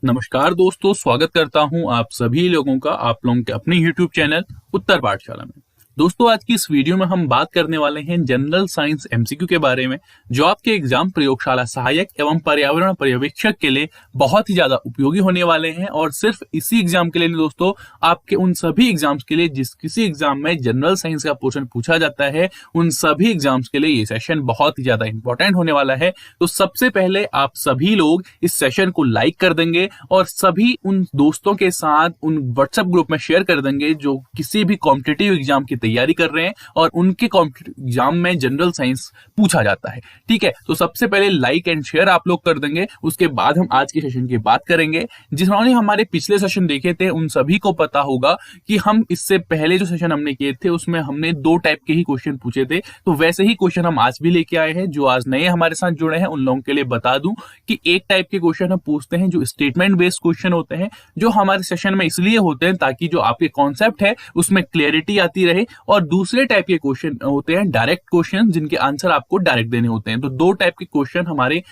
नमस्कार दोस्तों, स्वागत करता हूं आप सभी लोगों का आप लोगों के अपने YouTube चैनल उत्तर पाठशाला में। दोस्तों, आज की इस वीडियो में हम बात करने वाले हैं जनरल साइंस एमसीक्यू के बारे में, जो आपके एग्जाम प्रयोगशाला सहायक एवं पर्यावरण पर्यवेक्षक के लिए बहुत ही ज्यादा उपयोगी होने वाले हैं। और सिर्फ इसी एग्जाम के लिए नहीं दोस्तों, आपके उन सभी एग्जाम्स के लिए जिस किसी एग्जाम में जनरल साइंस का पोर्शन पूछा जाता है, उन सभी एग्जाम्स के लिए ये सेशन बहुत ही ज्यादा इंपॉर्टेंट होने वाला है। तो सबसे पहले आप सभी लोग इस सेशन को लाइक कर देंगे और सभी उन दोस्तों के साथ उन व्हाट्सएप ग्रुप में शेयर कर देंगे जो किसी भी कॉम्पिटिटिव एग्जाम की तैयारी कर रहे हैं और उनके कॉम्पिटिटिव एग्जाम में जनरल साइंस पूछा जाता है। ठीक है, तो सबसे पहले लाइक एंड शेयर आप लोग कर देंगे। उसके बाद हम आज के सेशन की बात करेंगे। जिन्होंने हमारे पिछले सेशन देखे थे उन सभी को पता होगा कि हम इससे पहले जो सेशन हमने किए थे उसमें हमने दो टाइप के ही क्वेश्चन पूछे थे। तो वैसे ही क्वेश्चन हम आज भी लेके आए हैं। जो आज नए हमारे साथ जुड़े हैं उन लोगों के लिए बता दूं कि एक टाइप के क्वेश्चन हम पूछते हैं जो स्टेटमेंट बेस्ड क्वेश्चन होते हैं, जो हमारे सेशन में इसलिए होते हैं ताकि जो आपके कॉन्सेप्ट है उसमें क्लियरिटी आती रहे। और दूसरे टाइप के क्वेश्चन होते हैं डायरेक्ट क्वेश्चन, जिनके आंसर आपको डायरेक्ट देने होते हैं। तो दो टाइप के क्वेश्चन हमारे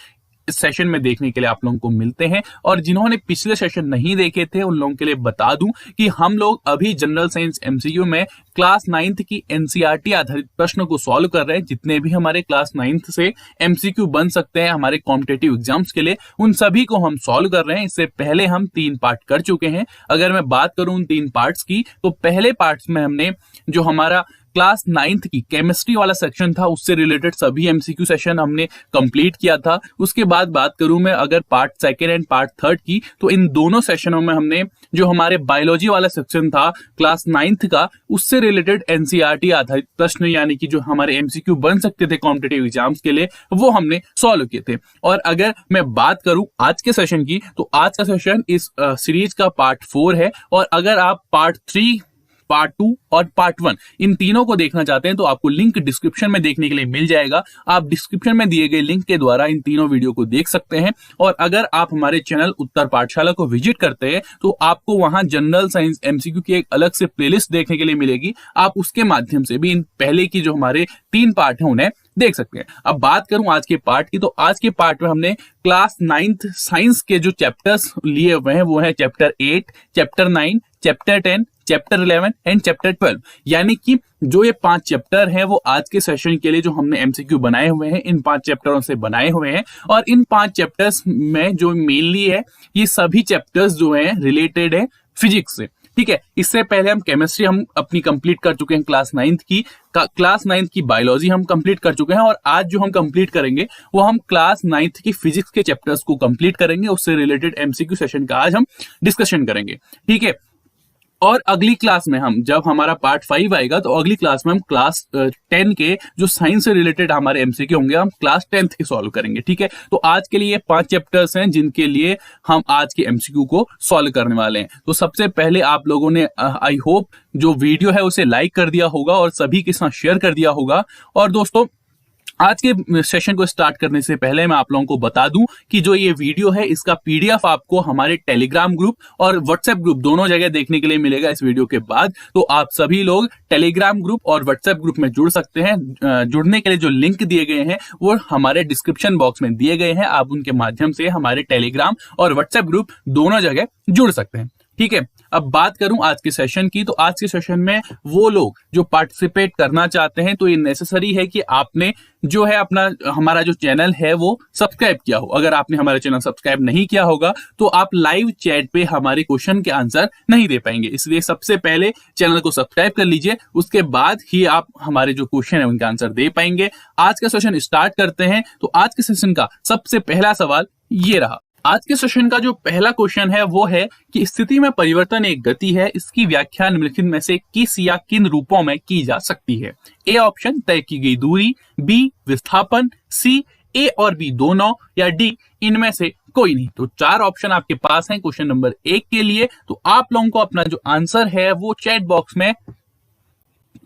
इस सेशन में देखने के लिए आप लोगों को मिलते हैं। और जिन्होंने पिछले सेशन नहीं देखे थे उन लोगों के लिए बता दूं कि हम लोग अभी जनरल साइंस एमसीक्यू में क्लास 9th की एनसीईआरटी आधारित प्रश्न को सॉल्व कर रहे हैं। जितने भी हमारे क्लास 9th से एमसीक्यू बन सकते हैं हमारे कॉम्पिटिटिव एग्जाम्स के लिए, उन सभी को हम सॉल्व कर रहे हैं। इससे पहले हम 3 पार्ट कर चुके हैं। अगर मैं बात करूं उन 3 पार्ट्स की, तो पहले पार्ट्स में हमने जो हमारा क्लास 9th की केमिस्ट्री वाला सेक्शन था उससे रिलेटेड सभी एमसीक्यू सेशन हमने कंप्लीट किया था। उसके बाद बात करूं मैं अगर part 2nd and part 3rd की, तो इन दोनों सेशनों में हमने जो हमारे बायोलॉजी वाला सेक्शन था क्लास 9th का, उससे रिलेटेड एनसीईआरटी आधारित प्रश्न यानी कि जो हमारे एमसीक्यू बन सकते थे कॉम्पिटिटिव एग्जाम्स के लिए, वो हमने सॉल्व किए थे। और अगर मैं बात करूं आज के सेशन की, तो आज का सेशन इस सीरीज का पार्ट 4 है। और अगर आप पार्ट 3, पार्ट 2 और पार्ट 1 इन तीनों को देखना चाहते हैं तो आपको लिंक डिस्क्रिप्शन में देखने के लिए मिल जाएगा। आप डिस्क्रिप्शन में दिए गए लिंक के द्वारा इन तीनों वीडियो को देख सकते हैं। और अगर आप हमारे चैनल उत्तर पाठशाला को विजिट करते हैं तो आपको वहां जनरल साइंस एमसीक्यू की एक अलग से प्लेलिस्ट देखने के लिए मिलेगी। आप उसके माध्यम से भी इन पहले की जो हमारे 3 पार्ट हैं उन्हें देख सकते हैं। अब बात करूं आज के पार्ट की, तो आज के पार्ट में हमने क्लास 9th साइंस के जो चैप्टर्स लिए हुए हैं वो है chapter 8, chapter 9, chapter 10, chapter 11 and chapter 12। यानी कि जो ये 5 चैप्टर हैं वो आज के सेशन के लिए जो हमने एमसीक्यू बनाए हुए हैं इन 5 चैप्टरों से बनाए हुए हैं। और इन 5 चैप्टर्स में जो मेनली है, ये सभी चैप्टर्स जो हैं रिलेटेड है फिजिक्स से। ठीक है, इससे पहले हम केमिस्ट्री हम अपनी कंप्लीट कर चुके हैं क्लास 9th की। क्लास 9th की बायोलॉजी हम कंप्लीट कर चुके हैं। और आज जो हम कंप्लीट करेंगे वो हम क्लास 9th की फिजिक्स के चैप्टर्स को कंप्लीट करेंगे। उससे रिलेटेड एमसीक्यू सेशन का आज हम डिस्कशन करेंगे। ठीक है, और अगली क्लास में हम जब हमारा पार्ट 5 आएगा तो अगली क्लास में हम क्लास 10 के जो साइंस से रिलेटेड हमारे एमसीक्यू होंगे हम क्लास 10th के सॉल्व करेंगे। ठीक है, तो आज के लिए 5 चैप्टर्स हैं जिनके लिए हम आज के एमसीक्यू को सॉल्व करने वाले हैं। तो सबसे पहले आप लोगों ने आई होप जो वीडियो है उसे लाइक कर दिया होगा और सभी के साथ शेयर कर दिया होगा। और दोस्तों, आज के सेशन को स्टार्ट करने से पहले मैं आप लोगों को बता दूं कि जो ये वीडियो है इसका पीडीएफ आपको हमारे टेलीग्राम ग्रुप और व्हाट्सएप ग्रुप दोनों जगह देखने के लिए मिलेगा इस वीडियो के बाद। तो आप सभी लोग टेलीग्राम ग्रुप और व्हाट्सएप ग्रुप में जुड़ सकते हैं। जुड़ने के लिए जो लिंक दिए गए हैं वो हमारे डिस्क्रिप्शन बॉक्स में दिए गए हैं। आप उनके माध्यम से हमारे टेलीग्राम और व्हाट्सएप ग्रुप दोनों जगह जुड़ सकते हैं। ठीक है, अब बात करूं आज के सेशन की, तो आज के सेशन में वो लोग जो पार्टिसिपेट करना चाहते हैं तो ये नेसेसरी है कि आपने जो है अपना हमारा जो चैनल है वो सब्सक्राइब किया हो। अगर आपने हमारा चैनल सब्सक्राइब नहीं किया होगा तो आप लाइव चैट पे हमारे क्वेश्चन के आंसर नहीं दे पाएंगे। इसलिए सबसे पहले चैनल को सब्सक्राइब कर लीजिए, उसके बाद ही आप हमारे जो क्वेश्चन है उनके आंसर दे पाएंगे। आज का सेशन स्टार्ट करते हैं। तो आज के सेशन का सबसे पहला सवाल ये रहा। आज के सेशन का जो पहला क्वेश्चन है वो है कि स्थिति में परिवर्तन एक गति है, इसकी व्याख्या निम्नलिखित में से किस या किन रूपों में की जा सकती है। ए ऑप्शन तय की गई दूरी, बी विस्थापन, सी ए और बी दोनों, या डी इनमें से कोई नहीं। तो 4 ऑप्शन आपके पास हैं क्वेश्चन नंबर 1 के लिए। तो आप लोगों को अपना जो आंसर है वो चैट बॉक्स में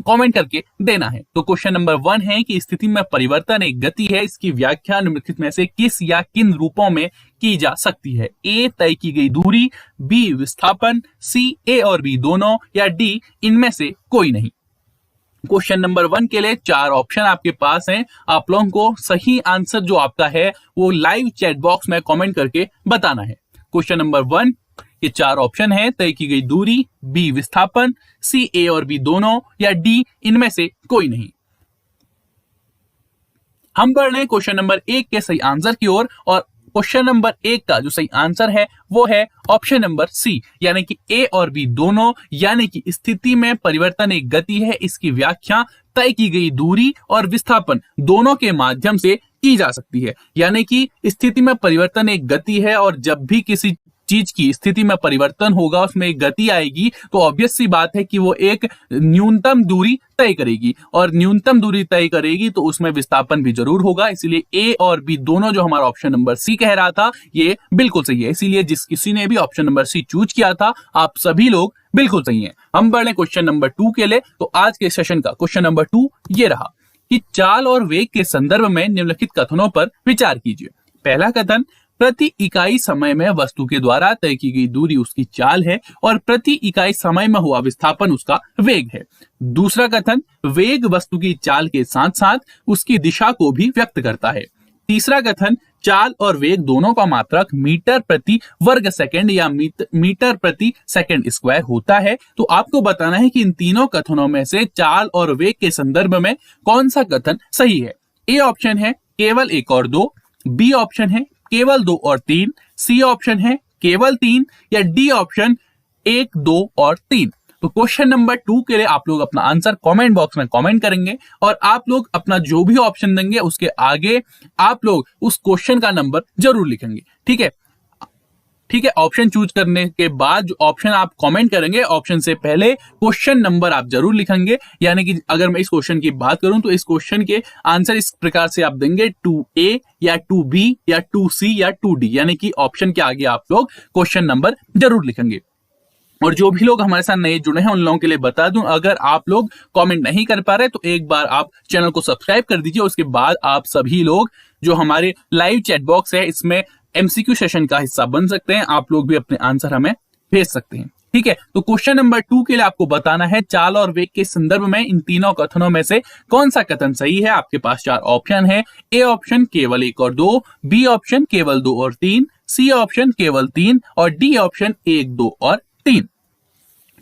कमेंट करके देना है। तो क्वेश्चन नंबर 1 है कि स्थिति में परिवर्तन एक गति है, इसकी व्याख्या निम्नलिखित में से किस या किन रूपों में की जा सकती है। ए तय की गई दूरी, बी विस्थापन, सी ए और बी दोनों, या डी इनमें से कोई नहीं। क्वेश्चन नंबर 1 के लिए 4 ऑप्शन आपके पास हैं। आप लोगों को सही आंसर जो आपका है वो लाइव चैट बॉक्स में कमेंट करके बताना है। क्वेश्चन नंबर 1, ये 4 ऑप्शन है, तय की गई दूरी, बी विस्थापन, सी ए और बी दोनों, या डी इनमें से कोई नहीं। हम बढ़ रहे हैं क्वेश्चन नंबर 1 के सही आंसर की ओर, और क्वेश्चन नंबर 1 का जो सही आंसर है वो है ऑप्शन नंबर सी, यानी कि ए और बी दोनों, यानी कि स्थिति में परिवर्तन एक गति है, इसकी व्याख्या तय की गई दूरी और विस्थापन दोनों के माध्यम से की जा सकती है। यानी कि स्थिति में परिवर्तन एक गति है, और जब भी किसी चीज की स्थिति में परिवर्तन होगा, उसमें एक गति आएगी, तो ऑब्वियस सी बात है कि वो एक न्यूनतम दूरी तय करेगी, और न्यूनतम दूरी तय करेगी तो उसमें विस्थापन भी जरूर होगा। इसलिए ए और बी दोनों जो हमारा ऑप्शन नंबर सी कह रहा था, ये बिल्कुल सही है। इसीलिए जिस किसी ने भी ऑप्शन नंबर सी चूज किया था, आप सभी लोग बिल्कुल सही हैं। हम बढ़े क्वेश्चन नंबर 2 के लिए। तो आज के सेशन का क्वेश्चन नंबर 2 ये रहा कि चाल और वेग के संदर्भ में निम्नलिखित कथनों पर विचार कीजिए। पहला कथन, प्रति इकाई समय में वस्तु के द्वारा तय की गई दूरी उसकी चाल है, और प्रति इकाई समय में हुआ विस्थापन उसका वेग है। दूसरा कथन, वेग वस्तु की चाल के साथ साथ उसकी दिशा को भी व्यक्त करता है। तीसरा कथन, चाल और वेग दोनों का मात्रक मीटर प्रति वर्ग सेकंड या मीटर प्रति सेकंड स्क्वायर होता है। तो आपको बताना है कि इन तीनों कथनों में से चाल और वेग के संदर्भ में कौन सा कथन सही है। ए ऑप्शन है केवल 1 और 2, बी ऑप्शन है केवल 2 और 3, सी ऑप्शन है केवल 3, या डी ऑप्शन 1, 2 और 3। तो क्वेश्चन नंबर 2 के लिए आप लोग अपना आंसर कमेंट बॉक्स में कमेंट करेंगे, और आप लोग अपना जो भी ऑप्शन देंगे उसके आगे आप लोग उस क्वेश्चन का नंबर जरूर लिखेंगे। ठीक है, ठीक है। ऑप्शन चूज करने के बाद जो ऑप्शन आप कमेंट करेंगे, ऑप्शन से पहले क्वेश्चन नंबर आप जरूर लिखेंगे। यानी कि अगर मैं इस क्वेश्चन की बात करूं तो इस क्वेश्चन के आंसर इस प्रकार से आप देंगे 2A या 2B या 2C या 2D, यानी कि ऑप्शन के आगे आप लोग क्वेश्चन नंबर जरूर लिखेंगे। और जो भी लोग हमारे साथ नए जुड़े हैं उन लोगों के लिए बता दूं, अगर आप लोग कमेंट नहीं कर पा रहे तो एक बार आप चैनल को सब्सक्राइब कर दीजिए। उसके बाद आप सभी लोग जो हमारे लाइव चैट बॉक्स है इसमें एमसीक्यू सेशन का हिस्सा बन सकते हैं। आप लोग भी अपने आंसर हमें भेज सकते हैं। ठीक है, तो क्वेश्चन नंबर 2 के लिए आपको बताना है चाल और वेग के संदर्भ में इन तीनों कथनों में से कौन सा कथन सही है। आपके पास 4 ऑप्शन है। ए ऑप्शन केवल 1 और 2, बी ऑप्शन केवल 2 और 3, सी ऑप्शन केवल 3, और डी ऑप्शन 1, 2 और 3।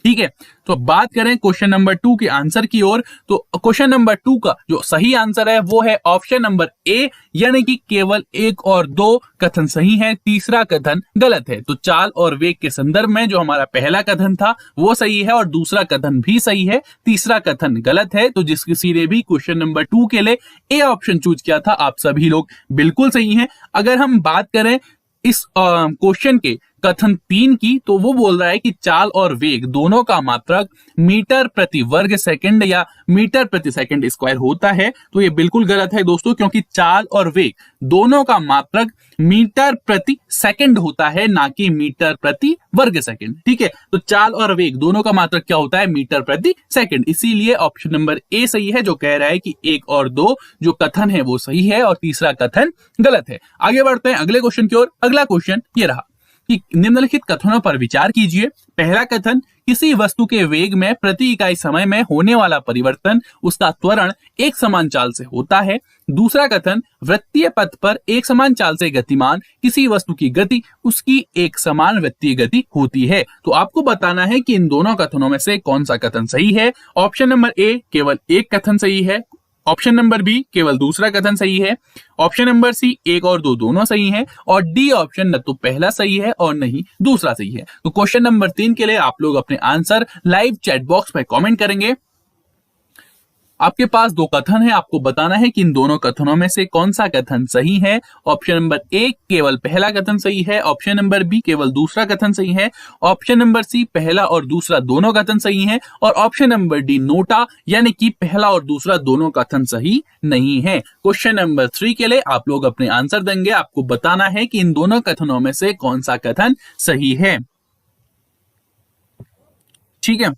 ठीक है, तो बात करें क्वेश्चन नंबर 2 के आंसर की ओर, तो क्वेश्चन नंबर 2 का जो सही आंसर है वो है ऑप्शन नंबर ए, यानी कि केवल 1 और 2 कथन सही है, तीसरा कथन गलत है। तो चाल और वेग के संदर्भ में जो हमारा पहला कथन था वो सही है, और दूसरा कथन भी सही है, तीसरा कथन गलत है। तो जिस किसी ने भी क्वेश्चन नंबर 2 के लिए ए ऑप्शन चूज किया था, आप सभी लोग बिल्कुल सही हैं। अगर हम बात करें इस क्वेश्चन के कथन 3 की, तो वो बोल रहा है कि चाल और वेग दोनों का मात्रक मीटर प्रति वर्ग सेकंड या मीटर प्रति सेकंड स्क्वायर होता है। तो ये बिल्कुल गलत है दोस्तों, क्योंकि चाल और वेग दोनों का मात्रक मीटर प्रति सेकंड होता है, ना कि मीटर प्रति वर्ग सेकंड। ठीक है, तो चाल और वेग दोनों का मात्रक क्या होता है, मीटर प्रति सेकंड। इसीलिए ऑप्शन नंबर ए सही है, जो कह रहा है कि 1 और 2 जो कथन है वो सही है, और तीसरा कथन गलत है। आगे बढ़ते हैं अगले क्वेश्चन की ओर। अगला क्वेश्चन ये रहा कि निम्नलिखित कथनों पर विचार कीजिए। पहला कथन, किसी वस्तु के वेग में प्रति इकाई समय में होने वाला परिवर्तन उसका त्वरण एक समान चाल से होता है। दूसरा कथन, वृत्तीय पथ पर एक समान चाल से गतिमान किसी वस्तु की गति उसकी एक समान वृत्तीय गति होती है। तो आपको बताना है कि इन दोनों कथनों में से कौन सा कथन सही है। ऑप्शन नंबर ए केवल एक कथन सही है, ऑप्शन नंबर बी केवल दूसरा कथन सही है, ऑप्शन नंबर सी 1 और 2 दोनों सही हैं, और डी ऑप्शन न तो पहला सही है और न ही दूसरा सही है। तो क्वेश्चन नंबर 3 के लिए आप लोग अपने आंसर लाइव चैट बॉक्स में कमेंट करेंगे। आपके पास 2 कथन है, आपको बताना है कि इन दोनों कथनों में से कौन सा कथन सही है। ऑप्शन नंबर ए केवल पहला कथन सही है, ऑप्शन नंबर बी केवल दूसरा कथन सही है, ऑप्शन नंबर सी पहला और दूसरा दोनों कथन सही है, और ऑप्शन नंबर डी नोटा, यानी कि पहला और दूसरा दोनों कथन सही नहीं है। क्वेश्चन नंबर 3 के लिए आप लोग अपने आंसर देंगे। आपको बताना है कि इन दोनों कथनों में से कौन सा कथन सही है। ठीक है,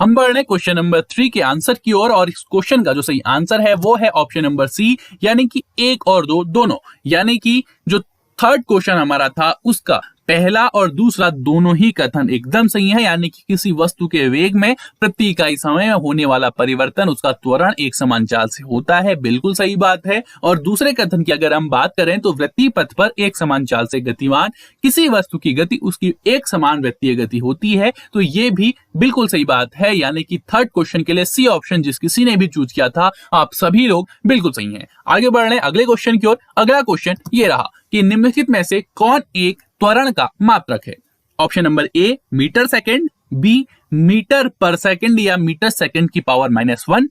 हम बढ़ रहे हैं क्वेश्चन नंबर 3 के आंसर की ओर, और इस क्वेश्चन का जो सही आंसर है वो है ऑप्शन नंबर सी, यानी कि 1 और 2 दोनों। यानी कि जो थर्ड क्वेश्चन हमारा था उसका पहला और दूसरा दोनों ही कथन एकदम सही है, यानी कि किसी वस्तु के वेग में प्रति इकाई समय में होने वाला परिवर्तन उसका त्वरण एक समान चाल से होता है, बिल्कुल सही बात है। और दूसरे कथन की अगर हम बात करें तो वृत्तीय पथ पर एक समान चाल से गतिमान किसी वस्तु की गति उसकी एक समान वृत्तीय गति होती है, तो ये भी बिल्कुल सही बात है। यानी कि थर्ड क्वेश्चन के लिए सी ऑप्शन जिस किसी ने भी चूज किया था आप सभी लोग बिल्कुल सही हैं। आगे बढ़ रहे हैं अगले क्वेश्चन की ओर। अगला क्वेश्चन ये रहा कि निम्नलिखित में से कौन एक त्वरण का मात्रक है। Option number A metre second, B metre पर सेकंड या मीटर सेकंड की power -1,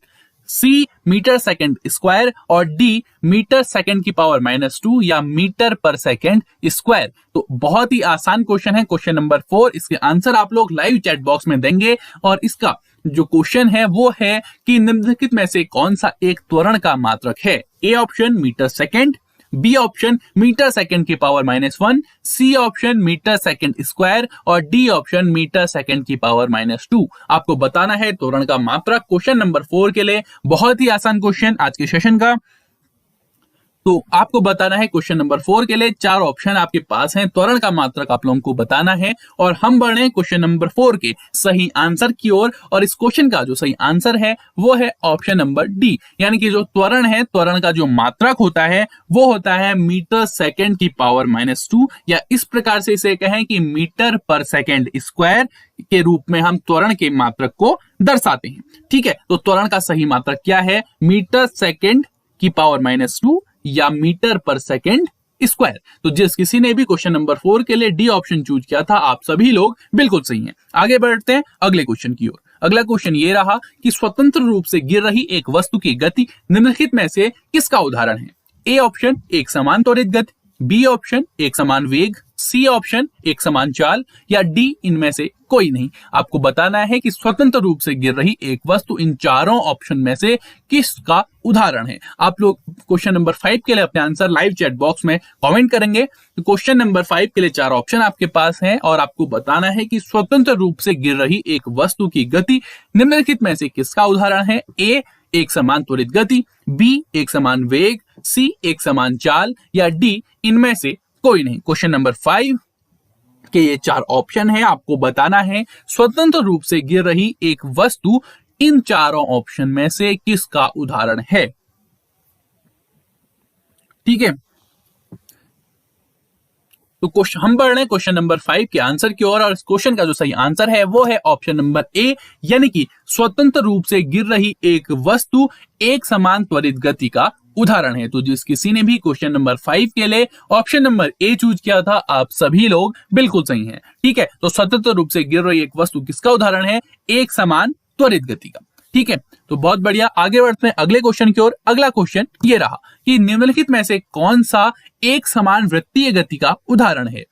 C metre second square और डी मीटर सेकंड की पावर -2 या मीटर पर सेकंड स्क्वायर। तो बहुत ही आसान क्वेश्चन है, क्वेश्चन नंबर 4। इसके आंसर आप लोग लाइव चैट बॉक्स में देंगे और इसका जो क्वेश्चन है वो है कि निम्नलिखित में से कौन सा एक त्वरण का मात्रक है। A option metre second, B option metre second की power -1, C option metre second square और डी ऑप्शन मीटर सेकंड की पावर -2। आपको बताना है त्वरण का मात्रक क्वेश्चन नंबर 4 के लिए। बहुत ही आसान क्वेश्चन आज के सेशन का। तो आपको बताना है क्वेश्चन नंबर 4 के लिए 4 ऑप्शन आपके पास हैं, त्वरण का मात्रक आप लोगों को बताना है और हम बढ़े हैं क्वेश्चन नंबर 4 के सही आंसर की ओर। और इस क्वेश्चन का जो सही आंसर है वो है ऑप्शन नंबर डी, यानी कि जो त्वरण है, त्वरण का जो मात्रक होता है वो होता है मीटर सेकंड की पावर -2, या इस प्रकार से इसे कहें कि मीटर पर सेकंड स्क्वायर के रूप में हम त्वरण के मात्रक को दर्शाते हैं। ठीक है, तो त्वरण का सही मात्रक क्या है, मीटर सेकंड की पावर -2 या मीटर पर सेकंड स्क्वायर। तो जिस किसी ने भी क्वेश्चन नंबर 4 के लिए डी ऑप्शन चूज किया था आप सभी लोग बिल्कुल सही हैं। आगे बढ़ते हैं अगले क्वेश्चन की ओर। अगला क्वेश्चन ये रहा कि स्वतंत्र रूप से गिर रही एक वस्तु की गति निम्नलिखित में से किसका उदाहरण है। ए ऑप्शन एक समान त्वरित गति, बी ऑप्शन एक समान वेग, सी ऑप्शन एक समान चाल या डी इनमें से कोई नहीं। आपको बताना है कि स्वतंत्र रूप से गिर रही एक वस्तु इन चारों ऑप्शन में से किसका उदाहरण है। आप लोग क्वेश्चन नंबर 5 के लिए अपने आंसर लाइव चैट बॉक्स में कमेंट करेंगे। तो क्वेश्चन नंबर 5 के लिए 4 ऑप्शन आपके पास हैं और आपको बताना है कि स्वतंत्र रूप से गिर रही एक वस्तु की गति निम्नलिखित में से किसका उदाहरण है। ए एक समान त्वरित गति, बी एक समान वेग, सी एक समान चाल या डी इनमें से कोई नहीं। क्वेश्चन नंबर 5 के ये 4 ऑप्शन है, आपको बताना है स्वतंत्र रूप से गिर रही एक वस्तु इन चारों ऑप्शन में से किसका उदाहरण है। ठीक है, तो हम बढ़ रहे हैं क्वेश्चन नंबर 5 के आंसर की ओर और इस क्वेश्चन का जो सही आंसर है वो है ऑप्शन नंबर ए, यानी कि स्वतंत्र रूप से गिर रही एक वस्तु एक समान त्वरित गति का उदाहरण है। तो जिस किसी ने भी क्वेश्चन नंबर 5 के लिए ऑप्शन नंबर ए चूज किया था आप सभी लोग बिल्कुल सही हैं। ठीक है, तो स्वतंत्र रूप से गिर रही एक वस्तु किसका उदाहरण है, एक समान त्वरित गति का। ठीक है, तो बहुत बढ़िया। आगे बढ़ते हैं अगले क्वेश्चन की ओर। अगला क्वेश्चन ये रहा कि निम्नलिखित में से कौन सा एक समान वृत्तीय गति का उदाहरण है।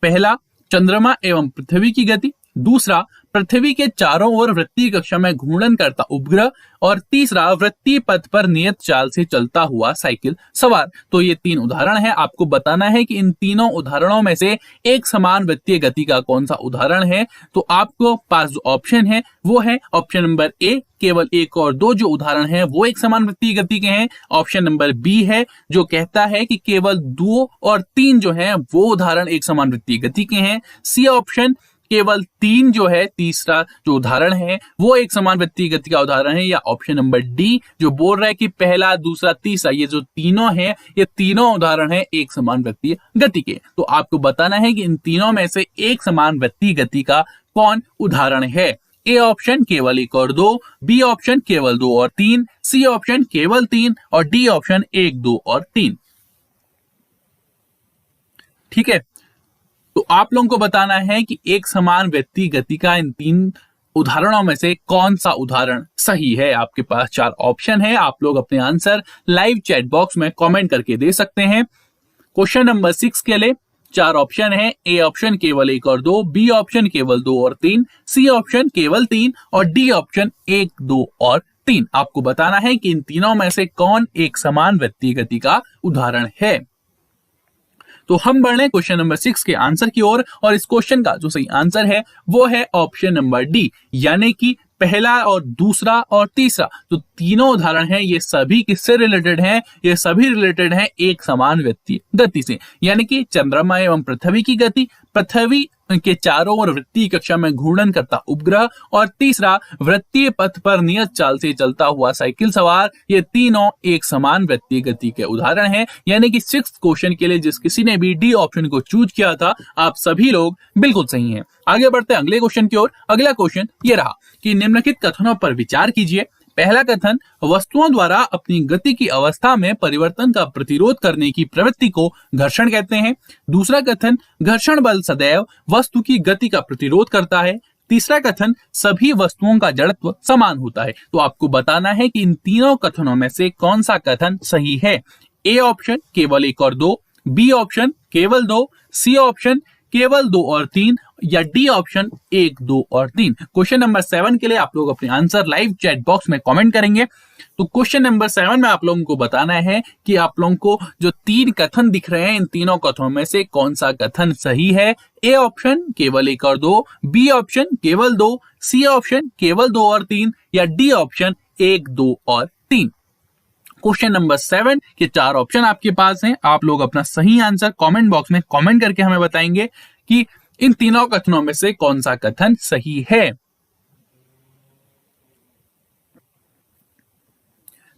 पहला चंद्रमा एवं पृथ्वी की गति, दूसरा पृथ्वी के चारों ओर वृत्तीय कक्षा में घूर्णन करता उपग्रह और तीसरा वृत्तीय पथ पर नियत चाल से चलता हुआ साइकिल सवार। तो ये 3 उदाहरण है। आपको बताना है कि इन तीनों उदाहरणों में से एक समान वृत्तीय गति का कौन सा उदाहरण है। तो आपको पास जो ऑप्शन है वो है ऑप्शन नंबर ए, केवल 1 और 2 जो उदाहरण है वो एक समान वृत्तीय गति के हैं। ऑप्शन नंबर बी है जो कहता है कि केवल 2 और 3 जो है वो उदाहरण एक समान वृत्तीय गति के हैं। सी ऑप्शन केवल 3 जो है तीसरा जो उदाहरण है वो एक समान वृत्तीय गति का उदाहरण है, या ऑप्शन नंबर डी जो बोल रहा है कि पहला दूसरा तीसरा ये जो तीनों है ये तीनों उदाहरण है एक समान वृत्तीय गति के। तो आपको बताना है कि इन तीनों में से एक समान वृत्तीय गति का कौन उदाहरण है। ए ऑप्शन केवल 1 और 2, बी ऑप्शन केवल 2 और 3, सी ऑप्शन केवल 3 और डी ऑप्शन 1, 2 और 3। ठीक है, तो आप लोगों को बताना है कि एक समान वृत्तीय गति का इन 3 उदाहरणों में से कौन सा उदाहरण सही है। आपके पास 4 ऑप्शन है, आप लोग अपने आंसर लाइव चैट बॉक्स में कमेंट करके दे सकते हैं। क्वेश्चन नंबर 6 के लिए 4 ऑप्शन है। ए ऑप्शन केवल 1 और 2, बी ऑप्शन केवल 2 और 3, सी ऑप्शन केवल 3 और डी ऑप्शन 1, 2 और 3। आपको बताना है कि इन तीनों में से कौन एक समान वृत्तीय गति का उदाहरण है। तो हम बढ़ रहे हैं क्वेश्चन नंबर 6 के आंसर की ओर और इस क्वेश्चन का जो सही आंसर है वो है ऑप्शन नंबर डी, यानी कि पहला और दूसरा और तीसरा जो तीनों उदाहरण हैं ये सभी किससे रिलेटेड हैं? ये सभी रिलेटेड हैं एक समान गति से, यानी कि चंद्रमा एवं पृथ्वी की गति, पृथ्वी के चारों ओर वृत्तीय कक्षा में घूर्णन करता उपग्रह, और तीसरा वृत्तीय पथ पर नियत चाल से चलता हुआ साइकिल सवार। ये तीनों एक समान वृत्तीय गति के उदाहरण हैं। यानी कि 6th क्वेश्चन के लिए जिस किसी ने भी डी ऑप्शन को चूज किया था, आप सभी लोग बिल्कुल सही हैं। आगे बढ़ते हैं अगले क्वेश्चन की ओर। अगला क्वेश्चन ये रहा कि निम्नलिखित कथनों पर विचार कीजिए। पहला कथन, वस्तुओं द्वारा अपनी गति की अवस्था में परिवर्तन का प्रतिरोध करने की प्रवृत्ति को घर्षण कहते हैं। दूसरा कथन, घर्षण बल सदैव वस्तु की गति का प्रतिरोध करता है। तीसरा कथन, सभी वस्तुओं का जड़त्व समान होता है। तो आपको बताना है कि इन तीनों कथनों में से कौन सा कथन सही है। ए ऑप्शन केवल 1 और 2, बी ऑप्शन केवल 2, सी ऑप्शन केवल 2 और 3, या डी ऑप्शन 1, 2 और 3। क्वेश्चन नंबर 7 के लिए आप लोग अपने आंसर लाइव चैट बॉक्स में कमेंट करेंगे। तो क्वेश्चन नंबर 7 में आप लोगों को बताना है कि आप लोगों को जो 3 कथन दिख रहे हैं, इन तीनों कथनों में से कौन सा कथन सही है। ए ऑप्शन केवल 1 और 2, बी ऑप्शन केवल 2, सी ऑप्शन केवल 2 और 3, या डी ऑप्शन 1, 2 और 3। क्वेश्चन नंबर 7 के 4 ऑप्शन आपके पास हैं। आप लोग अपना सही आंसर कमेंट बॉक्स में कमेंट करके हमें बताएंगे कि इन तीनों कथनों में से कौन सा कथन सही है।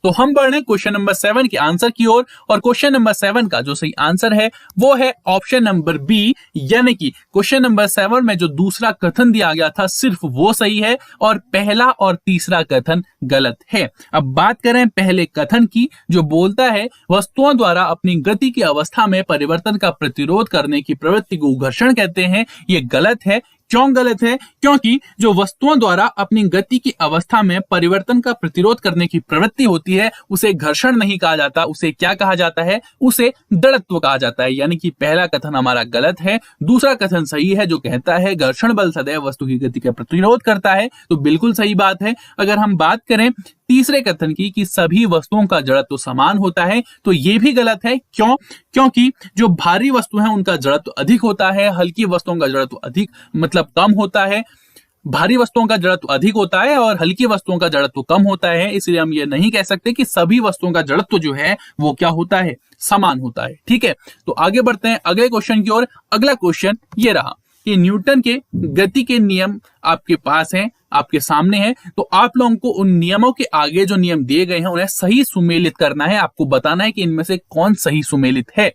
तो हम बढ़ रहे हैं क्वेश्चन नंबर 7 के आंसर की ओर, और क्वेश्चन नंबर 7 का जो सही आंसर है वो है ऑप्शन नंबर बी, यानी कि क्वेश्चन नंबर 7 में जो दूसरा कथन दिया गया था सिर्फ वो सही है और पहला और तीसरा कथन गलत है। अब बात करें पहले कथन की, जो बोलता है वस्तुओं द्वारा अपनी गति की अवस्था में परिवर्तन का प्रतिरोध करने की प्रवृत्ति को घर्षण कहते हैं। ये गलत है। क्यों गलत है? क्योंकि जो वस्तुओं द्वारा अपनी गति की अवस्था में परिवर्तन का प्रतिरोध करने की प्रवृत्ति होती है उसे घर्षण नहीं कहा जाता, उसे क्या कहा जाता है? उसे जड़त्व कहा जाता है। यानी कि पहला कथन हमारा गलत है। दूसरा कथन सही है जो कहता है घर्षण बल सदैव वस्तु की गति का प्रतिरोध करता है, तो बिल्कुल सही बात है। अगर हम बात करें तीसरे कथन की कि सभी वस्तुओं का जड़त्व समान होता है, तो ये भी गलत है। क्यों? क्योंकि जो भारी वस्तु है उनका जड़त्व अधिक होता है, हल्की वस्तुओं का जड़त्व अधिक मतलब कम होता है। भारी वस्तुओं का जड़त्व अधिक होता है और हल्की वस्तुओं का जड़त्व कम होता है। इसलिए हम ये नहीं कह सकते कि सभी वस्तुओं का जड़त्व जो है वो क्या होता है? समान होता है। ठीक है, तो आगे बढ़ते हैं अगले क्वेश्चन की ओर। अगला क्वेश्चन ये रहा कि न्यूटन के गति के नियम आपके पास हैं, आपके सामने हैं। तो आप लोगों को उन नियमों के आगे जो नियम दिए गए हैं उन्हें सही सुमेलित करना है। आपको बताना है कि इनमें से कौन सही सुमेलित है।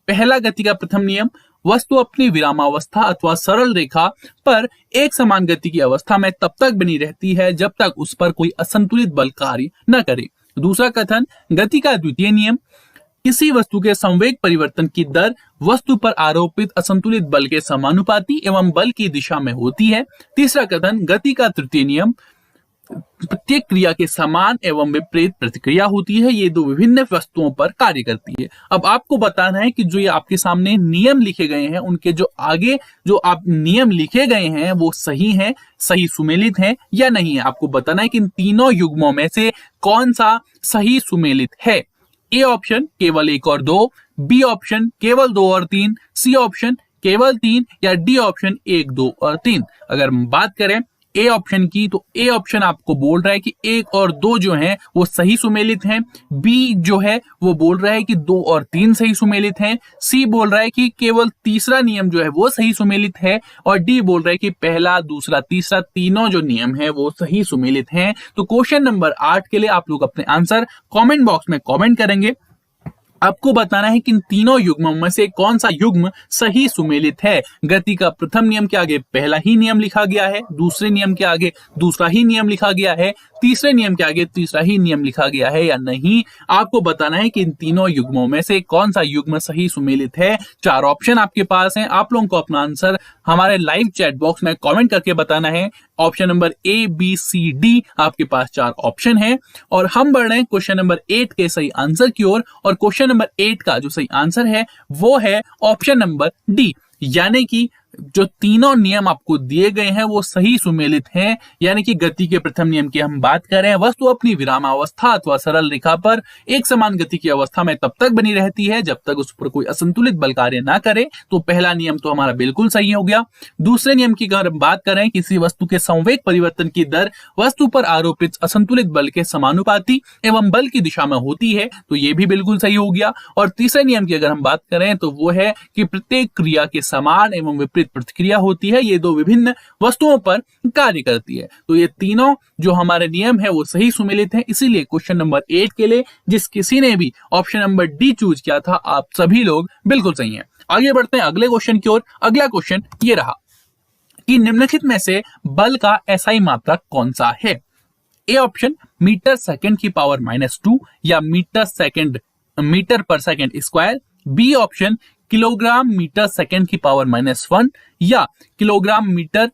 पहला गति का प्रथम नियम, वस्तु अपनी विरामावस्था अथवा सरल रेखा पर एक समान गति की अवस्था में तब तक बनी रहती है जब तक उस पर कोई असंतुलित बल कार्य न करे। दूसरा कथन, गति का द्वितीय नियम, किसी वस्तु के संवेग परिवर्तन की दर वस्तु पर आरोपित असंतुलित बल के समानुपाती एवं बल की दिशा में होती है। तीसरा कथन, गति का तृतीय नियम, प्रत्येक क्रिया के समान एवं विपरीत प्रतिक्रिया होती है। ये दो विभिन्न वस्तुओं पर कार्य करती है। अब आपको बताना है कि जो ये आपके सामने नियम लिखे गए हैं उनके जो आगे जो आप नियम लिखे गए हैं वो सही हैं, सही सुमेलित हैं या नहीं है। आपको बताना है कि इन तीनों युग्मों में से कौन सा सही सुमेलित है। ए ऑप्शन केवल 1 और 2, बी ऑप्शन केवल 2 और 3, सी ऑप्शन केवल 3, या डी ऑप्शन 1, 2 और 3। अगर बात करें ए ऑप्शन की, तो ए ऑप्शन आपको बोल रहा है कि 1 और 2 जो हैं वो सही सुमेलित हैं। बी जो है वो बोल रहा है कि 2 और 3 सही सुमेलित हैं। सी बोल रहा है कि केवल तीसरा नियम जो है वो सही सुमेलित है, और डी बोल रहा है कि पहला, दूसरा, तीसरा तीनों जो नियम है वो सही सुमेलित हैं। तो क्वेश्चन नंबर 8 के लिए आप लोग अपने आंसर कमेंट बॉक्स में कमेंट करेंगे। आपको बताना है कि इन तीनों युग्मों में से कौन सा युग्म सही सुमेलित है। गति का प्रथम नियम के आगे पहला ही नियम लिखा गया है, दूसरे नियम के आगे दूसरा ही नियम लिखा गया है, तीसरे नियम के आगे तीसरा ही नियम लिखा गया है या नहीं। आपको बताना है कि इन तीनों युग्मों में से कौन सा युग्म सही सुमेलित है। 4 ऑप्शन आपके पास हैं। आप लोगों को अपना आंसर हमारे लाइव चैट बॉक्स में कमेंट करके बताना है। Option number A, B, C, D आपके पास 4 ऑप्शन है। और हम बढ़ रहे हैं क्वेश्चन नंबर 8 के सही आंसर की ओर, और क्वेश्चन नंबर 8 का जो सही आंसर है वो है ऑप्शन नंबर डी, यानी कि जो तीनों नियम आपको दिए गए हैं वो सही सुमेलित हैं, यानी कि गति के प्रथम नियम की हम बात करें, वस्तु अपनी विरामावस्था अथवा सरल रेखा पर एक समान गति की अवस्था में तब तक बनी रहती है जब तक उस पर कोई असंतुलित बल कार्य ना करे। तो पहला नियम तो हमारा बिल्कुल सही हो गया। दूसरे नियम की अगर हम बात करें, किसी वस्तु के संवेग परिवर्तन की दर वस्तु पर आरोपित असंतुलित बल के समानुपाती एवं बल की दिशा में होती है, तो ये भी बिल्कुल सही हो गया। और तीसरे नियम की अगर हम बात करें तो वो है कि प्रत्येक क्रिया के समान एवं विपरीत प्रतिक्रिया होती है, ये दो विभिन्न वस्तुओं पर कार्य करती है। तो ये तीनों जो हमारे नियम है वो सही सुमेलित है। इसीलिए क्वेश्चन नंबर 8 के लिए जिस किसी ने भी ऑप्शन नंबर डी चूज किया था, आप सभी लोग बिल्कुल सही हैं। आगे बढ़ते हैं अगले क्वेश्चन की ओर। अगला क्वेश्चन ये रहा कि निम्नलिखित में से बल का एसआई मात्रक कौन सा है। ए ऑप्शन मीटर सेकंड की पावर -2 या मीटर पर second square. B option kilogram metre second की पावर -1 या किलोग्राम मीटर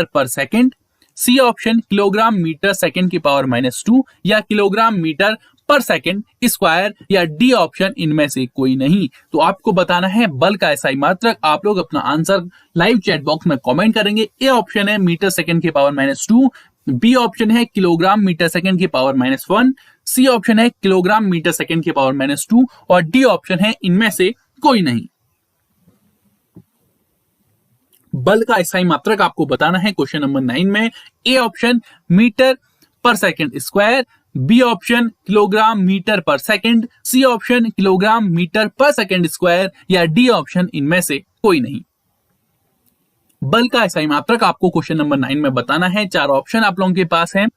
पर second. C option kilogram metre second की पावर -2 या किलोग्राम मीटर पर सेकंड स्क्वायर या डी ऑप्शन इनमें से कोई नहीं। तो आपको बताना है बल का एसआई मात्रक। आप लोग अपना आंसर लाइव चैट बॉक्स में कमेंट करेंगे। ए ऑप्शन है मीटर सेकंड की पावर -2, बी ऑप्शन है किलोग्राम मीटर सेकंड की पावर -1, सी ऑप्शन है किलोग्राम मीटर सेकंड की पावर -2 और डी ऑप्शन है इनमें से कोई नहीं। बल का एसआई मात्रक आपको बताना है क्वेश्चन नंबर 9 में। ए ऑप्शन मीटर पर second square, B option kilogram metre पर second, C option kilogram metre पर सेकंड स्क्वायर या डी ऑप्शन इनमें से कोई नहीं। बल का एसआई मात्रक आपको क्वेश्चन नंबर 9 में बताना है। 4 ऑप्शन आप लोगों के पास हैं।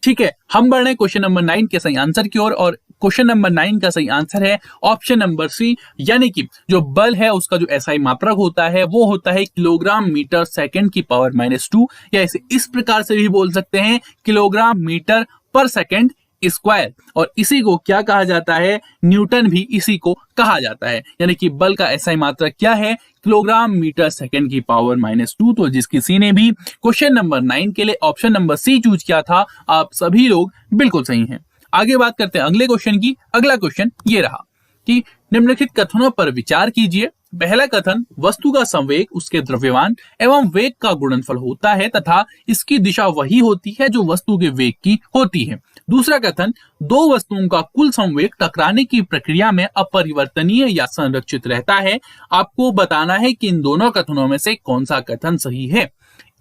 ठीक है, हम बढ़ रहे हैं क्वेश्चन नंबर 9 के सही आंसर की ओर और क्वेश्चन नंबर 9 का सही आंसर है ऑप्शन नंबर सी, यानी कि जो बल है उसका जो एसआई मात्रक होता है वो होता है किलोग्राम मीटर सेकंड की पावर -2 या इसे इस प्रकार से भी बोल सकते हैं किलोग्राम मीटर पर सेकंड स्क्वायर। और इसी को क्या कहा जाता है, न्यूटन भी इसी को कहा जाता है। यानी कि बल का एसआई मात्रक क्या है, किलोग्राम मीटर सेकंड की पावर -2। तो जिस किसी ने भी क्वेश्चन नंबर 9 के लिए ऑप्शन नंबर सी चूज किया था, आप सभी लोग बिल्कुल सही हैं। आगे बात करते हैं अगले क्वेश्चन की। अगला क्वेश्चन ये रहा कि निम्नलिखित कथनों पर विचार कीजिए। पहला कथन, वस्तु का संवेग उसके द्रव्यमान एवं वेग का गुणनफल होता है तथा इसकी दिशा वही होती है जो वस्तु के वेग की होती है। दूसरा कथन, दो वस्तुओं का कुल संवेग टकराने की प्रक्रिया में अपरिवर्तनीय या संरक्षित रहता है। आपको बताना है कि इन दोनों कथनों में से कौन सा कथन सही है।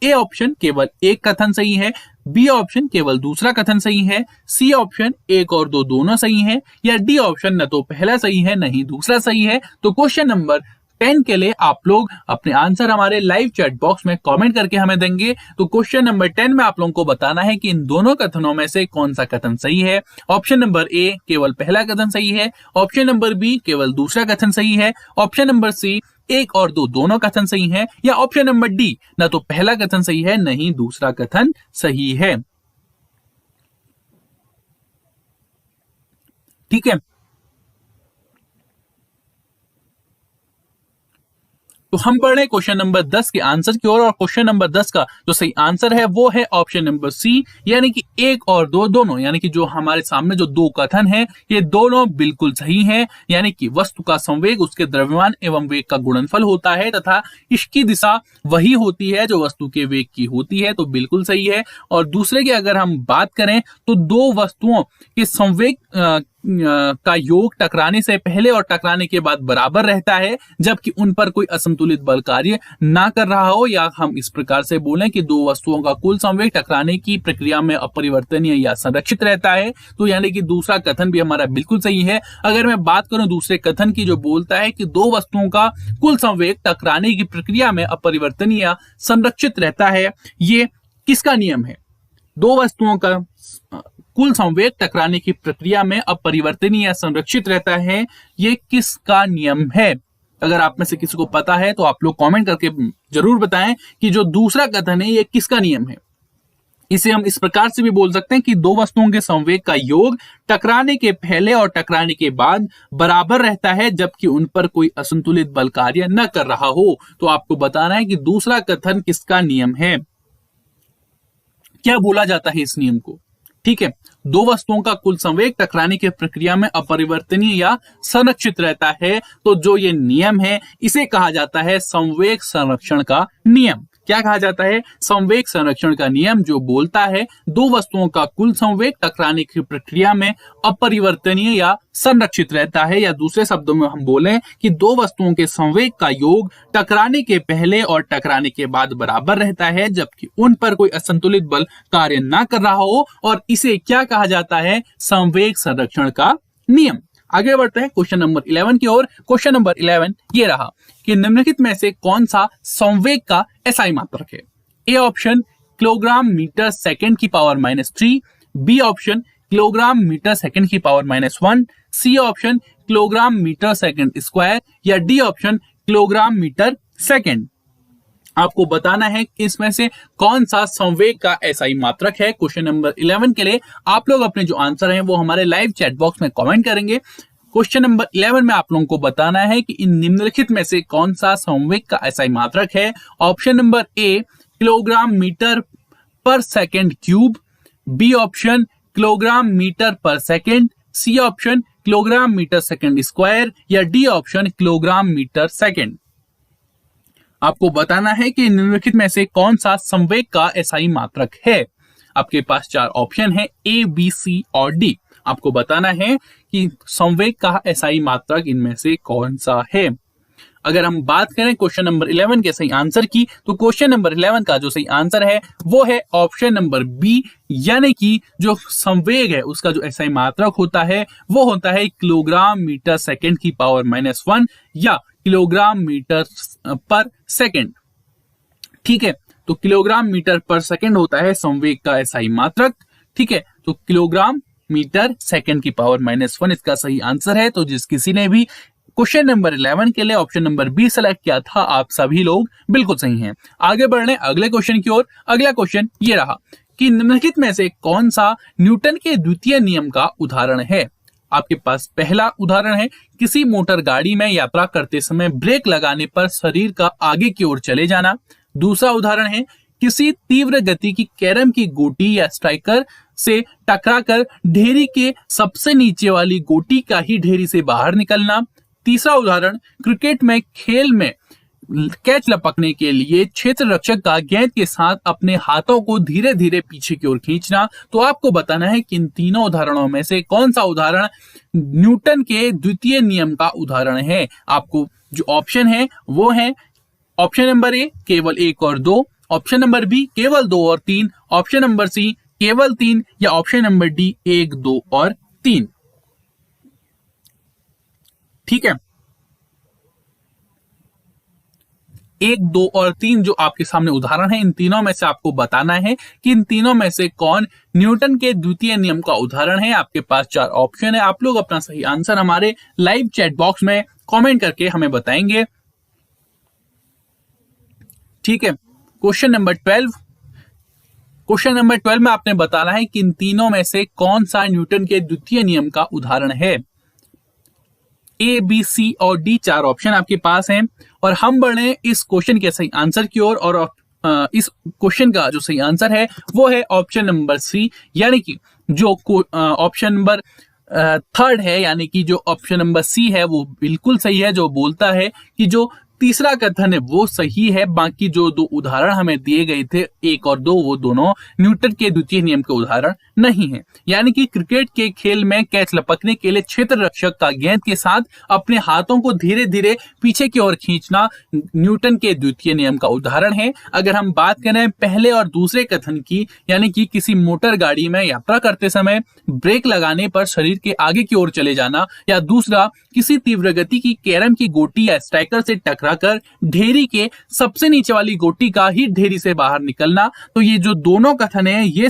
ए ऑप्शन केवल एक कथन सही है, बी ऑप्शन केवल दूसरा कथन सही है, सी ऑप्शन 1 और 2 दोनों सही है या डी ऑप्शन न तो पहला सही है नहीं दूसरा सही है। तो क्वेश्चन नंबर 10 के लिए आप लोग अपने आंसर हमारे लाइव चैट बॉक्स में कमेंट करके हमें देंगे। तो क्वेश्चन नंबर 10 में आप लोगों को बताना है कि इन दोनों कथनों में से कौन सा कथन सही है। ऑप्शन नंबर ए केवल पहला कथन सही है, ऑप्शन नंबर बी केवल दूसरा कथन सही है, ऑप्शन नंबर सी 1 और 2 दोनों कथन सही हैं या ऑप्शन नंबर डी ना तो पहला कथन सही है नहीं दूसरा कथन सही है। ठीक है, तो हम पढ़ रहे हैं क्वेश्चन नंबर 10 के आंसर की ओर और क्वेश्चन नंबर 10 का जो सही आंसर है वो है ऑप्शन नंबर सी, यानी कि 1 और 2 दोनों, यानी कि जो हमारे सामने जो दो कथन हैं ये दोनों बिल्कुल सही हैं। यानी कि वस्तु का संवेग उसके द्रव्यमान एवं वेग का गुणनफल होता है तथा इसकी दिशा वही होती है जो वस्तु के वेग की होती है, तो बिल्कुल सही है। और दूसरे की अगर हम बात करें तो दो वस्तुओं के संवेग का योग टकराने से पहले और टकराने के बाद बराबर रहता है जबकि उन पर कोई असंतुलित बल कार्य ना कर रहा हो, या हम इस प्रकार से बोलें कि दो वस्तुओं का कुल संवेग टकराने की प्रक्रिया में अपरिवर्तनीय या संरक्षित रहता है। तो यानी कि दूसरा कथन भी हमारा बिल्कुल सही है। अगर मैं बात करूं दूसरे कथन की जो बोलता है कि दो वस्तुओं का कुल संवेग टकराने की प्रक्रिया में अपरिवर्तनीय या संरक्षित रहता है, ये किसका नियम है? दो वस्तुओं का कुल संवेग टकराने की प्रक्रिया में अपरिवर्तनीय या संरक्षित रहता है, ये किसका नियम है? अगर आप में से किसी को पता है तो आप लोग कमेंट करके जरूर बताएं कि जो दूसरा कथन है ये किसका नियम है। इसे हम इस प्रकार से भी बोल सकते हैं कि दो वस्तुओं के संवेग का योग टकराने के पहले और टकराने के बाद बराबर रहता है जबकि उन पर कोई असंतुलित बल कार्य न कर रहा हो। तो आपको बताना है कि दूसरा कथन किसका नियम है, क्या बोला जाता है इस नियम को। ठीक है, दो वस्तुओं का कुल संवेग टकराने की प्रक्रिया में अपरिवर्तनीय या संरक्षित रहता है, तो जो ये नियम है इसे कहा जाता है संवेग संरक्षण का नियम। क्या कहा जाता है? संवेग संरक्षण का नियम, जो बोलता है दो वस्तुओं का कुल संवेग टकराने की प्रक्रिया में अपरिवर्तनीय या संरक्षित रहता है, या दूसरे शब्दों में हम बोलें कि दो वस्तुओं के संवेग का योग टकराने के पहले और टकराने के बाद बराबर रहता है, जबकि उन पर कोई असंतुलित बल कार्य ना कर रहा हो, और इसे क्या कहा जाता है? संवेग संरक्षण का नियम। आगे बढ़ते हैं क्वेश्चन नंबर 11 की ओर। क्वेश्चन नंबर 11 ये रहा कि निम्नलिखित में से कौन सा संवेग का एसआई मात्रक है? A option kilogram metre second की power -3, B option kilogram metre second की power -1, C option kilogram metre second square, या D option kilogram metre second. आपको बताना है कि इसमें से कौन सा संवेग का एसआई मात्रक है। क्वेश्चन नंबर 11 के लिए आप लोग अपने जो आंसर हैं वो हमारे लाइव चैट बॉक्स में कमेंट करेंगे। क्वेश्चन नंबर 11 में आप लोगों को बताना है कि इन निम्नलिखित में से कौन सा संवेग का एसआई मात्रक है। Option number A kilogram metre पर second cube, B option kilogram metre पर second, C option kilogram metre second square, या D option kilogram metre second. आपको बताना है कि निम्नलिखित में से कौन सा संवेग का एसआई मात्रक है। आपके पास 4 ऑप्शन है, ए, बी, सी और डी। आपको बताना है कि संवेग का एसआई मात्रक इनमें से कौन सा है। अगर हम बात करें क्वेश्चन नंबर 11 के सही आंसर की, तो क्वेश्चन नंबर 11 का जो सही आंसर है वो है ऑप्शन नंबर बी, यानी कि जो संवेग है उसका जो एसआई मात्रक होता है वो होता है किलोग्राम मीटर सेकंड की पावर -1 या किलोग्राम मीटर पर सेकंड। ठीक है, तो किलोग्राम मीटर पर सेकंड होता है संवेग का एसआई मात्रक। ठीक है, तो किलोग्राम मीटर सेकंड की पावर -1 इसका सही आंसर है। तो जिस किसी ने भी क्वेश्चन नंबर 11 के लिए ऑप्शन नंबर बी सेलेक्ट किया था, आप सभी लोग बिल्कुल सही हैं। आगे बढ़ने अगले क्वेश्चन की ओर। अगला क्वेश्चन ये रहा कि निम्नलिखित में से कौन सा न्यूटन के द्वितीय नियम का उदाहरण है। आपके पास पहला उदाहरण है, किसी मोटर गाड़ी में यात्रा करते समय ब्रेक लगाने पर शरीर का आगे की ओर चले जाना। दूसरा उदाहरण है, किसी तीव्र गति की कैरम की गोटी या स्ट्राइकर से टकराकर ढेरी के सबसे नीचे वाली गोटी का ही ढेरी से बाहर निकलना। तीसरा उदाहरण, क्रिकेट में खेल में कैच लपकने के लिए क्षेत्र रक्षक का गेंद के साथ अपने हाथों को धीरे धीरे पीछे की ओर खींचना। तो आपको बताना है कि इन तीनों उदाहरणों में से कौन सा उदाहरण न्यूटन के द्वितीय नियम का उदाहरण है। आपको जो ऑप्शन है वो है ऑप्शन नंबर ए केवल 1 और 2, ऑप्शन नंबर बी केवल 2 और 3, ऑप्शन नंबर सी केवल 3, या ऑप्शन नंबर डी 1, 2 और 3। ठीक है, 1, 2 और 3 जो आपके सामने उदाहरण है, इन तीनों में से आपको बताना है कि इन तीनों में से कौन न्यूटन के द्वितीय नियम का उदाहरण है। आपके पास 4 ऑप्शन है, आप लोग अपना सही आंसर हमारे लाइव चैट बॉक्स में कमेंट करके हमें बताएंगे। ठीक है, क्वेश्चन नंबर 12। क्वेश्चन नंबर 12 में आपने बताना है कि इन तीनों में से कौन सा न्यूटन के द्वितीय नियम का उदाहरण है। ए, बी, सी और डी 4 ऑप्शन आपके पास हैं, और हम बढ़े इस क्वेश्चन के सही आंसर की ओर। और इस क्वेश्चन का जो सही आंसर है वो है ऑप्शन नंबर सी, यानी कि जो ऑप्शन नंबर 3 है, यानी कि जो ऑप्शन नंबर सी है वो बिल्कुल सही है, जो बोलता है कि जो तीसरा कथन है वो सही है। बाकी जो 2 उदाहरण हमें दिए गए थे 1 और 2, वो दोनों न्यूटन के द्वितीय नियम के उदाहरण नहीं है। यानी कि क्रिकेट के खेल में कैच लपकने के लिए क्षेत्र रक्षक का गेंद के साथ अपने हाथों को धीरे धीरे पीछे की ओर खींचना न्यूटन के द्वितीय नियम का उदाहरण है। अगर हम बात करें पहले और दूसरे कथन की, यानी कि किसी मोटर गाड़ी में यात्रा करते समय ब्रेक लगाने पर शरीर के आगे की ओर चले जाना, या दूसरा किसी तीव्र गति की कैरम की गोटी या स्ट्राइकर से टकरा कर ढेरी के सबसे नीचे वाली गोटी का ही ढेरी से बाहर निकलना। तो ये जो दोनों कथन है, ये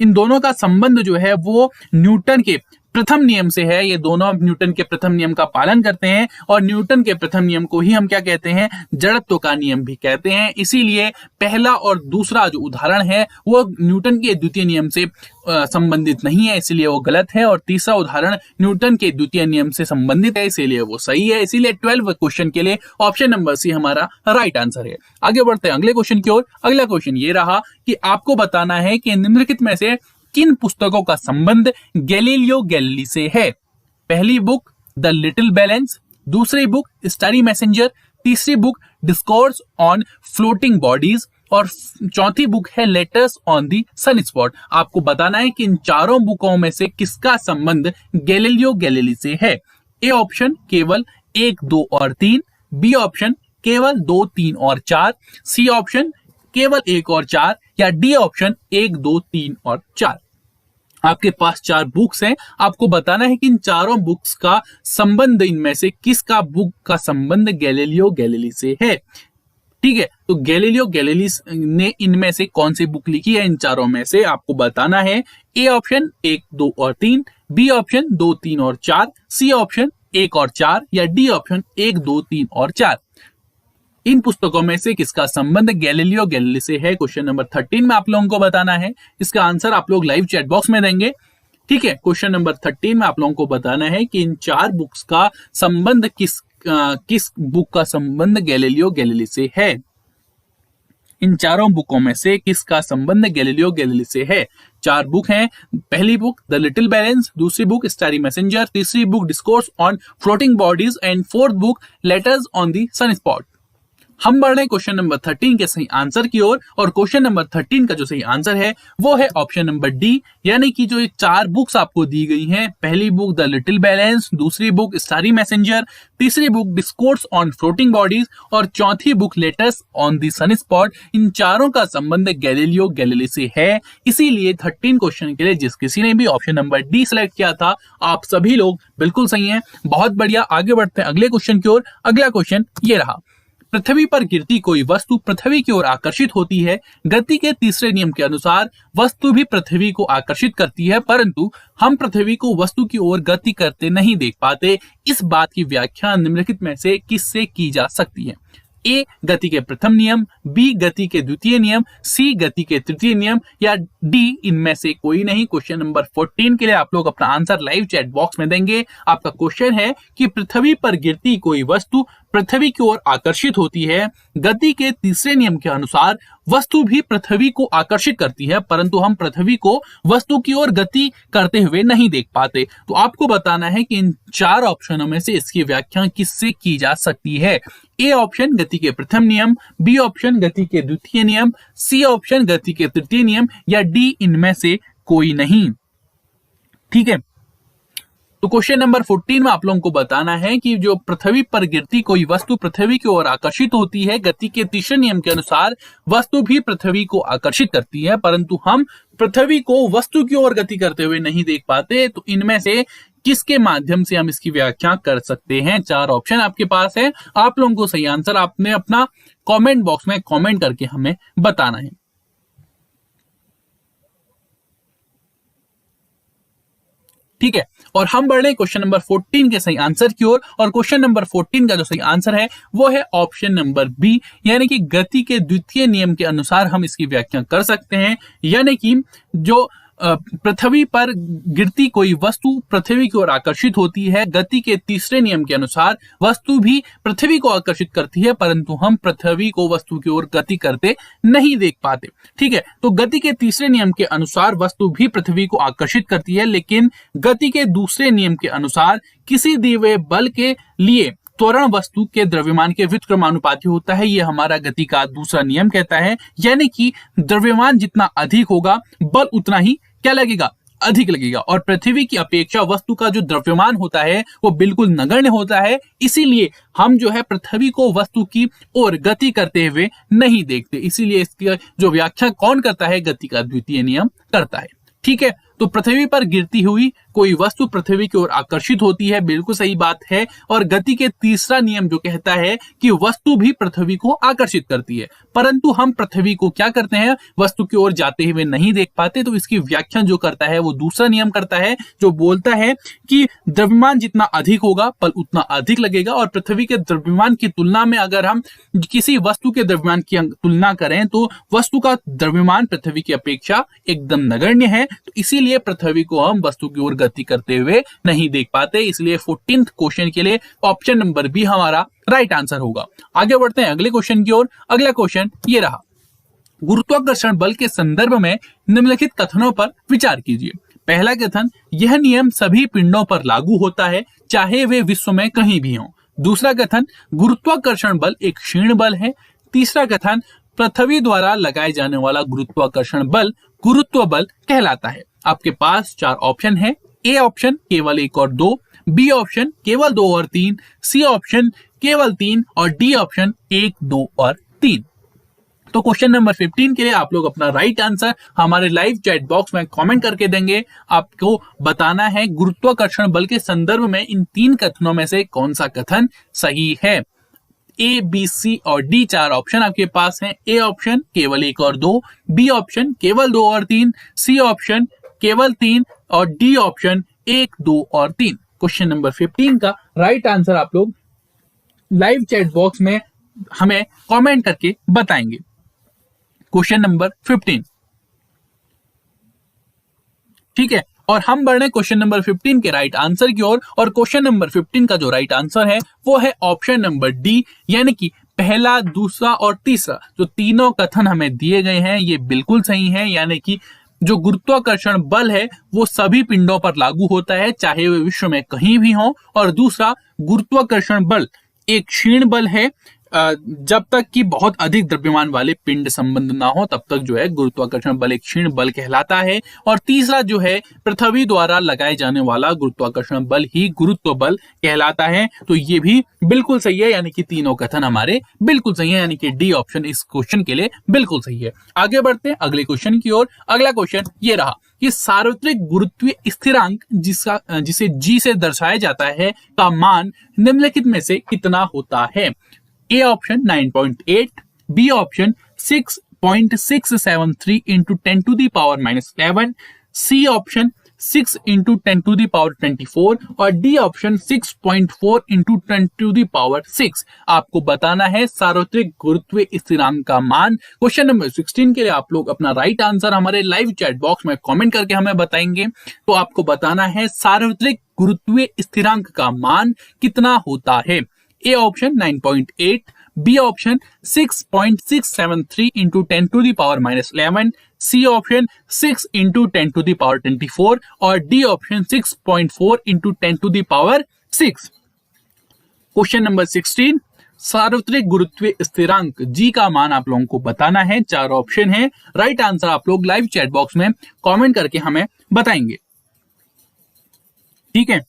इन दोनों का संबंध जो है वो न्यूटन के प्रथम नियम से है। ये दोनों न्यूटन के प्रथम नियम का पालन करते हैं, और न्यूटन के प्रथम नियम को ही हम क्या कहते हैं, जड़त्व का नियम भी कहते हैं। इसीलिए पहला और दूसरा जो उदाहरण है वो न्यूटन के द्वितीय नियम से संबंधित नहीं है, इसीलिए वो गलत है। और तीसरा उदाहरण न्यूटन के द्वितीय नियम से संबंधित है, इसीलिए वो सही है। इसीलिए 12 क्वेश्चन के लिए ऑप्शन नंबर सी हमारा राइट आंसर है। आगे बढ़ते हैं अगले क्वेश्चन की ओर। अगला क्वेश्चन ये रहा कि आपको बताना है कि निम्नलिखित में से किन पुस्तकों का संबंध गैलीलियो गैलीली से है? पहली बुक द लिटिल बैलेंस, दूसरी बुक स्टारी मैसेंजर, तीसरी book discourse on floating bodies और चौथी बुक है लेटर्स ऑन द सनस्पॉट। आपको बताना है कि इन चारों बुकों में से किसका संबंध गैलीलियो गैलीली से है। ए ऑप्शन केवल 1, 2 और 3, बी ऑप्शन केवल 2, 3 और 4, सी ऑप्शन केवल 1 और 4 या डी ऑप्शन 1, 2, 3 और 4। आपके पास 4 बुक्स हैं, आपको बताना है कि इन चारों बुक्स का संबंध इनमें से किसका बुक का संबंध गैलीलियो गैलीली से है। ठीक है, तो गैलीलियो गैलीली ने इनमें से कौन सी बुक लिखी है? इन चारों में से आपको बताना है। ए ऑप्शन 1, 2 और 3, बी ऑप्शन 2, 3 और 4, सी ऑप्शन 1 और 4 या डी ऑप्शन 1, 2, 3 और 4। इन पुस्तकों में से किसका संबंध गैलीलियो गैलीली से है? क्वेश्चन नंबर 13 में आप लोगों को बताना है। इसका आंसर आप लोग लाइव चैट बॉक्स में देंगे। ठीक है, क्वेश्चन नंबर 13 में आप लोगों को बताना है कि इन 4 बुक्स का संबंध किस बुक का संबंध गैलीलियो गैलीली से है। इन चारों बुकों में से किसका संबंध गैलीलियो गैलीली से है? 4 बुक हैं। पहली बुक द लिटिल बैलेंस, दूसरी बुक स्टारी मैसेंजर, तीसरी book discourse on floating bodies and fourth book letters on the sunspot. हम बढ़ रहे हैं क्वेश्चन नंबर 13 के सही आंसर की ओर और क्वेश्चन नंबर 13 का जो सही आंसर है वो है ऑप्शन नंबर डी, यानी कि जो ये 4 बुक्स आपको दी गई हैं, पहली बुक द लिटिल बैलेंस, दूसरी बुक स्टारी मैसेंजर, तीसरी book discourse on floating bodies और चौथी book letters on the sunspot, इन चारों का संबंध गैलीलियो गैलीली से है। इसीलिए 13 क्वेश्चन के लिए जिस किसी ने भी ऑप्शन नंबर डी सिलेक्ट किया था, आप सभी लोग बिल्कुल सही हैं। बहुत बढ़िया, आगे बढ़ते हैं अगले क्वेश्चन की ओर। अगला क्वेश्चन ये रहा, पृथ्वी पर गिरती कोई वस्तु पृथ्वी की ओर आकर्षित होती है। गति के तीसरे नियम के अनुसार वस्तु भी पृथ्वी को आकर्षित करती है, परंतु हम पृथ्वी को वस्तु की ओर गति करते नहीं देख पाते। इस बात की व्याख्या निम्नलिखित में से किससे की जा सकती है? ए गति के प्रथम नियम, बी गति के द्वितीय नियम, सी गति के तृतीय नियम या डी इनमें से कोई नहीं। क्वेश्चन नंबर 14 के लिए आप लोग अपना आंसर लाइव चैट बॉक्स में देंगे। आपका क्वेश्चन है कि पृथ्वी पर गिरती कोई वस्तु पृथ्वी की ओर आकर्षित होती है। गति के तीसरे नियम के अनुसार वस्तु भी पृथ्वी को आकर्षित करती है, परंतु हम पृथ्वी को वस्तु की ओर गति करते हुए नहीं देख पाते। तो आपको बताना है कि इन 4 ऑप्शनों में से इसकी व्याख्या किससे की जा सकती है? ए ऑप्शन गति के प्रथम नियम, बी ऑप्शन गति के द्वितीय नियम, सी ऑप्शन गति के तृतीय नियम या डी इनमें से कोई नहीं। ठीक है, तो क्वेश्चन नंबर 14 में आप लोगों को बताना है कि जो पृथ्वी पर गिरती कोई वस्तु पृथ्वी की ओर आकर्षित होती है। गति के तीसरे नियम के अनुसार वस्तु भी पृथ्वी को आकर्षित करती है, परंतु हम पृथ्वी को वस्तु की ओर गति करते हुए नहीं देख पाते। तो इनमें से किसके माध्यम से हम इसकी व्याख्या कर सकते हैं? 4 ऑप्शन आपके पास है। आप लोगों को सही आंसर आपने अपना कमेंट बॉक्स में कमेंट करके हमें बताना है। ठीक है, और हम बढ़ रहे हैं क्वेश्चन नंबर 14 के सही आंसर की ओर और क्वेश्चन नंबर 14 का जो सही आंसर है वो है ऑप्शन नंबर बी, यानी कि गति के द्वितीय नियम के अनुसार हम इसकी व्याख्या कर सकते हैं। यानी कि जो पृथ्वी पर गिरती कोई वस्तु पृथ्वी की ओर आकर्षित होती है। गति के तीसरे नियम के अनुसार वस्तु भी पृथ्वी को आकर्षित करती है, परंतु हम पृथ्वी को वस्तु की ओर गति करते नहीं देख पाते। ठीक है, तो गति के तीसरे नियम के अनुसार वस्तु भी पृथ्वी को आकर्षित करती है, लेकिन गति के दूसरे नियम के अनुसार किसी दिए हुए बल के लिए त्वरण वस्तु के द्रव्यमान के व्युत्क्रमानुपाती होता है। यह हमारा गति का दूसरा नियम कहता है, यानी कि द्रव्यमान जितना अधिक होगा बल उतना ही क्या लगेगा? अधिक लगेगा। और पृथ्वी की अपेक्षा वस्तु का जो द्रव्यमान होता है वो बिल्कुल नगण्य होता है, इसीलिए हम जो है पृथ्वी को वस्तु की ओर गति करते हुए नहीं देखते। इसीलिए इसकी जो व्याख्या कौन करता है? गति का द्वितीय नियम करता है। ठीक है, तो पृथ्वी पर गिरती हुई कोई वस्तु पृथ्वी की ओर आकर्षित होती है, बिल्कुल सही बात है। और गति के तीसरा नियम जो कहता है कि वस्तु भी पृथ्वी को आकर्षित करती है, परंतु हम पृथ्वी को क्या करते हैं? वस्तु की ओर जाते हुए नहीं देख पाते। तो इसकी व्याख्या जो करता है वो दूसरा नियम करता है, जो बोलता है कि द्रव्यमान जितना अधिक होगा बल उतना अधिक लगेगा। और पृथ्वी के द्रव्यमान की तुलना में अगर हम किसी वस्तु के द्रव्यमान की तुलना करें तो वस्तु का द्रव्यमान पृथ्वी की अपेक्षा एकदम नगण्य है। तो इसीलिए पृथ्वी को हम वस्तु की ओर गति करते हुए नहीं देख पाते। इसलिए 14th क्वेश्चन के लिए ऑप्शन नंबर बी हमारा राइट आंसर होगा। आगे बढ़ते हैं अगले क्वेश्चन की ओर। अगला क्वेश्चन ये रहा, गुरुत्वाकर्षण बल के संदर्भ में निम्नलिखित कथनों पर विचार कीजिए। पहला कथन, यह नियम सभी पिंडों पर लागू होता है, चाहे वे विश्व में कहीं भी हों। दूसरा कथन, गुरुत्वाकर्षण बल एक क्षीण बल है। तीसरा कथन, पृथ्वी द्वारा लगाए जाने वाला गुरुत्वाकर्षण बल गुरुत्व बल कहलाता है। आपके पास 4 ऑप्शन है। ए ऑप्शन केवल 1 और 2, बी ऑप्शन केवल 2 और 3, सी ऑप्शन केवल 3 और डी ऑप्शन 1, 2 और 3। तो क्वेश्चन नंबर 15 के लिए आप लोग अपना राइट आंसर हमारे लाइव चैट बॉक्स में कमेंट करके देंगे। आपको बताना है गुरुत्वाकर्षण बल के संदर्भ में इन 3 कथनों में से कौन सा कथन सही है। ए, बी, सी और डी 4 ऑप्शन आपके पास हैं। ए ऑप्शन केवल 1 और 2, बी ऑप्शन केवल 2 और 3, सी ऑप्शन केवल 3 और डी ऑप्शन 1, 2 और 3। क्वेश्चन नंबर 15 का राइट आंसर आप लोग लाइव चैट बॉक्स में हमें कमेंट करके बताएंगे। क्वेश्चन नंबर 15, ठीक है। और हम बढ़ रहे हैं क्वेश्चन नंबर 15 के राइट आंसर की ओर। और क्वेश्चन नंबर 15 का जो राइट आंसर है वो है ऑप्शन नंबर डी, यानी कि पहला, दूसरा और तीसरा जो तीनों कथन हमें दिए गए हैं ये बिल्कुल सही है। यानी कि जो गुरुत्वाकर्षण बल है वो सभी पिंडों पर लागू होता है, चाहे वे विश्व में कहीं भी हों। और दूसरा, गुरुत्वाकर्षण बल एक क्षीण बल है, जब तक कि बहुत अधिक द्रव्यमान वाले पिंड संबंध ना हो तब तक जो है गुरुत्वाकर्षण बल एक क्षीण बल कहलाता है। और तीसरा जो है पृथ्वी द्वारा लगाए जाने वाला गुरुत्वाकर्षण बल ही गुरुत्व बल कहलाता है। तो ये भी बिल्कुल सही है, यानी कि तीनों कथन हमारे बिल्कुल सही है, यानी कि डी ऑप्शन इस क्वेश्चन के लिए बिल्कुल सही है। आगे बढ़ते हैं अगले क्वेश्चन की ओर। अगला क्वेश्चन ये रहा कि सार्वत्रिक गुरुत्वीय स्थिरांक जिसे जी से दर्शाया जाता है का मान निम्नलिखित में से कितना होता है। A option 9.8, B option 6.673 into 10 to the power -11, C option 6 into 10 to the power 24 और D option 6.4 into 10 to the power 6। आपको बताना है सार्वत्रिक गुरुत्वीय स्थिरांक का मान। क्वेश्चन नंबर 16 के लिए आप लोग अपना राइट आंसर हमारे लाइव चैट बॉक्स में कमेंट करके हमें बताएंगे। तो आपको बताना है सार्वत्रिक गुरुत्वीय स्थिरांक का मान कितना होता है। A option 9.8, B option 6.673 into 10 to the power -11, C option 6 into 10 to the power 24 और D option 6.4 into 10 to the power 6। Question number 16, सार्वत्रिक गुरुत्वीय स्थिरांक जी का मान आप लोगों को बताना है। 4 ऑप्शन है, राइट आंसर आप लोग लाइव चैट बॉक्स में कमेंट करके हमें बताएंगे, ठीक है।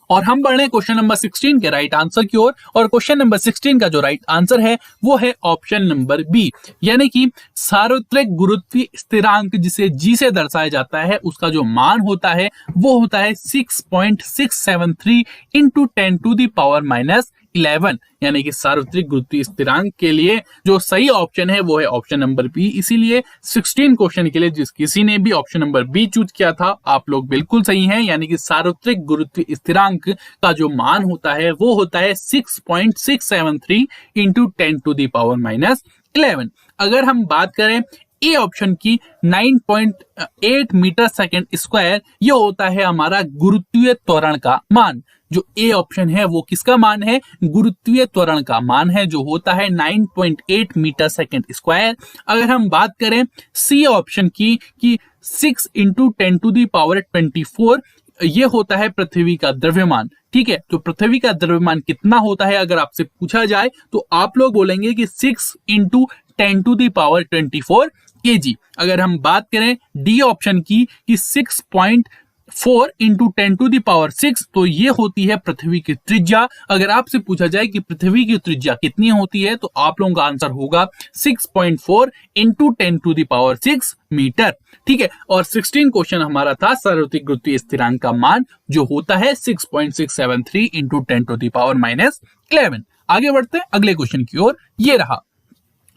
और हम बढ़ रहे हैं क्वेश्चन नंबर 16 के राइट आंसर की ओर। और क्वेश्चन नंबर 16 का जो राइट आंसर है वो है ऑप्शन नंबर बी, यानी कि सार्वत्रिक गुरुत्वीय स्थिरांक जिसे जी से दर्शाया जाता है उसका जो मान होता है वो होता है 6.673 इंटू 10 टू दी पावर -11, यानी कि सार्वत्रिक गुरुत्वीय स्थिरांक के लिए जो सही ऑप्शन है वो है ऑप्शन नंबर बी। इसीलिए 16 क्वेश्चन के लिए जिस किसी ने भी ऑप्शन नंबर बी चूज किया था आप लोग बिल्कुल सही हैं, यानी कि सार्वत्रिक गुरुत्वीय स्थिरांक का जो मान होता है वो होता है 6.673 इंटू 10 टू दी पावर -11। अगर हम बात करें ए ऑप्शन की 9.8 मीटर सेकेंड स्क्वायर, ये होता है हमारा गुरुत्वीय त्वरण का मान। जो ए ऑप्शन है वो किसका मान है, गुरुत्वीय त्वरण का मान है, जो होता है 9.8 मीटर सेकेंड स्क्वायर। अगर हम बात करें सी ऑप्शन की कि 6 इंटू 10 टू दी पावर 24, ये होता है पृथ्वी का द्रव्यमान, ठीक है। तो पृथ्वी का द्रव्यमान कितना होता है अगर आपसे पूछा जाए तो आप लोग बोलेंगे कि 6 into 10 to the power 24 kg। अगर हम बात करें डी ऑप्शन की कि 6.4 इंटू 10 टू दी पावर 6, तो ये होती है पृथ्वी की त्रिज्या। अगर आपसे पूछा जाए कि पृथ्वी की त्रिज्या कितनी होती है तो आप लोगों का आंसर होगा 6.4 into 10 to the power 6 metre, ठीक है। और 16 क्वेश्चन हमारा था सार्वत्रिक गुरुत्वीय स्थिरांक का मान जो होता है 6.673 इंटू 10 टू दी पावर -11। आगे बढ़ते हैं अगले क्वेश्चन की ओर। ये रहा,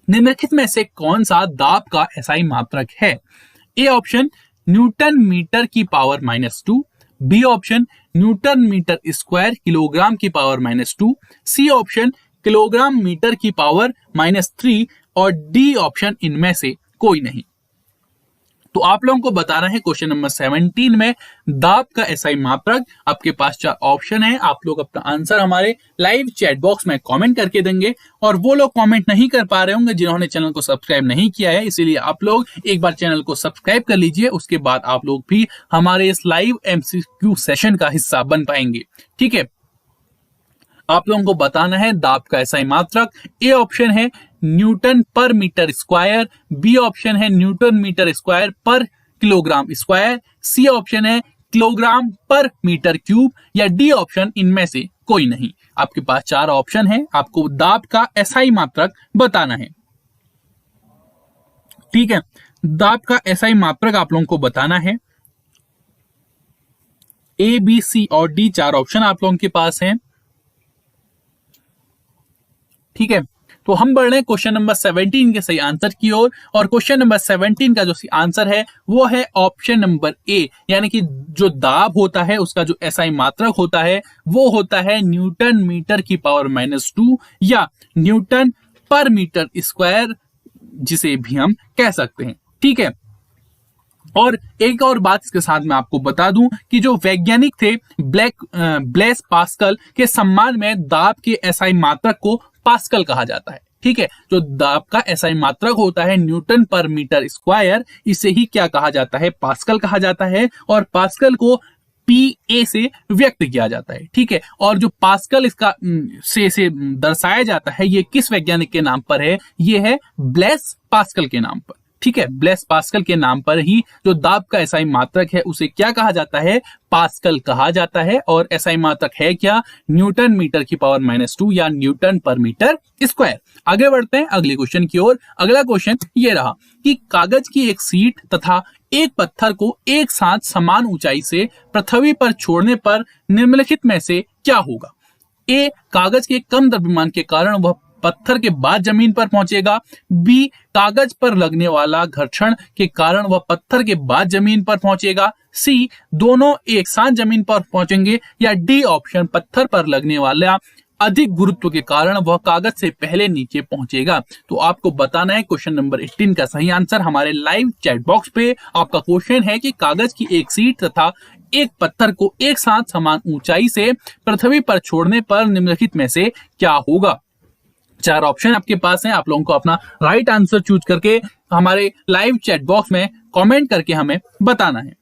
निम्नलिखित में से कौन सा दाब का एसआई मात्रक है। ए ऑप्शन न्यूटन मीटर की power -2, B option newton metre square kilogram की power -2, C option kilogram metre की पावर -3 और डी ऑप्शन इनमें से कोई नहीं। तो आप लोगों को बताना है क्वेश्चन नंबर 17 में दाब का एसआई मात्रक। आपके पास 4 ऑप्शन है, आप लोग अपना आंसर हमारे लाइव चैट बॉक्स में कमेंट करके देंगे। और वो लोग कमेंट नहीं कर पा रहे होंगे जिन्होंने चैनल को सब्सक्राइब नहीं किया है, इसीलिए आप लोग एक बार चैनल को सब्सक्राइब कर लीजिए, उसके बाद आप लोग भी हमारे इस लाइव एमसीक्यू सेशन का हिस्सा बन पाएंगे। ठीक है, आप लोगों को बताना है दाब का एसआई मात्रक। ए ऑप्शन है न्यूटन पर मीटर स्क्वायर, बी ऑप्शन है न्यूटन मीटर स्क्वायर पर किलोग्राम स्क्वायर, सी ऑप्शन है किलोग्राम पर मीटर क्यूब, या डी ऑप्शन इनमें से कोई नहीं। आपके पास 4 ऑप्शन है, आपको दाब का एसआई मात्रक बताना है। ठीक है, दाब का एसआई मात्रक आप लोगों को बताना है। ए, बी, सी और डी 4 ऑप्शन आप लोगों के पास हैं। ठीक है, तो हम बढ़ रहे हैं क्वेश्चन नंबर 17 के सही आंसर की ओर। और क्वेश्चन नंबर 17 का जो सही आंसर है वो है ऑप्शन नंबर ए, यानी कि जो दाब होता है उसका जो एसआई मात्रक होता है वो होता है न्यूटन मीटर की पावर -2 या न्यूटन पर मीटर स्क्वायर, जिसे भी हम कह सकते हैं। ठीक है, और एक और बात इसके साथ मैं आपको बता दूं कि जो वैज्ञानिक थे ब्लेस पास्कल के सम्मान में दाब के एसआई मात्रक को पास्कल कहा जाता है। ठीक है, जो दाब का एसआई मात्रक होता है न्यूटन पर मीटर स्क्वायर, इसे ही क्या कहा जाता है, पास्कल कहा जाता है। और पास्कल को PA से व्यक्त किया जाता है। ठीक है, और जो पास्कल इसका से दर्शाया जाता है, ये किस वैज्ञानिक के नाम पर है, ये है ब्लेस पास्कल के नाम पर। ठीक है, ब्लेस पास्कल के नाम पर ही जो दाब का एसआई मात्रक है उसे क्या कहा जाता है, पास्कल कहा जाता है। और एसआई मात्रक है क्या, न्यूटन मीटर की पावर -2 या न्यूटन पर मीटर स्क्वायर। आगे बढ़ते हैं अगले क्वेश्चन की ओर। अगला क्वेश्चन ये रहा कि कागज की एक सीट तथा एक पत्थर को एक साथ समान ऊंचाई से पृथ्वी पर छोड़ने पर निम्नलिखित में से क्या होगा। ए, कागज के कम द्रव्यमान के कारण वह पत्थर के बाद जमीन पर पहुंचेगा। बी, कागज पर लगने वाला घर्षण के कारण वह पत्थर के बाद जमीन पर पहुंचेगा। सी, दोनों एक साथ जमीन पर पहुंचेंगे। या डी ऑप्शन, पत्थर पर लगने वाला अधिक गुरुत्व के कारण वह कागज से पहले नीचे पहुंचेगा। तो आपको बताना है क्वेश्चन नंबर 18 का सही आंसर हमारे लाइव चैट बॉक्स पे। आपका क्वेश्चन है कि कागज की एक सीट तथा एक पत्थर को एक साथ समान ऊंचाई से पृथ्वी पर छोड़ने पर निम्नलिखित में से क्या होगा। 4 ऑप्शन आपके पास हैं, आप लोगों को अपना राइट आंसर चूज करके हमारे लाइव चैट बॉक्स में कमेंट करके हमें बताना है।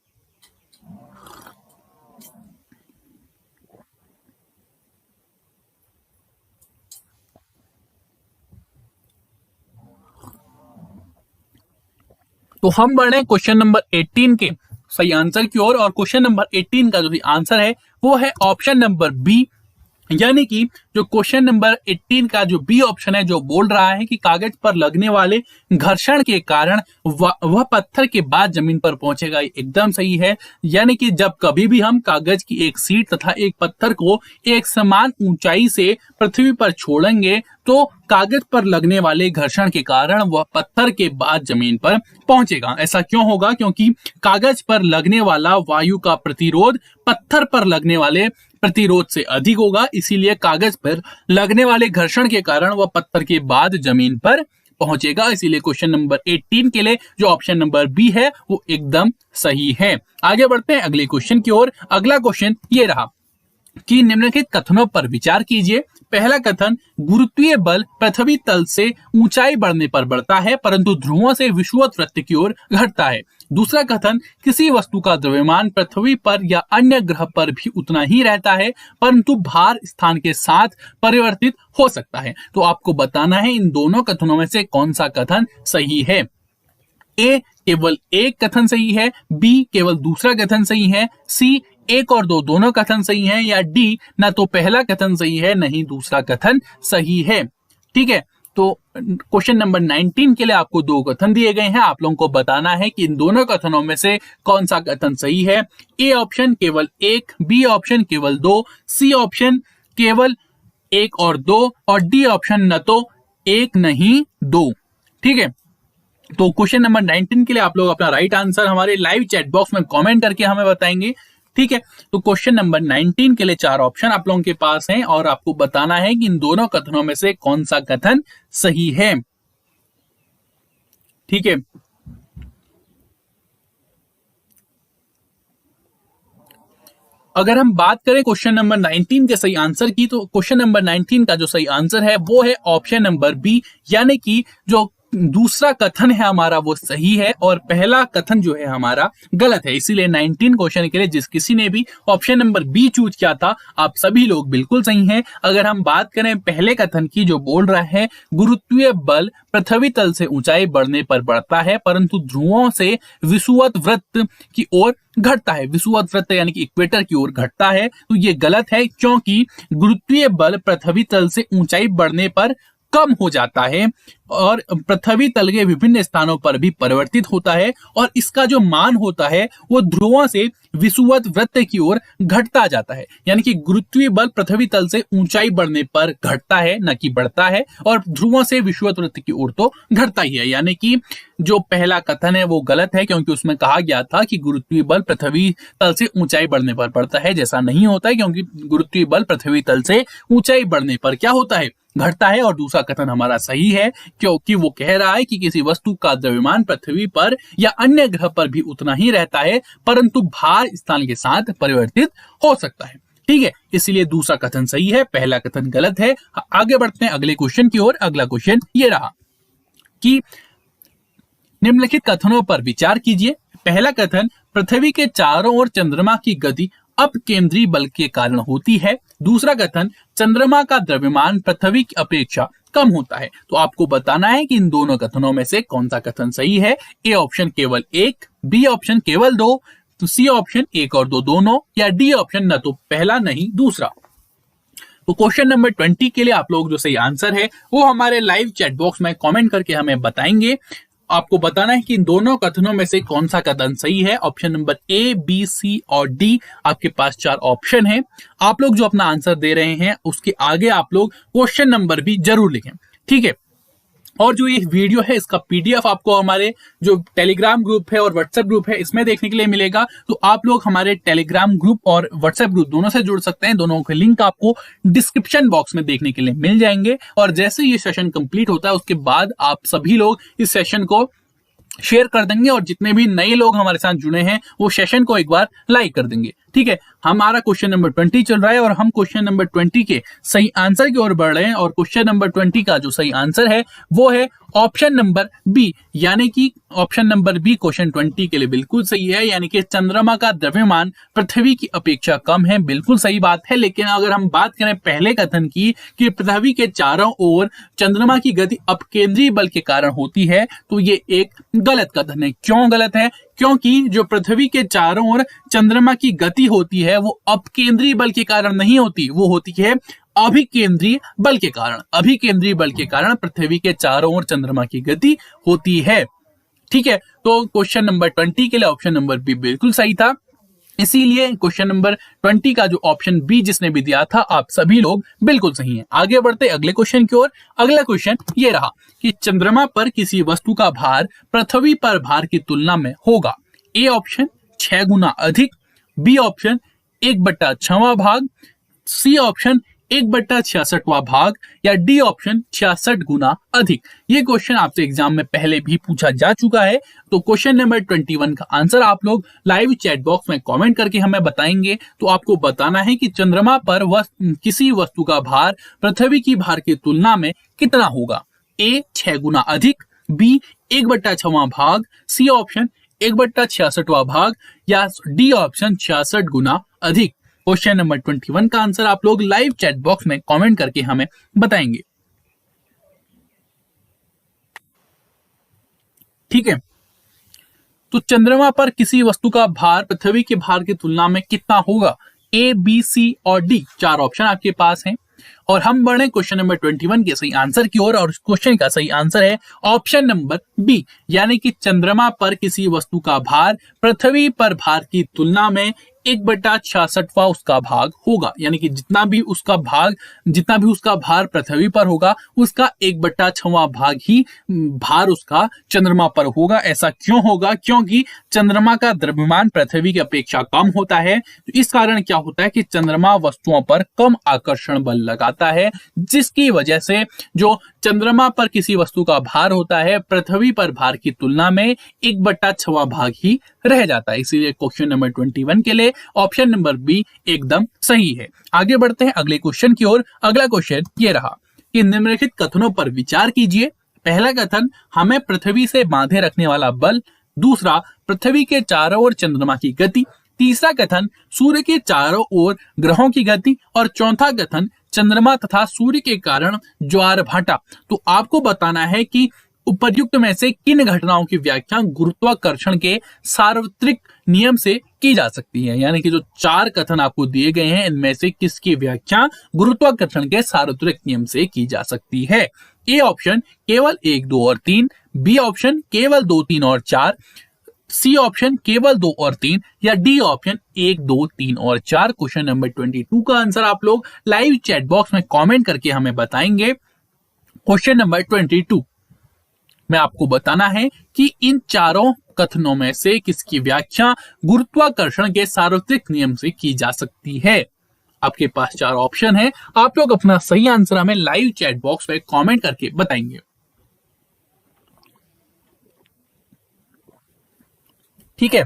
तो हम बढ़ रहे हैं क्वेश्चन नंबर 18 के सही आंसर की ओर। और क्वेश्चन नंबर 18 का जो आंसर है वो है ऑप्शन नंबर बी, यानी कि जो क्वेश्चन नंबर 18 का जो बी ऑप्शन है जो बोल रहा है कि कागज पर लगने वाले घर्षण के कारण वह पत्थर के बाद जमीन पर पहुंचेगा, एकदम सही है। यानी कि जब कभी भी हम कागज की एक सीट तथा एक पत्थर को एक समान ऊंचाई से पृथ्वी पर छोड़ेंगे तो कागज पर लगने वाले घर्षण के कारण वह पत्थर के बाद जमीन पर पहुंचेगा। ऐसा क्यों होगा, क्योंकि कागज पर लगने वाला वायु का प्रतिरोध पत्थर पर लगने वाले प्रतिरोध से अधिक होगा, इसीलिए कागज पर लगने वाले घर्षण के कारण वह पत्थर के बाद जमीन पर पहुंचेगा। इसीलिए क्वेश्चन नंबर 18 के लिए जो ऑप्शन नंबर बी है वो एकदम सही है। आगे बढ़ते हैं अगले क्वेश्चन की ओर। अगला क्वेश्चन ये रहा कि निम्नलिखित कथनों पर विचार कीजिए। पहला कथन, गुरुत्वीय बल पृथ्वी तल से ऊंचाई बढ़ने पर बढ़ता है परंतु ध्रुवों से विषुवत वृत्त की ओर घटता है। दूसरा कथन, किसी वस्तु का द्रव्यमान पृथ्वी पर या अन्य ग्रह पर भी उतना ही रहता है परंतु भार स्थान के साथ परिवर्तित हो सकता है। तो आपको बताना है इन दोनों कथनों में से कौन सा कथन सही है। ए, केवल एक कथन सही है। बी, केवल दूसरा कथन सही है। सी, 1 और 2 दोनों कथन सही हैं। या डी, ना तो पहला कथन सही है नहीं दूसरा कथन सही है। ठीक है, तो क्वेश्चन नंबर 19 के लिए आपको 2 कथन दिए गए हैं, आप लोगों को बताना है कि इन दोनों कथनों में से कौन सा कथन सही है। ए ऑप्शन केवल 1, बी ऑप्शन केवल 2, सी ऑप्शन केवल 1 और 2 और डी ऑप्शन न तो 1 नहीं 2। ठीक है, तो क्वेश्चन नंबर 19 के लिए आप लोग अपना राइट आंसर हमारे लाइव चैट बॉक्स में कमेंट करके हमें बताएंगे। ठीक है, तो क्वेश्चन नंबर 19 के लिए 4 ऑप्शन आप लोगों के पास हैं और आपको बताना है कि इन दोनों कथनों में से कौन सा कथन सही है। ठीक है, अगर हम बात करें क्वेश्चन नंबर 19 के सही आंसर की, तो क्वेश्चन नंबर 19 का जो सही आंसर है वो है ऑप्शन नंबर बी, यानी कि जो दूसरा कथन है हमारा वो सही है और पहला कथन जो है हमारा गलत है। इसीलिए 19 क्वेश्चन के लिए जिस किसी ने भी ऑप्शन नंबर बी चूज किया था, आप सभी लोग बिल्कुल सही हैं। अगर हम बात करें पहले कथन की, जो बोल रहा है गुरुत्वीय बल पृथ्वी तल से ऊंचाई बढ़ने पर बढ़ता है परंतु ध्रुवों से विषुवत वृत्त की ओर घटता है। विषुवत वृत्त यानी कि इक्वेटर की ओर घटता है, तो ये गलत है, क्योंकि गुरुत्वीय बल पृथ्वी तल से ऊंचाई बढ़ने पर कम हो जाता है और पृथ्वी तल के विभिन्न स्थानों पर भी परिवर्तित होता है और इसका जो मान होता है वो ध्रुवों से विषुवत वृत्त की ओर घटता जाता है। यानी कि गुरुत्वीय बल पृथ्वी तल से ऊंचाई बढ़ने पर घटता है, न कि बढ़ता है, और ध्रुवों से विषुवत वृत्त की ओर तो घटता ही है। यानी कि जो पहला कथन है वो गलत है, क्योंकि उसमें कहा गया था कि गुरुत्वीय बल पृथ्वी तल से ऊंचाई बढ़ने पर बढ़ता है। जैसा नहीं होता है, क्योंकि गुरुत्वीय बल पृथ्वी तल से ऊंचाई बढ़ने पर क्या होता है, घटता है। और दूसरा कथन हमारा सही है, क्योंकि वो कह रहा है कि किसी वस्तु का द्रव्यमान पृथ्वी पर या अन्य ग्रह पर भी उतना ही रहता है परंतु भार स्थान के साथ परिवर्तित हो सकता है। ठीक है, इसलिए दूसरा कथन सही है, पहला कथन गलत है। आगे बढ़ते हैं अगले क्वेश्चन की ओर। अगला क्वेश्चन ये रहा कि निम्नलिखित कथनों पर विचार कीजिए। पहला कथन, पृथ्वी के चारों ओर चंद्रमा की गति अपकेंद्री बल के कारण होती है। दूसरा कथन, चंद्रमा का द्रव्यमान पृथ्वी की अपेक्षा कम होता है। तो आपको बताना है कि इन दोनों कथनों में से कौन सा कथन सही है। ए ऑप्शन केवल एक, बी ऑप्शन केवल दो, तो सी ऑप्शन एक और दो दोनों, या डी ऑप्शन न तो पहला नहीं दूसरा। तो क्वेश्चन नंबर 20 के लिए आप लोग जो सही आंसर है वो हमारे लाइव चैट बॉक्स में कमेंट करके हमें बताएंगे। आपको बताना है कि इन दोनों कथनों में से कौन सा कथन सही है। ऑप्शन नंबर ए, बी, सी और डी, आपके पास 4 ऑप्शन है। आप लोग जो अपना आंसर दे रहे हैं उसके आगे आप लोग क्वेश्चन नंबर भी जरूर लिखें, ठीक है। और जो ये वीडियो है इसका पीडीएफ आपको हमारे जो टेलीग्राम ग्रुप है और व्हाट्सएप ग्रुप है इसमें देखने के लिए मिलेगा। तो आप लोग हमारे टेलीग्राम ग्रुप और व्हाट्सएप ग्रुप दोनों से जुड़ सकते हैं। दोनों के लिंक आपको डिस्क्रिप्शन बॉक्स में देखने के लिए मिल जाएंगे। और जैसे ये सेशन कंप्लीट होता है उसके बाद आप सभी लोग इस सेशन को शेयर कर देंगे और जितने भी नए लोग हमारे साथ जुड़े हैं वो सेशन को एक बार लाइक कर देंगे, ठीक है। हमारा क्वेश्चन नंबर 20 चल रहा है और हम क्वेश्चन नंबर 20 के सही आंसर की ओर बढ़ रहे हैं। और क्वेश्चन नंबर 20 का जो सही आंसर है वो है ऑप्शन नंबर बी, यानी कि ऑप्शन नंबर बी क्वेश्चन 20 के लिए बिल्कुल सही है। यानी कि चंद्रमा का द्रव्यमान पृथ्वी की अपेक्षा कम है, बिल्कुल सही बात है। लेकिन अगर हम बात करें पहले कथन की कि पृथ्वी के चारों ओर चंद्रमा की गति अपकेंद्रीय बल के कारण होती है, तो ये एक गलत कथन है। क्यों गलत है? क्योंकि जो पृथ्वी के चारों ओर चंद्रमा की गति होती है वो अपकेंद्रीय बल के कारण नहीं होती, वो होती है अभिकेंद्रीय बल के कारण। अभिकेंद्रीय बल के कारण पृथ्वी के चारों ओर चंद्रमा की गति होती है, ठीक है। तो क्वेश्चन नंबर 20 के लिए ऑप्शन नंबर बी बिल्कुल सही था। इसीलिए क्वेश्चन नंबर 20 का जो ऑप्शन बी जिसने भी दिया था आप सभी लोग बिल्कुल सही हैं। आगे बढ़ते अगले क्वेश्चन की ओर। अगला क्वेश्चन ये रहा कि चंद्रमा पर किसी वस्तु का भार पृथ्वी पर भार की तुलना में होगा। ए ऑप्शन 6 गुना अधिक, बी ऑप्शन 1/6वां भाग, सी ऑप्शन 1/66वां भाग, या डी ऑप्शन 66 गुना अधिक। ये क्वेश्चन आपसे एग्जाम में पहले भी पूछा जा चुका है। तो क्वेश्चन नंबर 21 का आंसर आप लोग लाइव चैट बॉक्स में कमेंट करके हमें बताएंगे। तो आपको बताना है कि चंद्रमा पर किसी वस्तु का भार पृथ्वी की भार की तुलना में कितना होगा। ए 6 गुना अधिक, बी 1/6वां भाग, सी ऑप्शन 1/66वां भाग, या डी ऑप्शन 66 गुना अधिक। क्वेश्चन नंबर 21 का आंसर आप लोग लाइव चैट बॉक्स में कमेंट करके हमें बताएंगे, ठीक है। तो चंद्रमा पर किसी वस्तु का भार पृथ्वी के भार की तुलना में कितना होगा। ए, बी, सी और डी 4 ऑप्शन आपके पास हैं। और हम बढ़े क्वेश्चन नंबर 21 के सही आंसर की ओर। और क्वेश्चन का सही आंसर है ऑप्शन नंबर बी, यानी कि चंद्रमा पर किसी वस्तु का भार पृथ्वी पर भार की तुलना में 1/66वां उसका भाग होगा। यानी कि जितना भी उसका भार पृथ्वी पर होगा उसका 1/6वां भाग ही भार उसका चंद्रमा पर होगा। ऐसा क्यों होगा? क्योंकि चंद्रमा का द्रव्यमान पृथ्वी की अपेक्षा कम होता है। तो इस कारण क्या होता है कि चंद्रमा वस्तुओं पर कम आकर्षण बल लगाता है, जिसकी वजह से जो चंद्रमा पर किसी वस्तु का भार होता है पृथ्वी पर भार की तुलना में 1/6वां भाग ही रह जाता है। इसीलिए क्वेश्चन नंबर 21 के लिए ऑप्शन नंबर बी एकदम सही है। आगे बढ़ते हैं अगले क्वेश्चन की ओर। अगला क्वेश्चन ये रहा कि निम्नलिखित कथनों पर विचार कीजिए। पहला कथन, हमें पृथ्वी से बांधे रखने वाला बल। दूसरा, पृथ्वी के चारों ओर चंद्रमा की गति। तीसरा कथन, सूर्य के चारों ओर ग्रहों की गति। और चौथा कथन, चंद्रमा तथा सूर्य के कारण ज्वार भाटा। तो आपको बताना है कि उपर्युक्त में से किन घटनाओं की व्याख्या गुरुत्वाकर्षण के सार्वत्रिक नियम से की जा सकती है। यानी कि जो चार कथन आपको दिए गए हैं, इनमें से किसकी व्याख्या गुरुत्वाकर्षण के सार्वत्रिक नियम से की जा सकती है। ए ऑप्शन केवल 1, 2 और 3, बी ऑप्शन केवल 2, 3 और 4, सी ऑप्शन केवल 2 और 3, या डी ऑप्शन 1, 2, 3 और 4। क्वेश्चन नंबर 22 का आंसर आप लोग लाइव चैट बॉक्स में कमेंट करके हमें बताएंगे। क्वेश्चन नंबर 22 में आपको बताना है कि इन चारों कथनों में से किसकी व्याख्या गुरुत्वाकर्षण के सार्वत्रिक नियम से की जा सकती है। आपके पास 4 ऑप्शन है, आप लोग अपना सही आंसर हमें लाइव चैट बॉक्स में कमेंट करके बताएंगे। ठीक है,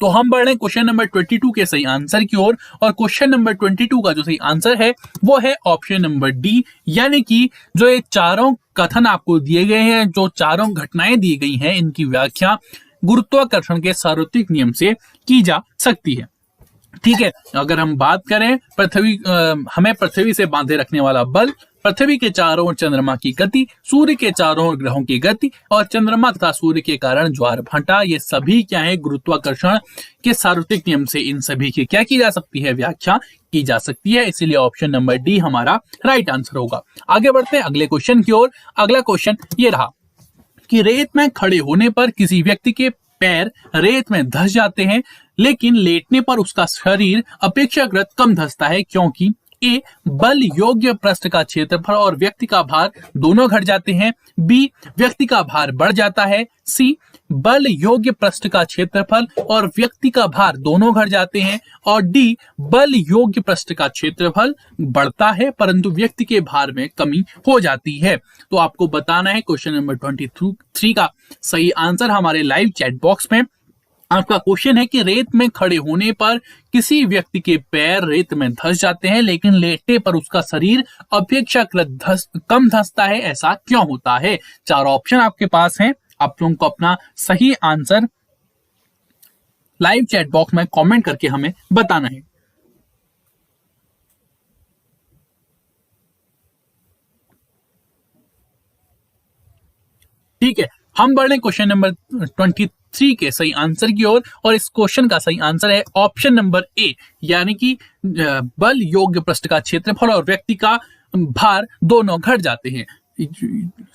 तो हम बढ़ रहे हैं क्वेश्चन नंबर 22 के सही आंसर की ओर। और क्वेश्चन नंबर 22 का जो सही आंसर है वो है ऑप्शन नंबर डी। यानी कि जो ये चारों कथन आपको दिए गए हैं, जो चारों घटनाएं दी गई हैं, इनकी व्याख्या गुरुत्वाकर्षण के सार्वत्रिक नियम से की जा सकती है। ठीक है, अगर हम बात करें हमें पृथ्वी से बांधे रखने वाला बल, पृथ्वी के चारों ओर चंद्रमा की गति, सूर्य के चारों ओर ग्रहों की गति और चंद्रमा तथा सूर्य के कारण ज्वार भाटा, ये सभी क्या है गुरुत्वाकर्षण के सार्वत्रिक नियम से इन सभी की क्या की जा सकती है, व्याख्या की जा सकती है। इसीलिए ऑप्शन नंबर डी हमारा राइट आंसर होगा। आगे बढ़ते हैं अगले क्वेश्चन की ओर। अगला क्वेश्चन ये रहा कि रेत में खड़े होने पर किसी व्यक्ति के पैर रेत में धंस जाते हैं, लेकिन लेटने पर उसका शरीर अपेक्षाकृत कम धंसता है, क्योंकि ए, बल योग्य पृष्ठ का क्षेत्रफल और व्यक्ति का भार दोनों घट जाते हैं। बी, व्यक्ति का भार बढ़ जाता है। सी, बल योग्य पृष्ठ का क्षेत्रफल और व्यक्ति का भार दोनों घट जाते हैं। और डी, बल योग्य पृष्ठ का क्षेत्रफल बढ़ता है परंतु व्यक्ति के भार में कमी हो जाती है। तो आपको बताना है क्वेश्चन नंबर 23 का सही आंसर हमारे लाइव चैट बॉक्स में। आपका क्वेश्चन है कि रेत में खड़े होने पर किसी व्यक्ति के पैर रेत में धंस जाते हैं, लेकिन लेटने पर उसका शरीर अपेक्षाकृत कम धंसता है, ऐसा क्यों होता है। 4 ऑप्शन आपके पास हैं, आप लोगों को अपना सही आंसर लाइव चैट बॉक्स में कमेंट करके हमें बताना है। ठीक है, हम बढ़ रहे क्वेश्चन नंबर 23 के सही आंसर की ओर। और इस क्वेश्चन का सही आंसर है ऑप्शन नंबर ए, यानी कि बल योग्य पृष्ठ का क्षेत्रफल और व्यक्ति का भार दोनों घट जाते हैं।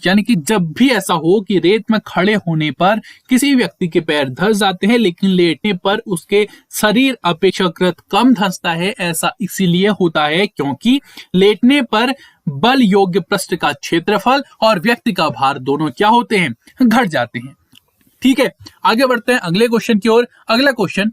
यानी कि जब भी ऐसा हो कि रेत में खड़े होने पर किसी व्यक्ति के पैर धंस जाते हैं, लेकिन लेटने पर उसके शरीर अपेक्षाकृत कम धंसता है, ऐसा इसीलिए होता है क्योंकि लेटने पर बल योग्य पृष्ठ का क्षेत्रफल और व्यक्ति का भार दोनों क्या होते हैं, घट जाते हैं। ठीक है, आगे बढ़ते हैं अगले क्वेश्चन की ओर। अगला क्वेश्चन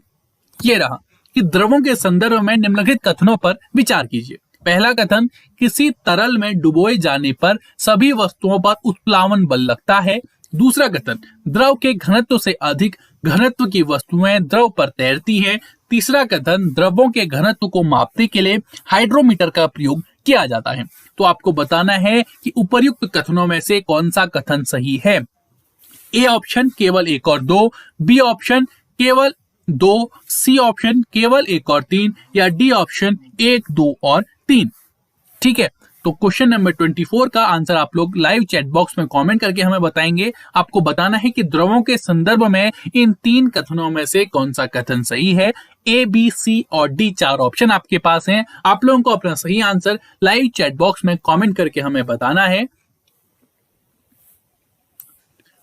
ये रहा कि द्रवों के संदर्भ में निम्नलिखित कथनों पर विचार कीजिए। पहला कथन, किसी तरल में डुबोए जाने पर सभी वस्तुओं पर उत्प्लावन बल लगता है। दूसरा कथन, द्रव के घनत्व से अधिक घनत्व की वस्तुएं द्रव पर तैरती हैं। तीसरा कथन, द्रवों के घनत्व को मापने के लिए हाइड्रोमीटर का प्रयोग किया जाता है। तो आपको बताना है कि उपर्युक्त कथनों में से कौन सा कथन सही है। ए ऑप्शन केवल 1 और 2, बी ऑप्शन केवल 2, सी ऑप्शन केवल 1 और 3, या डी ऑप्शन 1, 2 और 3। ठीक है, तो क्वेश्चन नंबर 24 का आंसर आप लोग लाइव चैट बॉक्स में कमेंट करके हमें बताएंगे। आपको बताना है कि द्रवों के संदर्भ में इन 3 कथनों में से कौन सा कथन सही है। ए, बी, सी और डी 4 ऑप्शन आपके पास हैं। आप लोगों को अपना सही आंसर लाइव चैट बॉक्स में कमेंट करके हमें बताना है।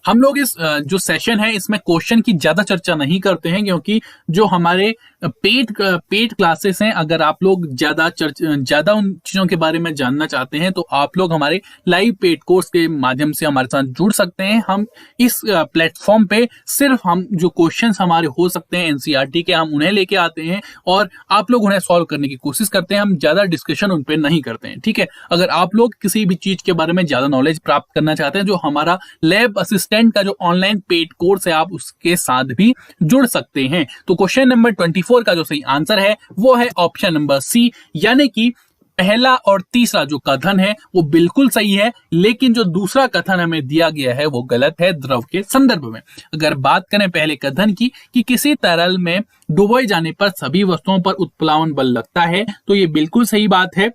हम लोग इस जो सेशन है इसमें क्वेश्चन की ज्यादा चर्चा नहीं करते हैं, क्योंकि जो हमारे पेड क्लासेस हैं, अगर आप लोग ज्यादा उन चीजों के बारे में जानना चाहते हैं तो आप लोग हमारे लाइव पेड कोर्स के माध्यम से हमारे साथ जुड़ सकते हैं। हम इस प्लेटफॉर्म पे सिर्फ हम जो क्वेश्चंस हमारे हो सकते हैं एनसीईआरटी के, हम उन्हें लेके आते हैं और आप लोग उन्हें सॉल्व करने की कोशिश करते हैं। हम ज्यादा डिस्कशन उन पे नहीं करते हैं। ठीक है, अगर आप लोग किसी भी चीज के बारे में ज्यादा नॉलेज प्राप्त करना चाहते हैं, जो हमारा लैब असिस्टेंट इंस्टेंट का जो ऑनलाइन पेड कोर्स है आप उसके साथ भी जुड़ सकते हैं। तो क्वेश्चन नंबर 24 का जो सही आंसर है वो है ऑप्शन नंबर सी, यानी कि पहला और तीसरा जो कथन है वो बिल्कुल सही है, लेकिन जो दूसरा कथन हमें दिया गया है वो गलत है द्रव के संदर्भ में। अगर बात करें पहले कथन की कि किसी तरल में डुबोए जाने पर सभी वस्तुओं पर उत्प्लावन बल लगता है, तो ये बिल्कुल सही बात है,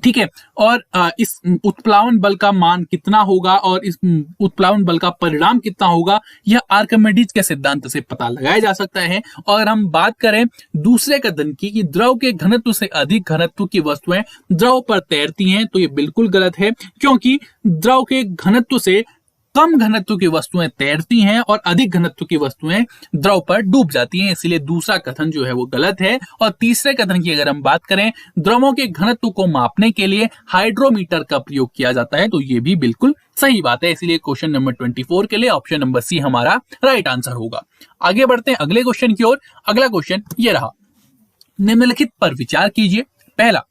ठीक है। और इस उत्प्लावन बल का मान कितना होगा और इस उत्प्लावन बल का परिणाम कितना होगा यह आर्किमिडीज के सिद्धांत से पता लगाया जा सकता है। और हम बात करें दूसरे कथन की कि द्रव के घनत्व से अधिक घनत्व की वस्तुएं द्रव पर तैरती हैं, तो ये बिल्कुल गलत है, क्योंकि द्रव के घनत्व से कम घनत्व की वस्तुएं तैरती हैं और अधिक घनत्व की वस्तुएं द्रव पर डूब जाती हैं, इसलिए दूसरा कथन जो है वो गलत है। और तीसरे कथन की अगर हम बात करें, द्रवों के घनत्व को मापने के लिए हाइड्रोमीटर का प्रयोग किया जाता है, तो ये भी बिल्कुल सही बात है, इसलिए क्वेश्चन नंबर 24 के लिए ऑप्शन नंबर सी हमारा राइट आंसर होगा। आगे बढ़ते हैं अगले क्वेश्चन की ओर। अगला क्वेश्चन ये रहा, निम्नलिखित पर विचार कीजिए। पहला,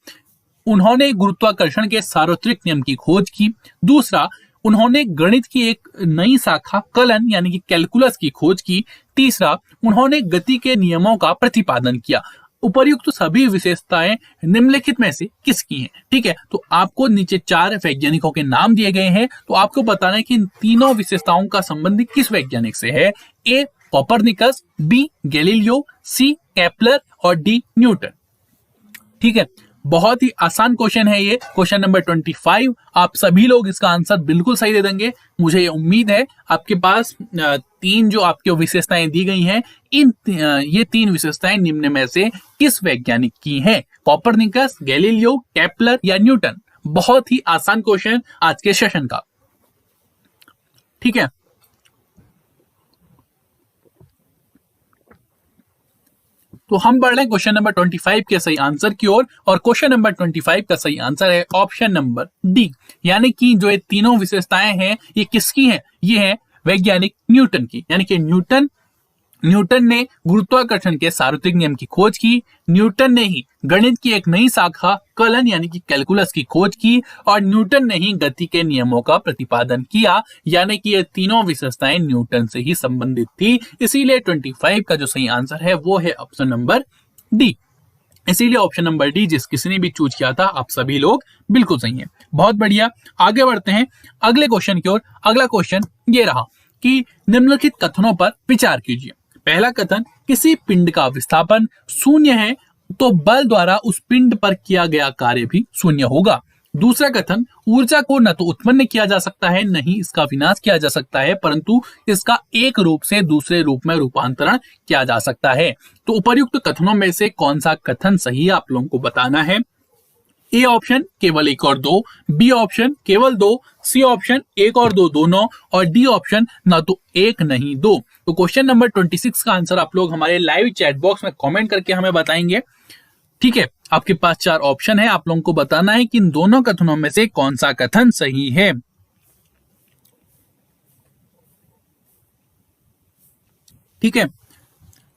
उन्होंने गुरुत्वाकर्षण के सार्वत्रिक नियम की खोज की। दूसरा, उन्होंने गणित की एक नई शाखा कलन यानी कि कैलकुलस की खोज की। तीसरा, उन्होंने गति के नियमों का प्रतिपादन किया। उपर्युक्त सभी विशेषताएं निम्नलिखित में से किसकी हैं? ठीक है, तो आपको नीचे 4 वैज्ञानिकों के नाम दिए गए हैं, तो आपको बताना है कि इन तीनों विशेषताओं का संबंध किस वैज्ञानिक से है। ए कोपरनिकस, बी गैलीलियो, सी केपलर और डी न्यूटन। ठीक है, बहुत ही आसान क्वेश्चन है ये, क्वेश्चन नंबर 25। आप सभी लोग इसका आंसर बिल्कुल सही दे देंगे, मुझे ये उम्मीद है। आपके पास 3 जो आपकी विशेषताएं दी गई हैं, ये 3 विशेषताएं निम्न में से किस वैज्ञानिक की हैं? कोपरनिकस, गैलीलियो, केपलर या न्यूटन। बहुत ही आसान क्वेश्चन आज के सेशन का, ठीक है। तो हम बढ़ रहे हैं क्वेश्चन नंबर 25 के सही आंसर की ओर, और क्वेश्चन नंबर 25 का सही आंसर है ऑप्शन नंबर डी, यानी कि जो ये तीनों विशेषताएं हैं ये किसकी हैं? ये है वैज्ञानिक न्यूटन की, यानी कि न्यूटन ने गुरुत्वाकर्षण के सार्वत्रिक नियम की खोज की। न्यूटन ने ही गणित की एक नई शाखा कलन यानी कि कैलकुलस की खोज की, और न्यूटन ने ही गति के नियमों का प्रतिपादन किया, यानी कि ये तीनों विशेषताएं न्यूटन से ही संबंधित थी। इसीलिए 25 का जो सही आंसर है वो है ऑप्शन नंबर डी। इसीलिए ऑप्शन नंबर डी जिस किसी ने भी चूज किया था, आप सभी लोग बिल्कुल सही हैं। बहुत बढ़िया, आगे बढ़ते हैं अगले क्वेश्चन की ओर। अगला क्वेश्चन ये रहा कि निम्नलिखित कथनों पर विचार कीजिए। पहला कथन, किसी पिंड का विस्थापन शून्य है तो बल द्वारा उस पिंड पर किया गया कार्य भी शून्य होगा। दूसरा कथन, ऊर्जा को न तो उत्पन्न किया जा सकता है न ही इसका विनाश किया जा सकता है, परंतु इसका एक रूप से दूसरे रूप में रूपांतरण किया जा सकता है। तो उपर्युक्त कथनों में से कौन सा कथन सही है आप लोगों को बताना है। ए ऑप्शन केवल 1 और 2, बी ऑप्शन केवल 2, सी ऑप्शन 1 और 2 दोनों, और डी ऑप्शन न तो 1 नहीं 2। तो क्वेश्चन नंबर 26 का आंसर आप लोग हमारे लाइव चैट बॉक्स में कमेंट करके हमें बताएंगे, ठीक है। आपके पास 4 ऑप्शन है, आप लोगों को बताना है कि इन दोनों कथनों में से कौन सा कथन सही है, ठीक है।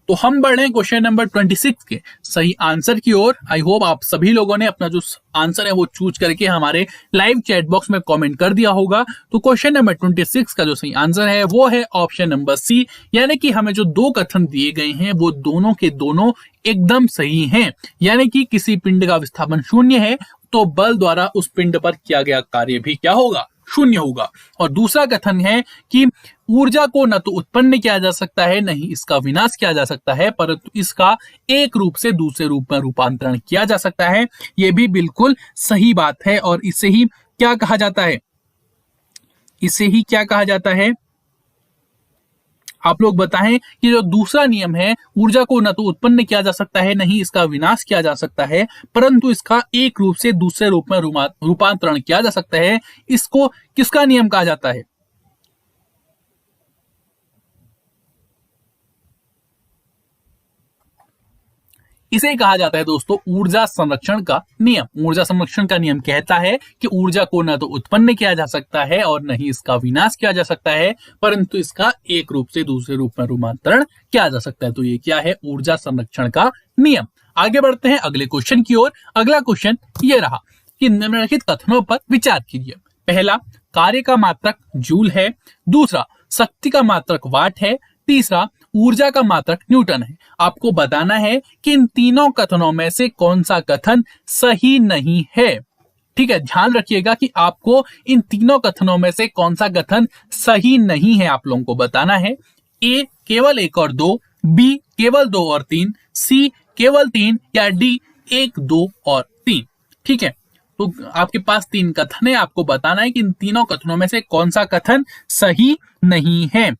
तो हम बढ़ रहे हैं क्वेश्चन नंबर 26 के सही आंसर की ओर। आई होप आप सभी लोगों ने अपना जो आंसर है वो चूज करके हमारे लाइव चैट बॉक्स में कमेंट कर दिया होगा। तो क्वेश्चन नंबर 26 का जो सही आंसर है वो है ऑप्शन नंबर सी, यानी कि हमें जो 2 कथन दिए गए हैं वो दोनों के दोनों एकदम सही हैं। यानी कि किसी पिंड का विस्थापन शून्य है तो बल द्वारा उस पिंड पर किया गया कार्य भी क्या होगा? शून्य होगा। और दूसरा कथन है कि ऊर्जा को न तो उत्पन्न किया जा सकता है न ही इसका विनाश किया जा सकता है, परंतु इसका एक रूप से दूसरे रूप में रूपांतरण किया जा सकता है। यह भी बिल्कुल सही बात है, और इसे ही क्या कहा जाता है? इसे ही क्या कहा जाता है? आप लोग बताएं कि जो दूसरा नियम है, ऊर्जा को न तो उत्पन्न किया जा सकता है नहीं इसका विनाश किया जा सकता है, परंतु इसका एक रूप से दूसरे रूप में रूपांतरण किया जा सकता है, इसको किसका नियम कहा जाता है? इसे कहा जाता है दोस्तों ऊर्जा संरक्षण का नियम। ऊर्जा संरक्षण का नियम कहता है कि ऊर्जा को न तो उत्पन्न किया जा सकता है और न ही इसका विनाश किया जा सकता है, परंतु इसका एक रूप से दूसरे रूप में रूपांतरण किया जा सकता है। तो ये क्या है? ऊर्जा संरक्षण का नियम। आगे बढ़ते हैं अगले क्वेश्चन की ओर। अगला क्वेश्चन ये रहा कि निम्नलिखित कथनों पर विचार कीजिए। पहला, कार्य का मात्रक जूल है। दूसरा, शक्ति का मात्रक वाट है, तीसरा ऊर्जा का मात्रक न्यूटन है। आपको बताना है कि इन तीनों कथनों में से कौन सा कथन सही नहीं है। ठीक है, ध्यान रखिएगा कि आपको इन तीनों कथनों में से कौन सा कथन सही नहीं है आप लोगों को बताना है। ए केवल 1 और 2, बी केवल 2 और 3, सी केवल 3 या डी 1, 2 और 3। ठीक है, तो आपके पास 3 कथन है, आपको बताना है कि इन तीनों कथनों में से कौन सा कथन सही नहीं है।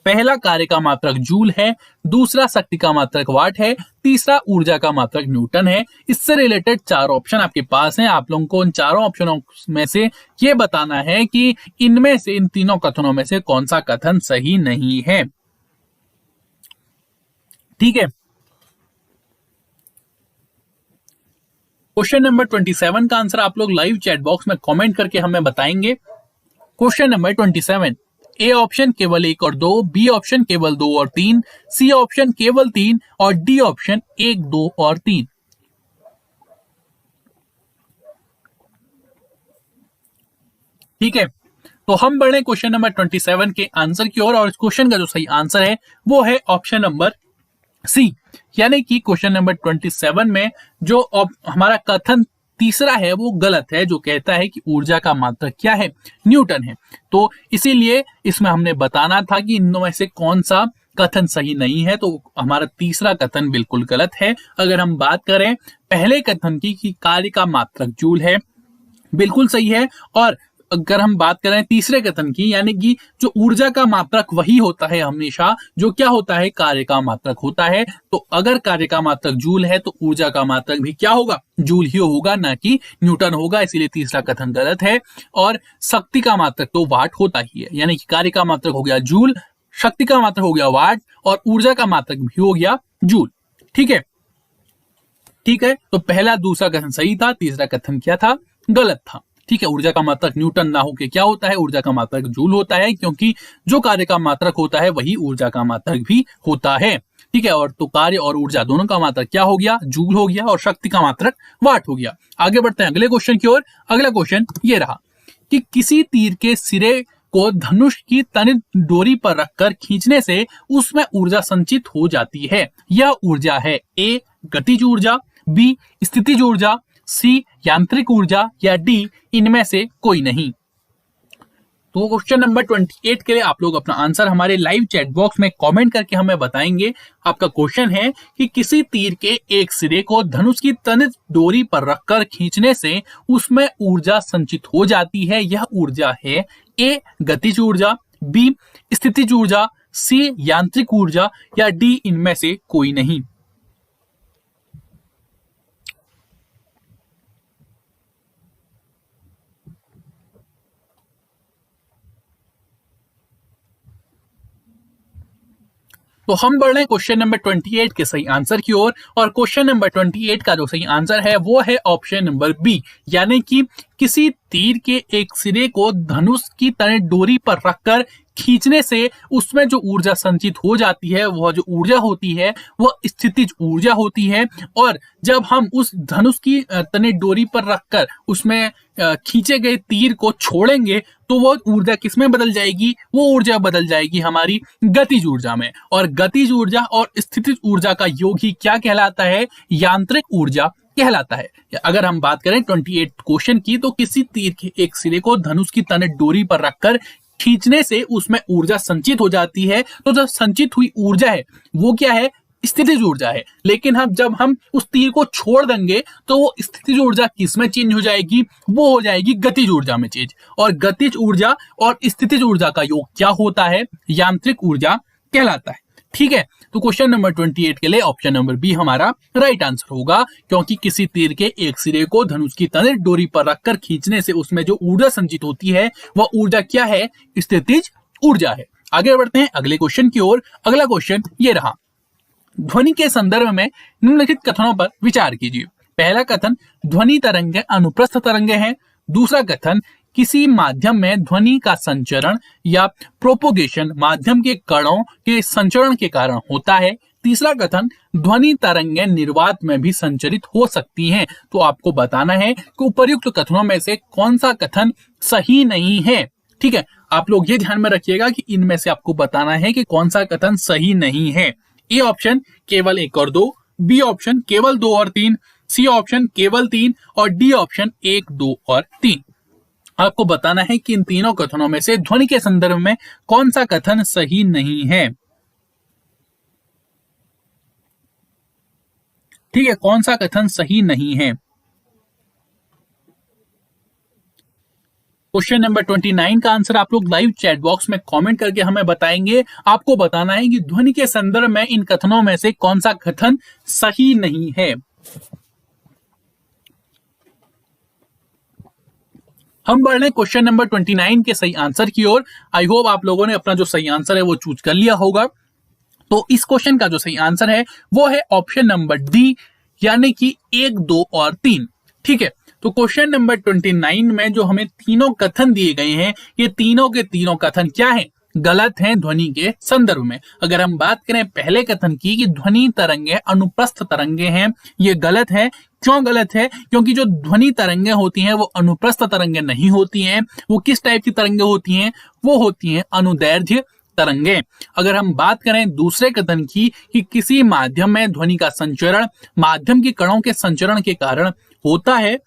पहला कार्य का मात्रक जूल है, दूसरा शक्ति का मात्रक वाट है, तीसरा ऊर्जा का मात्रक न्यूटन है। इससे रिलेटेड 4 ऑप्शन आपके पास हैं। आप लोगों को उन चारों ऑप्शनों में से ये बताना है कि इनमें से, इन तीनों कथनों में से कौन सा कथन सही नहीं है। ठीक है, क्वेश्चन नंबर 27 का आंसर आप लोग लाइव चैट बॉक्स में कमेंट करके हमें बताएंगे। क्वेश्चन नंबर 27, ए ऑप्शन केवल 1 और 2, बी ऑप्शन केवल 2 और 3, सी ऑप्शन केवल 3 और डी ऑप्शन 1, 2 और 3। ठीक है, तो हम बढ़े क्वेश्चन नंबर 27 के आंसर की ओर, और इस क्वेश्चन का जो सही आंसर है वो है ऑप्शन नंबर सी, यानी कि क्वेश्चन नंबर 27 में जो हमारा कथन तीसरा है वो गलत है, जो कहता है कि ऊर्जा का मात्रक क्या है, न्यूटन है। तो इसीलिए इसमें हमने बताना था कि इनमें में से कौन सा कथन सही नहीं है, तो हमारा तीसरा कथन बिल्कुल गलत है। अगर हम बात करें पहले कथन की कि कार्य का मात्रक जूल है, बिल्कुल सही है। और अगर हम बात करें तीसरे कथन की, यानी कि जो ऊर्जा का मात्रक वही होता है हमेशा जो क्या होता है, कार्य का मात्रक होता है। तो अगर कार्य का मात्रक जूल है तो ऊर्जा का मात्रक भी क्या होगा, जूल ही होगा, ना कि न्यूटन होगा। इसीलिए तीसरा कथन गलत है। और शक्ति का मात्रक तो वाट होता ही है, यानी कि कार्य का मात्रक हो गया जूल, शक्ति का मात्रक हो गया वाट, और ऊर्जा का मात्रक भी हो गया जूल। ठीक है, ठीक है, तो पहला दूसरा कथन सही था, तीसरा कथन क्या था, गलत था। ठीक है, ऊर्जा का मात्रक न्यूटन ना होके क्या होता है, ऊर्जा का मात्रक जूल होता है, क्योंकि जो कार्य का मात्रक होता है वही ऊर्जा का मात्रक भी होता है। ठीक है, और तो कार्य और ऊर्जा दोनों का मात्रक क्या हो गया, जूल हो गया, और शक्ति का मात्रक वाट हो गया। आगे बढ़ते हैं अगले क्वेश्चन की ओर। अगला क्वेश्चन ये रहा कि किसी तीर के सिरे को धनुष की तनित डोरी पर रखकर खींचने से उसमें ऊर्जा संचित हो जाती है। यह ऊर्जा है ए गतिज ऊर्जा, बी स्थितिज ऊर्जा, सी यांत्रिक ऊर्जा, या डी इनमें से कोई नहीं। तो क्वेश्चन नंबर 28 के लिए आप लोग अपना आंसर हमारे लाइव चैट बॉक्स में कमेंट करके हमें बताएंगे। आपका क्वेश्चन है कि किसी तीर के एक सिरे को धनुष की तनित डोरी पर रखकर खींचने से उसमें ऊर्जा संचित हो जाती है। यह ऊर्जा है ए गतिज ऊर्जा, बी स्थितिज ऊर्जा, सी यांत्रिक ऊर्जा, या डी इनमें से कोई नहीं। तो हम बढ़ रहे हैं क्वेश्चन नंबर 28 के सही आंसर की ओर, और क्वेश्चन नंबर 28 का जो सही आंसर है वो है ऑप्शन नंबर बी, यानी कि किसी तीर के एक सिरे को धनुष की तनित डोरी पर रखकर खींचने से उसमें जो ऊर्जा संचित हो जाती है, वह जो ऊर्जा होती है वह स्थितिज ऊर्जा होती है। और जब हम उस धनुष की तनित डोरी पर रखकर उसमें खींचे गए तीर को छोड़ेंगे तो वो ऊर्जा किसमें बदल जाएगी, वो ऊर्जा बदल जाएगी हमारी गतिज ऊर्जा में। और गतिज ऊर्जा और स्थितिज ऊर्जा का योग ही क्या कहलाता है, यांत्रिक ऊर्जा कहलाता है। अगर हम बात करें 28 क्वेश्चन की, तो किसी तीर के एक सिरे को धनुष की तनित डोरी पर रखकर खींचने से उसमें ऊर्जा संचित हो जाती है। तो जो संचित हुई ऊर्जा है वो क्या है, स्थितिज ऊर्जा है। लेकिन हम जब हम उस तीर को छोड़ देंगे तो वो स्थितिज ऊर्जा किसमें चेंज हो जाएगी, वो हो जाएगी गतिज ऊर्जा में चेंज। और गतिज ऊर्जा और स्थितिज ऊर्जा का योग क्या होता है, यांत्रिक ऊर्जा कहलाता है। ठीक है, तो क्वेश्चन नंबर 28 के लिए ऑप्शन नंबर बी हमारा राइट आंसर होगा, क्योंकि किसी तीर के एक सिरे को धनुष की तनित डोरी पर रखकर खींचने से उसमें जो ऊर्जा संचित होती है वह ऊर्जा क्या है, स्थितिज ऊर्जा है। आगे बढ़ते हैं अगले क्वेश्चन की ओर। अगला क्वेश्चन ये रहा, ध्वनि के संदर्भ में निम्नलिखित कथनों पर विचार कीजिए। पहला कथन, ध्वनि तरंगे अनुप्रस्थ तरंगे हैं। दूसरा कथन, किसी माध्यम में ध्वनि का संचरण या प्रोपोगेशन माध्यम के कणों के संचरण के कारण होता है। तीसरा कथन, ध्वनि तरंगें निर्वात में भी संचरित हो सकती हैं। तो आपको बताना है कि उपर्युक्त कथनों में से कौन सा कथन सही नहीं है। ठीक है, आप लोग ये ध्यान में रखिएगा कि इनमें से आपको बताना है कि कौन सा कथन सही नहीं है। ए ऑप्शन केवल 1 और 2, बी ऑप्शन केवल 2 और 3, सी ऑप्शन केवल 3 और डी ऑप्शन 1, 2 और 3। आपको बताना है कि इन तीनों कथनों में से ध्वनि के संदर्भ में कौन सा कथन सही नहीं है। ठीक है, कौन सा कथन सही नहीं है। क्वेश्चन नंबर 29 का आंसर आप लोग लाइव चैट बॉक्स में कमेंट करके हमें बताएंगे। आपको बताना है कि ध्वनि के संदर्भ में इन कथनों में से कौन सा कथन सही नहीं है। हम बढ़ रहे क्वेश्चन नंबर 29 के सही आंसर की ओर। आई होप आप लोगों ने अपना जो सही आंसर है वो चूज कर लिया होगा। तो इस क्वेश्चन का जो सही आंसर है वो है ऑप्शन नंबर डी, यानी कि 1, 2 और 3। ठीक है, तो क्वेश्चन नंबर 29 में जो हमें तीनों कथन दिए गए हैं, ये तीनों के तीनों कथन क्या हैं? गलत हैं ध्वनि के संदर्भ में। अगर हम बात करें पहले कथन की कि ध्वनि तरंगे अनुप्रस्थ तरंगे हैं, ये गलत है। क्यों गलत है? क्योंकि जो ध्वनि तरंगे होती हैं वो अनुप्रस्थ तरंगे नहीं होती हैं। वो किस टाइप की तरंगे होती हैं? वो होती हैं अनुदैर्ध्य तरंगे। अगर हम बात करें दूसरे कथन की कि किसी माध्यम में ध्वनि का संचरण माध्यम के कणों के संचरण के कारण होता है,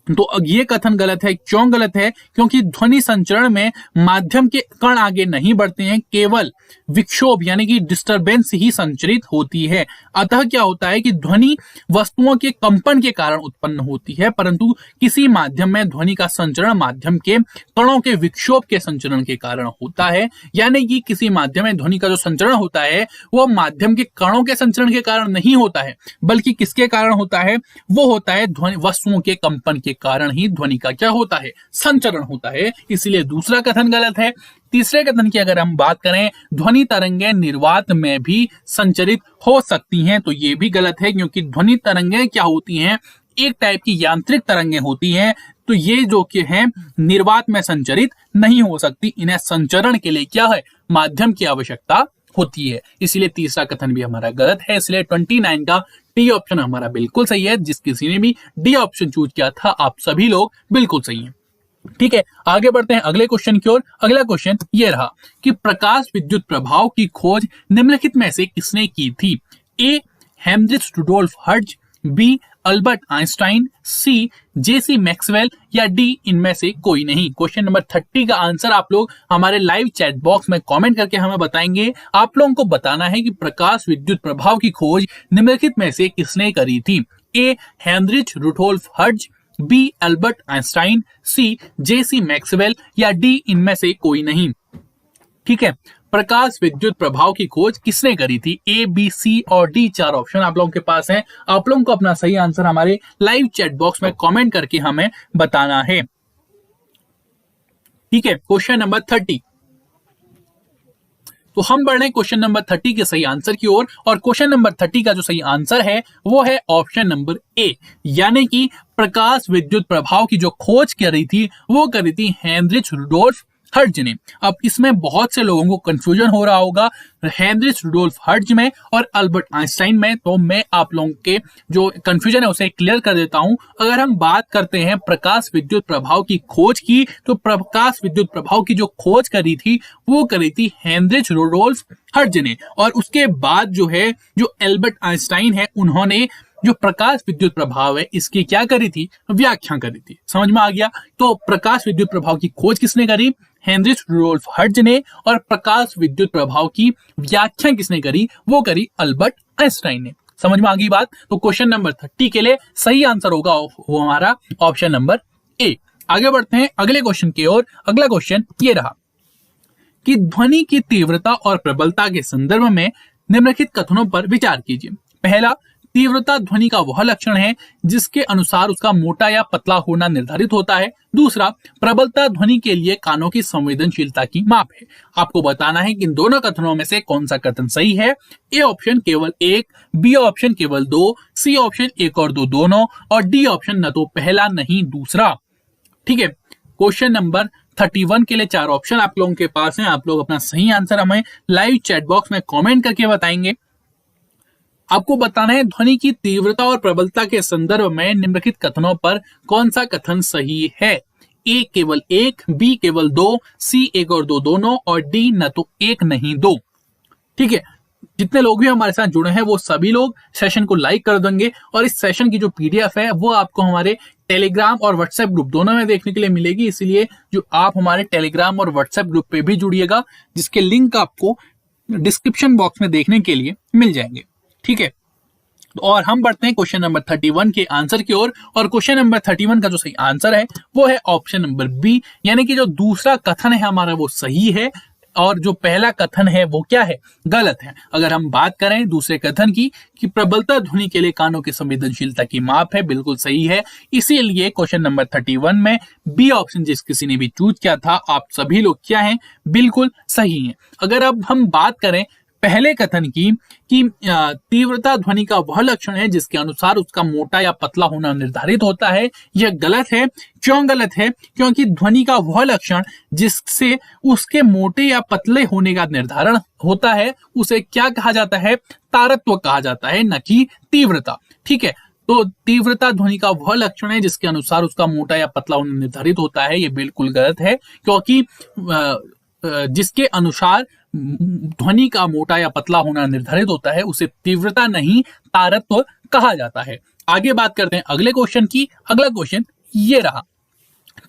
तो ये कथन गलत है। क्यों गलत है? क्योंकि ध्वनि संचरण में माध्यम के कण आगे नहीं बढ़ते हैं, केवल विक्षोभ यानी कि डिस्टरबेंस ही संचरित होती है। अतः क्या होता है कि ध्वनि वस्तुओं के कंपन के कारण उत्पन्न होती है, परंतु किसी माध्यम में ध्वनि का संचरण माध्यम के कणों के विक्षोभ के संचरण के कारण होता है। यानी कि किसी माध्यम में ध्वनि का जो संचरण होता है वो माध्यम के कणों के संचरण के कारण नहीं होता है, बल्कि किसके कारण होता है? वो होता है ध्वनि वस्तुओं के कंपन के कारण ही ध्वनि का क्या होता है? संचरण होता है। इसलिए दूसरा कथन गलत है। तीसरे कथन की अगर हम बात करें, ध्वनि तरंगें निर्वात में भी संचरित हो सकती हैं, तो ये भी गलत है, क्योंकि ध्वनि तरंगें क्या होती हैं? एक टाइप की यांत्रिक तरंगें होती हैं, तो ये जो कि हैं निर्वात में संचरित नहीं हो सकती। इन्हें संचरण के लिए क्या है? माध्यम की आवश्यकता होती है। इसलिए तीसरा कथन भी हमारा गलत है। इसलिए 29 का डी ऑप्शन हमारा बिल्कुल सही है। जिस किसी ने भी डी ऑप्शन चूज किया था, आप सभी लोग बिल्कुल सही हैं। ठीक है, आगे बढ़ते हैं अगले क्वेश्चन की ओर। अगला क्वेश्चन ये रहा कि प्रकाश विद्युत प्रभाव की खोज निम्नलिखित में से किसने की थी? A Heinrich Rudolf Hertz, B Albert Einstein, C JC Maxwell या डी इनमें से कोई नहीं। क्वेश्चन नंबर 30 का आंसर आप लोग हमारे लाइव चैट बॉक्स में कमेंट करके हमें बताएंगे। आप लोगों को बताना है कि प्रकाश विद्युत प्रभाव की खोज निम्नलिखित में से किसने करी थी? A Heinrich Rudolf Hertz, B Albert Einstein, C JC Maxwell या डी इनमें से कोई नहीं। ठीक है, प्रकाश विद्युत प्रभाव की खोज किसने करी थी? ए, बी, सी और डी, चार ऑप्शन आप लोगों के पास हैं। आप लोगों को अपना सही आंसर हमारे लाइव चैट बॉक्स में कमेंट करके हमें बताना है। ठीक है, क्वेश्चन नंबर 30। तो हम बढ़ रहे हैं क्वेश्चन नंबर 30 के सही आंसर की ओर, और क्वेश्चन नंबर 30 का जो सही आंसर है वो है ऑप्शन नंबर ए, यानी कि प्रकाश विद्युत प्रभाव की जो खोज करी थी वो करी थी हेनरिच रुडोल्फ हर्ट्ज ने। अब इसमें बहुत से लोगों को कंफ्यूजन हो रहा होगा हेनरिच रुडोल्फ हर्ट्ज में और अल्बर्ट आइंस्टाइन में, तो मैं आप लोगों के जो कंफ्यूजन है उसे क्लियर कर देता हूं। अगर हम बात करते हैं प्रकाश विद्युत प्रभाव की खोज की, तो प्रकाश विद्युत प्रभाव की जो खोज करी थी वो करी थी हेनरिच रुडोल्फ हर्ट्ज ने, और उसके बाद जो है जो अल्बर्ट आइंस्टाइन है उन्होंने जो प्रकाश विद्युत प्रभाव है इसकी क्या करी थी? व्याख्या करी थी। समझ में आ गया? तो प्रकाश विद्युत प्रभाव की खोज किसने करी? हेनरिच रुडोल्फ हर्ट्ज ने, और प्रकाश विद्युत प्रभाव की व्याख्या किसने करी? वो करी अल्बर्ट आइंस्टाइन ने। समझ में आ गई बात? तो क्वेश्चन नंबर 30 के लिए सही आंसर होगा वो हमारा ऑप्शन नंबर ए। आगे बढ़ते हैं अगले क्वेश्चन की ओर। अगला क्वेश्चन ये रहा कि ध्वनि की तीव्रता और प्रबलता के संदर्भ में निम्नलिखित कथनों पर विचार कीजिए। पहला, तीव्रता ध्वनि का वह लक्षण है जिसके अनुसार उसका मोटा या पतला होना निर्धारित होता है। दूसरा, प्रबलता ध्वनि के लिए कानों की संवेदनशीलता की माप है। आपको बताना है कि इन दोनों कथनों में से कौन सा कथन सही है। ए ऑप्शन केवल एक, बी ऑप्शन केवल दो, सी ऑप्शन एक और दो दोनों, और डी ऑप्शन न तो पहला नहीं दूसरा। ठीक है, क्वेश्चन नंबर 31 के लिए चार ऑप्शन आप लोगों के पास हैं। आप लोग अपना सही आंसर हमें लाइव चैट बॉक्स में कमेंट करके बताएंगे। आपको बताना है ध्वनि की तीव्रता और प्रबलता के संदर्भ में निम्नलिखित कथनों पर कौन सा कथन सही है। ए केवल एक, बी केवल दो, सी एक और दो दोनों, और डी न तो एक नहीं दो। ठीक है, जितने लोग भी हमारे साथ जुड़े हैं वो सभी लोग सेशन को लाइक कर देंगे, और इस सेशन की जो पीडीएफ है वो आपको हमारे टेलीग्राम और व्हाट्सएप ग्रुप दोनों में देखने के लिए मिलेगी। इसलिए जो आप हमारे टेलीग्राम और व्हाट्सएप ग्रुप पे भी जुड़िएगा, जिसके लिंक आपको डिस्क्रिप्शन बॉक्स में देखने के लिए मिल जाएंगे। ठीक है, और हम बढ़ते हैं क्वेश्चन नंबर 31 के आंसर की ओर। और क्वेश्चन नंबर 31 का जो सही आंसर है वो है ऑप्शन नंबर बी, यानी कि जो दूसरा कथन है हमारा वो सही है, और जो पहला कथन है वो क्या है, गलत है। अगर हम बात करें दूसरे कथन की कि प्रबलता ध्वनि के लिए कानों की संवेदनशीलता की माप है, बिल्कुल सही है। इसीलिए क्वेश्चन नंबर 31 में बी ऑप्शन जिस किसी ने भी चूज किया था, आप सभी लोग क्या हैं, बिल्कुल सही हैं। अगर अब हम बात करें पहले कथन की कि तीव्रता ध्वनि का वह लक्षण है जिसके अनुसार उसका मोटा या पतला होना निर्धारित होता है, यह गलत है। क्यों गलत है? क्योंकि ध्वनि का वह लक्षण जिससे उसके मोटे या पतले होने का निर्धारण होता है उसे क्या कहा जाता है, तारत्व कहा जाता है, न कि तीव्रता। ठीक है, तो तीव्रता ध्वनि का वह लक्षण है जिसके अनुसार उसका मोटा या पतला होना निर्धारित होता है, ये बिल्कुल गलत है। क्योंकि जिसके अनुसार ध्वनि का मोटा या पतला होना निर्धारित होता है उसे तीव्रता नहीं तारत्व कहा जाता है। आगे बात करते हैं अगले क्वेश्चन की। अगला क्वेश्चन ये रहा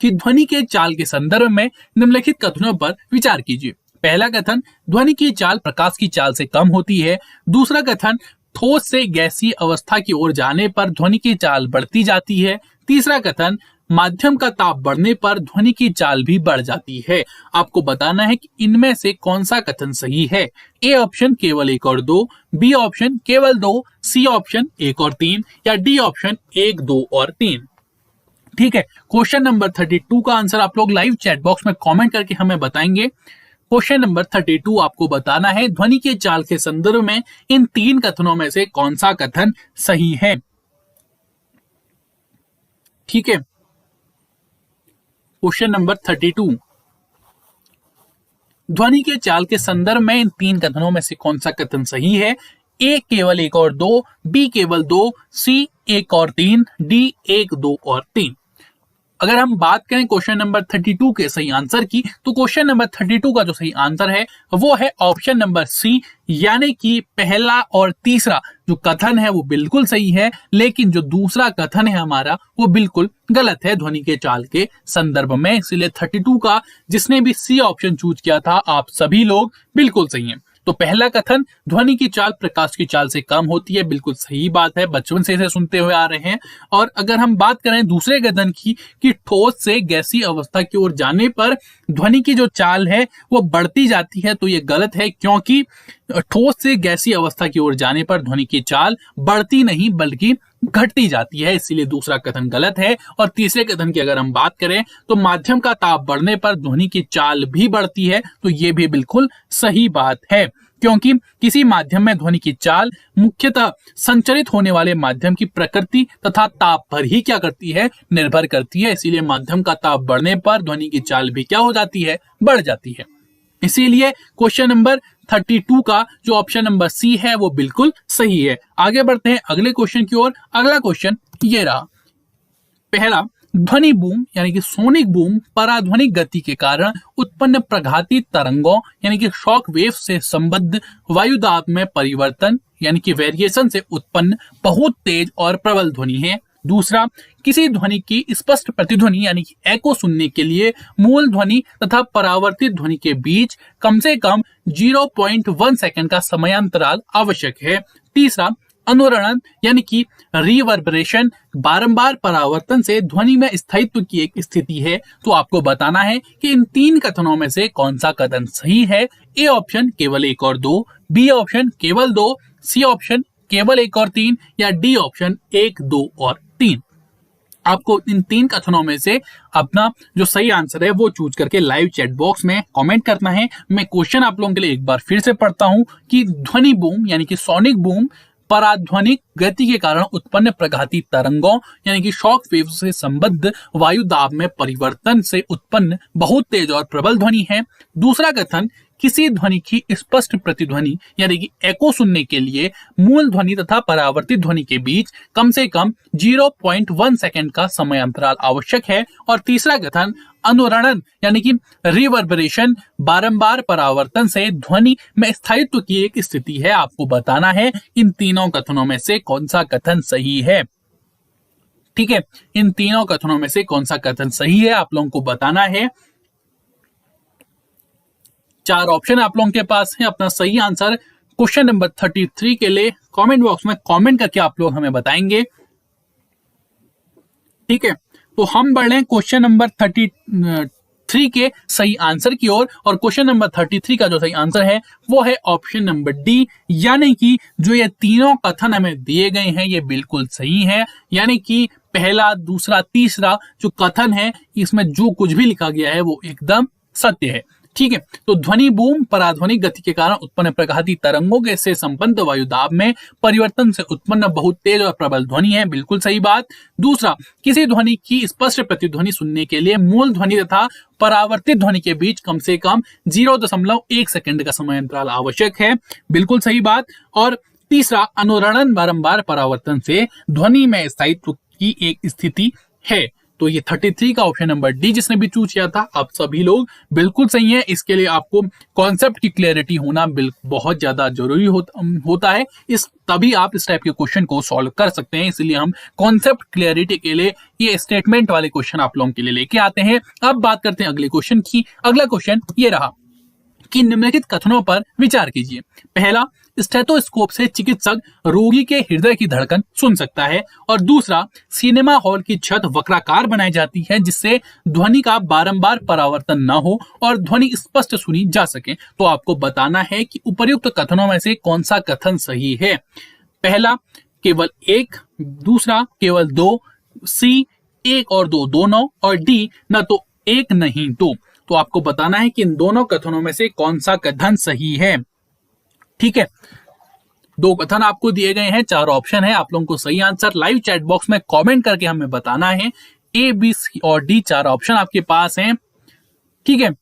कि ध्वनि के चाल के संदर्भ में निम्नलिखित कथनों पर विचार कीजिए। पहला कथन, ध्वनि की चाल प्रकाश की चाल से कम होती है। दूसरा कथन, ठोस से गैसीय अवस्था की ओर जाने पर ध्वनि की चाल बढ़ती जाती है। तीसरा कथन, माध्यम का ताप बढ़ने पर ध्वनि की चाल भी बढ़ जाती है। आपको बताना है कि इनमें से कौन सा कथन सही है। ए ऑप्शन केवल एक और दो, बी ऑप्शन केवल दो, सी ऑप्शन एक और तीन, या डी ऑप्शन एक, दो और तीन। ठीक है, क्वेश्चन नंबर 32 का आंसर आप लोग लाइव चैट बॉक्स में कमेंट करके हमें बताएंगे। क्वेश्चन नंबर 32 आपको बताना है ध्वनि के चाल के संदर्भ में इन तीन कथनों में से कौन सा कथन सही है। ठीक है, क्वेश्चन नंबर 32, ध्वनि के चाल के संदर्भ में इन तीन कथनों में से कौन सा कथन सही है। ए केवल एक और दो, बी केवल दो, सी एक और तीन, डी एक, दो और तीन। अगर हम बात करें क्वेश्चन नंबर 32 के सही आंसर की, तो क्वेश्चन नंबर 32 का जो सही आंसर है वो है ऑप्शन नंबर सी, यानी कि पहला और तीसरा जो कथन है वो बिल्कुल सही है, लेकिन जो दूसरा कथन है हमारा वो बिल्कुल गलत है ध्वनि के चाल के संदर्भ में। इसलिए 32 का जिसने भी सी ऑप्शन चूज किया था, आप सभी लोग बिल्कुल सही हैं। तो पहला कथन, ध्वनि की चाल प्रकाश की चाल से कम होती है, बिल्कुल सही बात है, बचपन से इसे सुनते हुए आ रहे हैं। और अगर हम बात करें दूसरे कथन की कि ठोस से गैसीय अवस्था की ओर जाने पर ध्वनि की जो चाल है वो बढ़ती जाती है, तो ये गलत है। क्योंकि ठोस से गैसीय अवस्था की ओर जाने पर ध्वनि की चाल बढ़ती नहीं बल्कि घटती जाती है, इसीलिए दूसरा कथन गलत है। और तीसरे कथन की अगर हम बात करें तो माध्यम का ताप बढ़ने पर ध्वनि की चाल भी बढ़ती है, तो ये भी बिल्कुल सही बात है। क्योंकि किसी माध्यम में ध्वनि की चाल मुख्यतः संचरित होने वाले माध्यम की प्रकृति तथा ताप पर ही क्या करती है, निर्भर करती है। इसीलिए माध्यम का ताप बढ़ने पर ध्वनि की चाल भी क्या हो जाती है, बढ़ जाती है। इसीलिए क्वेश्चन नंबर 32 का जो ऑप्शन नंबर सी है वो बिल्कुल सही है। आगे बढ़ते हैं अगले क्वेश्चन की ओर। अगला क्वेश्चन ये रहा, पहला, ध्वनि बूम यानी कि सोनिक बूम पराध्वनिक गति के कारण उत्पन्न प्रघाती तरंगों यानी कि शॉक वेव से संबद्ध वायुदाब में परिवर्तन यानी कि वेरिएशन से उत्पन्न बहुत तेज और प्रबल ध्वनि है। दूसरा, किसी ध्वनि की स्पष्ट प्रतिध्वनि यानी कि एको सुनने के लिए मूल ध्वनि तथा परावर्तित ध्वनि के बीच कम से कम 0.1 सेकंड का समयांतराल आवश्यक है। तीसरा, अनुरणन यानी कि रिवर्बरेशन बारंबार परावर्तन से ध्वनि में स्थायित्व की एक स्थिति है। तो आपको बताना है कि इन तीन कथनों में से कौन सा कथन सही है। ए ऑप्शन केवल एक और दो, बी ऑप्शन केवल दो, सी ऑप्शन केवल एक और तीन, या डी ऑप्शन एक, दो और तीन। आपको इन तीन कथनों में से अपना जो सही आंसर है वो चूज करके लाइव चैट बॉक्स में कमेंट करना है। मैं क्वेश्चन आप लोगों के लिए एक बार फिर से पढ़ता हूं कि ध्वनि बूम यानी कि सोनिक बूम पराध्वनिक गति के कारण उत्पन्न प्रघाती तरंगों यानी कि शॉक वेव से संबद्ध वायु दाब में परिवर्तन से उत्पन्न बहुत तेज और प्रबल ध्वनि है। दूसरा कथन, किसी ध्वनि की स्पष्ट प्रतिध्वनि यानी कि एको सुनने के लिए मूल ध्वनि तथा परावर्तित ध्वनि के बीच कम से कम 0.1 सेकंड का समय अंतराल आवश्यक है। और तीसरा कथन अनुरणन यानी कि रिवर्बरेशन, बारंबार परावर्तन से ध्वनि में स्थायित्व की एक स्थिति है। आपको बताना है इन तीनों कथनों में से कौन सा कथन सही है। ठीक है, इन तीनों कथनों में से कौन सा कथन सही है आप लोगों को बताना है। 4 ऑप्शन आप लोगों के पास है। अपना सही आंसर क्वेश्चन नंबर 33 के लिए कमेंट बॉक्स में कमेंट करके आप लोग हमें बताएंगे। ठीक है, तो हम बढ़ रहे हैं क्वेश्चन नंबर 33 के सही आंसर की ओर। और क्वेश्चन नंबर 33 का जो सही आंसर है वो है ऑप्शन नंबर डी, यानी कि जो ये तीनों कथन हमें दिए गए हैं ये बिल्कुल सही है। यानी कि पहला, दूसरा, तीसरा जो कथन है इसमें जो कुछ भी लिखा गया है वो एकदम सत्य है। ठीक है, तो ध्वनि बूम पराध्वनिक गति के कारण उत्पन्न प्रकाशित तरंगों के से संबंध वायु दाब में परिवर्तन से उत्पन्न बहुत तेज और प्रबल ध्वनि है, बिल्कुल सही बात। दूसरा, किसी ध्वनि की स्पष्ट प्रतिध्वनि सुनने के लिए मूल ध्वनि तथा परावर्तित ध्वनि के बीच कम से कम 0.1 सेकंड का समय अंतराल आवश्यक है, बिल्कुल सही बात। और तीसरा, अनुरणन बारंबार परावर्तन से ध्वनि में स्थायित्व की एक स्थिति है। तो ये 33 का ऑप्शन नंबर डी जिसने भी चूज किया था आप सभी लोग बिल्कुल सही है। इसके लिए आपको कॉन्सेप्ट की क्लैरिटी होना बहुत ज्यादा जरूरी होता है, इस तभी आप इस टाइप के क्वेश्चन को सॉल्व कर सकते हैं। इसलिए हम कॉन्सेप्ट क्लैरिटी के लिए ये स्टेटमेंट वाले क्वेश्चन आप लोगों के लिए लेके आते हैं। अब बात करते हैं अगले क्वेश्चन की। अगला क्वेश्चन ये रहा कि निम्नलिखित कथनों पर विचार कीजिए। पहला, स्टेथोस्कोप से चिकित्सक रोगी के हृदय की धड़कन सुन सकता है। और दूसरा, सिनेमा हॉल की छत वक्राकार बनाई जाती है जिससे ध्वनि का बारंबार परावर्तन न हो और ध्वनि स्पष्ट सुनी जा सके। तो आपको बताना है कि उपर्युक्त कथनों में से कौन सा कथन सही है। पहला, केवल 1, दूसरा केवल 2, सी 1 और 2 दोनों, और डी न तो 1 नहीं 2। तो आपको बताना है कि इन दोनों कथनों में से कौन सा कथन सही है। ठीक है, 2 कथन आपको दिए गए हैं, 4 ऑप्शन है। आप लोगों को सही आंसर लाइव चैट बॉक्स में कमेंट करके हमें बताना है। ए, बी, सी और डी 4 ऑप्शन आपके पास हैं। ठीक है,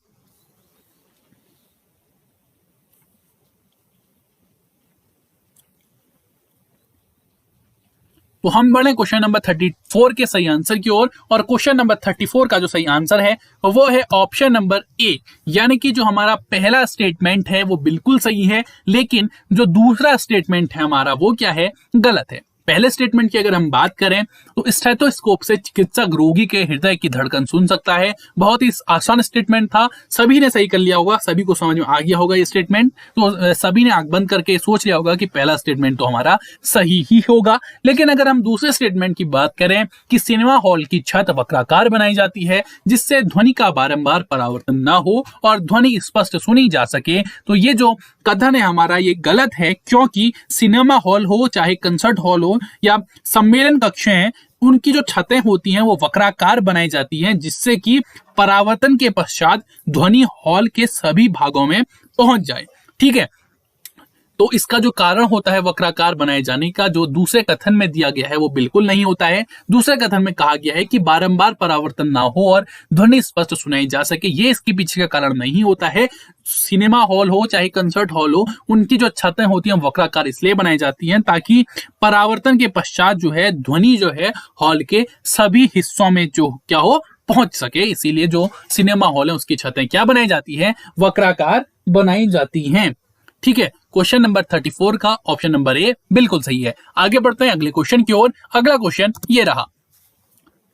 तो हम बढ़े क्वेश्चन नंबर 34 के सही आंसर की ओर। और क्वेश्चन नंबर 34 का जो सही आंसर है वो है ऑप्शन नंबर ए, यानी कि जो हमारा पहला स्टेटमेंट है वो बिल्कुल सही है, लेकिन जो दूसरा स्टेटमेंट है हमारा वो क्या है, गलत है। पहले स्टेटमेंट की अगर हम बात करें तो स्टेथोस्कोप से चिकित्सक रोगी के हृदय की धड़कन सुन सकता है। बहुत ही आसान स्टेटमेंट था, सभी ने सही कर लिया होगा, सभी को समझ में आ गया होगा ये स्टेटमेंट। तो सभी ने आंख बंद करके सोच लिया होगा कि पहला स्टेटमेंट तो हमारा सही ही होगा। लेकिन अगर हम दूसरे स्टेटमेंट की बात करें कि सिनेमा हॉल की छत वक्राकार बनाई जाती है जिससे ध्वनि का बारंबार परावर्तन न हो और ध्वनि स्पष्ट सुनी जा सके, तो ये जो कथन है हमारा ये गलत है, क्योंकि सिनेमा हॉल हो चाहे कंसर्ट हॉल हो या सम्मेलन कक्ष हैं, उनकी जो छतें होती हैं वो वक्राकार बनाई जाती हैं जिससे कि परावर्तन के पश्चात ध्वनि हॉल के सभी भागों में पहुंच जाए। ठीक है, तो इसका जो कारण होता है वक्राकार बनाए जाने का, जो दूसरे कथन में दिया गया है वो बिल्कुल नहीं होता है। दूसरे कथन में कहा गया है कि बारंबार परावर्तन ना हो और ध्वनि स्पष्ट सुनाई जा सके, ये इसके पीछे का कारण नहीं होता है। सिनेमा हॉल हो चाहे कंसर्ट हॉल हो, उनकी जो छतें होती हैं वक्राकार इसलिए बनाई जाती हैं ताकि परावर्तन के पश्चात जो है ध्वनि जो है हॉल के सभी हिस्सों में जो क्या हो पहुंच सके। इसीलिए जो सिनेमा हॉल है उसकी छतें क्या बनाई जाती है, वक्राकार बनाई जाती हैं। ठीक है, क्वेश्चन नंबर 34 का ऑप्शन नंबर ए बिल्कुल सही है। आगे बढ़ते हैं अगले क्वेश्चन की ओर। अगला क्वेश्चन ये रहा,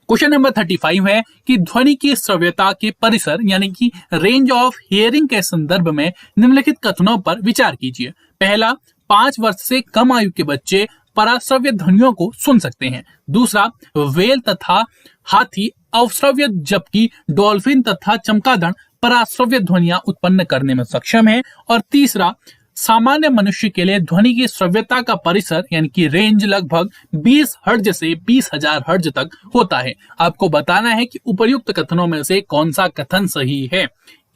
क्वेश्चन नंबर 35 है कि ध्वनि की श्रव्यता के परिसर यानी कि रेंज ऑफ हियरिंग के संदर्भ में निम्नलिखित कथनों पर विचार कीजिए। पहला, 5 वर्ष से कम आयु के बच्चे पराश्रव्य ध्वनियों को सुन सकते हैं। दूसरा, वेल तथा हाथी अवश्रव्य जबकि डॉल्फिन तथा चमगादड़ पराश्रव्य ध्वनियां उत्पन्न करने में सक्षम है। और तीसरा, सामान्य मनुष्य के लिए ध्वनि की श्रव्यता का परिसर यानी कि रेंज लगभग 20 हर्ट्ज से 20,000 हर्ट्ज तक होता है। आपको बताना है कि उपर्युक्त कथनों में से कौन सा कथन सही है।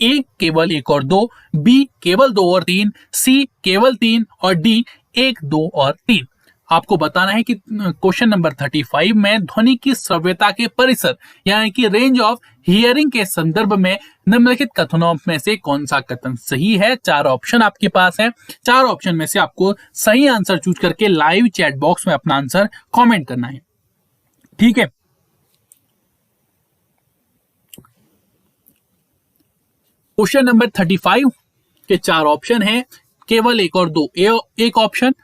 ए केवल 1 और 2, बी केवल 2 और 3, सी केवल 3 और डी 1, 2 और 3। आपको बताना है कि क्वेश्चन नंबर 35 में ध्वनि की श्रव्यता के परिसर यानी कि रेंज ऑफ हियरिंग के संदर्भ में निम्नलिखित कथनों में से कौन सा कथन सही है। 4 ऑप्शन आपके पास है, 4 ऑप्शन में से आपको सही आंसर चूज करके लाइव चैट बॉक्स में अपना आंसर कमेंट करना है। ठीक है, क्वेश्चन नंबर 35 के 4 ऑप्शन हैं, केवल 1 और 2 एक ऑप्शन,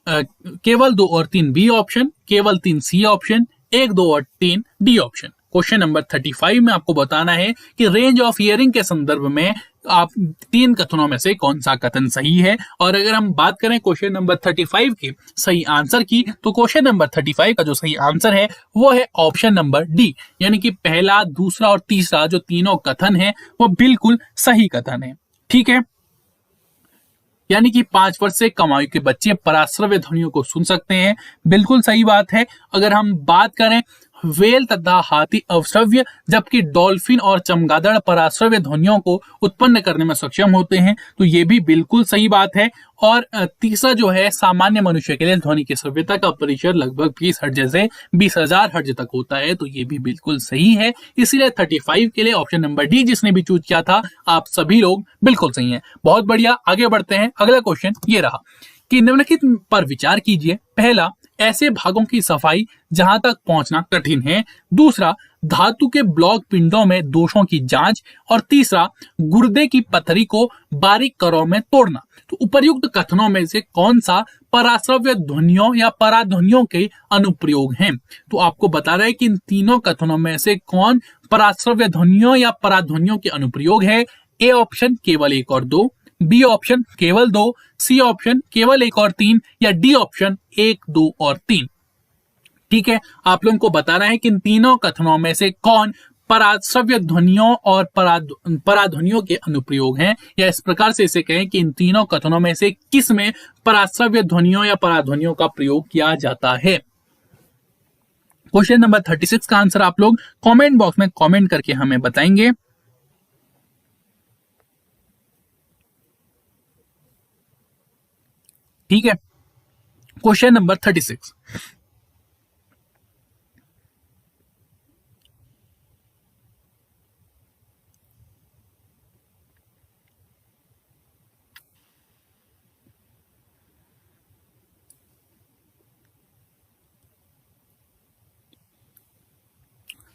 केवल 2 और 3 बी ऑप्शन, केवल 3 सी ऑप्शन, 1, 2 और 3 डी ऑप्शन। क्वेश्चन नंबर 35 में आपको बताना है कि रेंज ऑफ हियरिंग के संदर्भ में आप 3 कथनों में से कौन सा कथन सही है। और अगर हम बात करें क्वेश्चन नंबर 35 के सही आंसर की, तो क्वेश्चन नंबर 35 का जो सही आंसर है वो है ऑप्शन नंबर डी, यानी कि पहला, दूसरा और तीसरा जो तीनों कथन है वो बिल्कुल सही कथन है। ठीक है, यानी कि 5 वर्ष से कम आयु के बच्चे पराश्रव्य ध्वनियों को सुन सकते हैं, बिल्कुल सही बात है। अगर हम बात करें व्हेल तथा हाथी अवश्रव्य, जबकि डॉल्फिन और चमगादड़ पराश्रव्य ध्वनियों को उत्पन्न करने में सक्षम होते हैं, तो ये भी बिल्कुल सही बात है। और तीसरा जो है, सामान्य मनुष्य के लिए ध्वनि की श्रव्यता का परिसर लगभग 20 हर्ट्ज से 20,000 हर्ट्ज तक होता है, तो ये भी बिल्कुल सही है। इसीलिए 35 के लिए ऑप्शन नंबर डी जिसने भी चूज किया था, आप सभी लोग बिल्कुल सही हैं। बहुत बढ़िया, आगे बढ़ते हैं। अगला क्वेश्चन ये रहा कि निम्नलिखित पर विचार कीजिए। पहला, ऐसे भागों की सफाई जहां तक पहुंचना कठिन है। दूसरा, धातु के ब्लॉक पिंडों में दोषों की जांच। और तीसरा, गुर्दे की पथरी को बारीक करों में तोड़ना। तो उपर्युक्त कथनों में से कौन सा पराश्रव्य ध्वनियों या पराध्वनियों के अनुप्रयोग हैं। तो आपको बता रहा है कि इन तीनों कथनों में से कौन पराश्रव्य ध्वनियों या पराध्वनियों के अनुप्रयोग है। ए ऑप्शन केवल 1 और 2, बी ऑप्शन केवल 2, सी ऑप्शन केवल 1 और 3, या डी ऑप्शन 1, 2 और 3। ठीक है, आप लोगों को बताना है कि इन तीनों कथनों में से कौन पराश्रव्य ध्वनियों और पराध्वनियों के अनुप्रयोग हैं, या इस प्रकार से इसे कहें कि इन तीनों कथनों में से किस में पराश्रव्य ध्वनियों या पराध्वनियों का प्रयोग किया जाता है। क्वेश्चन नंबर 36 का आंसर आप लोग कमेंट बॉक्स में कमेंट करके हमें बताएंगे। ठीक है, क्वेश्चन नंबर 36,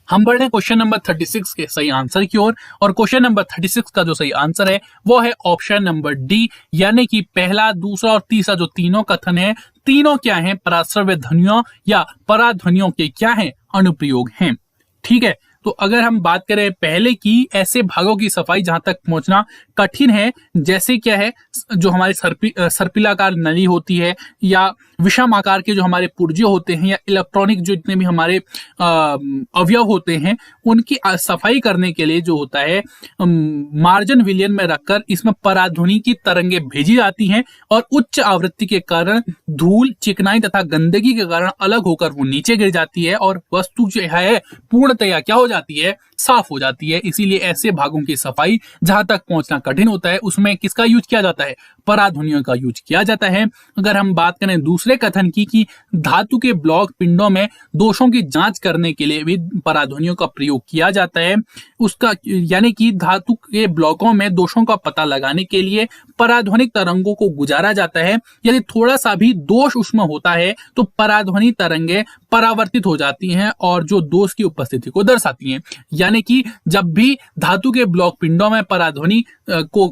हम बढ़ रहे हैं क्वेश्चन नंबर 36 के सही आंसर की ओर। और क्वेश्चन नंबर 36 का जो सही आंसर है वो है ऑप्शन नंबर डी, यानी कि पहला, दूसरा और तीसरा जो तीनों कथन है, तीनों क्या हैं, पराश्रव्य ध्वनियों या पराध्वनियों के क्या हैं, अनुप्रयोग हैं। ठीक है, तो अगर हम बात करें पहले की, ऐसे भागों की सफाई जहां तक पहुंचना कठिन है, जैसे क्या है, जो हमारी सर्पिलाकार नली होती है, या विषम आकार के जो हमारे पुर्जे होते हैं, या इलेक्ट्रॉनिक जो जितने भी हमारे अवयव होते हैं, उनकी सफाई करने के लिए जो होता है, मार्जन विलियन में रखकर इसमें पराध्वनि की तरंगे भेजी जाती हैं, और उच्च आवृत्ति के कारण धूल, चिकनाई तथा गंदगी के कारण अलग होकर वो नीचे गिर जाती है, और वस्तु जो है पूर्णतया क्या हो जाती है, साफ हो जाती है। इसीलिए ऐसे भागों की सफाई जहां तक पहुंचना कठिन होता है, उसमें किसका यूज किया जाता है, पराध्वनियों का यूज किया जाता है। अगर हम बात करें दूसरे कथन की कि धातु के ब्लॉक पिंडों में दोषों की जांच करने के लिए भी पराध्वनियों का प्रयोग किया जाता है, उसका यानी कि धातु के ब्लॉकों में दोषों का पता लगाने के लिए पराध्वनिक तरंगों को गुजारा जाता है। यदि थोड़ा सा भी दोष उसमें होता है तो पराध्वनि तरंगे परावर्तित हो जाती हैं और जो दोष की उपस्थिति को दर्शाती हैं। यानी कि जब भी धातु के ब्लॉक पिंडों में पराध्वनि को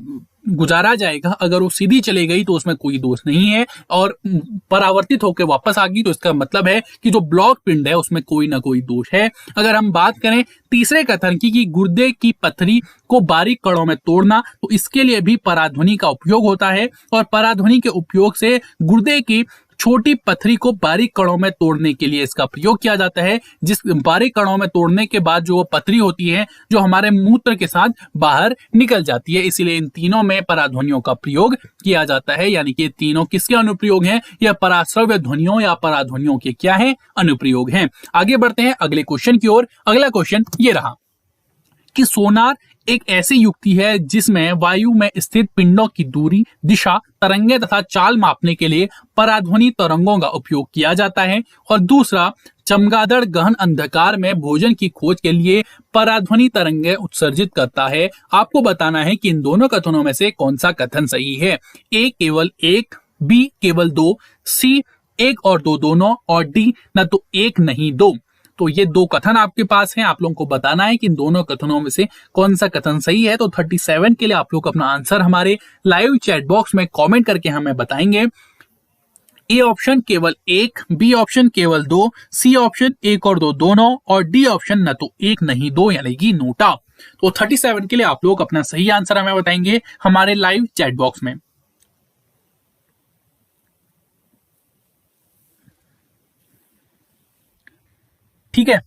गुजारा जाएगा, अगर वो सीधी चली गई तो उसमें कोई दोष नहीं है, और परावर्तित होकर वापस आ गई तो इसका मतलब है कि जो ब्लॉक पिंड है उसमें कोई ना कोई दोष है। अगर हम बात करें तीसरे कथन की कि गुर्दे की पथरी को बारीक कणों में तोड़ना, तो इसके लिए भी पराध्वनि का उपयोग होता है, और पराध्वनि के उपयोग से गुर्दे की छोटी पथरी को बारीक कणों में तोड़ने के लिए इसका प्रयोग किया जाता है, जिस बारीक कणों में तोड़ने के बाद जो पथरी होती है जो हमारे मूत्र के साथ बाहर निकल जाती है। इसीलिए इन तीनों में पराध्वनियों का प्रयोग किया जाता है, यानी कि तीनों किसके अनुप्रयोग हैं, यह पराश्रव्य ध्वनियों या पराध्वनियों के क्या हैं, अनुप्रयोग हैं। आगे बढ़ते हैं अगले क्वेश्चन की ओर। अगला क्वेश्चन ये रहा कि सोनार एक ऐसी युक्ति है जिसमें वायु में स्थित पिंडों की दूरी, दिशा, तरंगे तथा चाल मापने के लिए पराध्वनि तरंगों का उपयोग किया जाता है। और दूसरा, चमगादड़ गहन अंधकार में भोजन की खोज के लिए पराध्वनि तरंगे उत्सर्जित करता है। आपको बताना है कि इन दोनों कथनों में से कौन सा कथन सही है। ए केवल एक, बी केवल दो, सी एक और दो दोनों, और डी न तो एक नहीं दो। तो ये दो कथन आपके पास हैं, आप लोगों को बताना है कि इन दोनों कथनों में से कौन सा कथन सही है। तो 37 के लिए आप लोग अपना आंसर हमारे लाइव चैट बॉक्स में कमेंट करके हमें बताएंगे। ए ऑप्शन केवल एक, बी ऑप्शन केवल दो, सी ऑप्शन एक और दो दोनों, और डी ऑप्शन न तो एक नहीं दो, यानी कि नोटा। तो 37 के लिए आप लोग अपना सही आंसर हमें बताएंगे हमारे लाइव चैट बॉक्स में। ठीक है,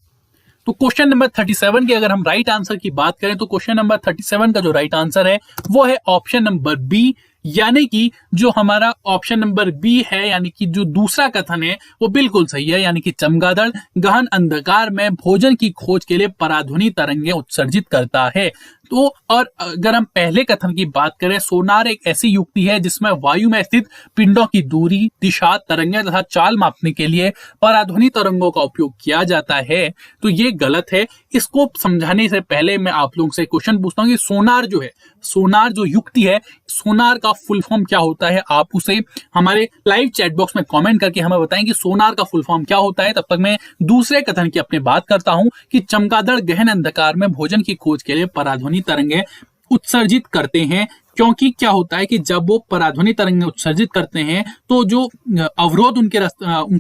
तो क्वेश्चन नंबर 37 के अगर हम राइट आंसर की बात करें तो क्वेश्चन नंबर 37 का जो राइट आंसर है वो है ऑप्शन नंबर बी, यानी कि जो हमारा ऑप्शन नंबर बी है, यानी कि जो दूसरा कथन है वो बिल्कुल सही है, यानी कि चमगादड़ गहन अंधकार में भोजन की खोज के लिए पराध्वनि तरंगे उत्सर्जित करता है। तो और अगर हम पहले कथन की बात करें, सोनार एक ऐसी युक्ति है जिसमें वायु में स्थित पिंडों की दूरी, दिशा, तरंगे तथा चाल मापने के लिए पराध्वनि तरंगों का उपयोग किया जाता है। तो ये गलत है। इसको समझाने से पहले मैं आप लोगों से क्वेश्चन पूछता हूँ कि सोनार जो है, सोनार जो युक्ति है, सोनार का फुल फॉर्म क्या होता है? आप उसे हमारे लाइव चैट बॉक्स में कमेंट करके हमें बताएं कि सोनार का फुल फॉर्म क्या होता है। तब तक मैं दूसरे कथन की अपनी बात करता हूं कि चमगादड़ गहन अंधकार में भोजन की खोज के लिए पराध्वनि तरंगे उत्सर्जित करते हैं। क्योंकि क्या होता है कि जब वो पराध्वनि तरंगे उत्सर्जित करते हैं तो जो अवरोध उनके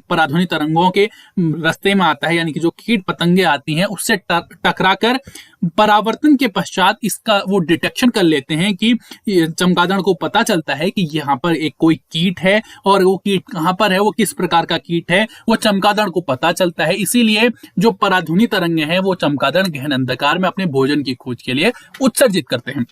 पराध्वनि तरंगों के रास्ते में आता है, यानी कि जो कीट पतंगे आती हैं उससे टकराकर परावर्तन के पश्चात इसका वो डिटेक्शन कर लेते हैं कि चमगादड़ को पता चलता है कि यहाँ पर एक कोई कीट है, और वो कीट कहाँ पर है, वो किस प्रकार का कीट है, वो चमगादड़ को पता चलता है। इसीलिए जो पराध्वनि तरंगे हैं वो चमगादड़ गहन अंधकार में अपने भोजन की खोज के लिए उत्सर्जित करते हैं।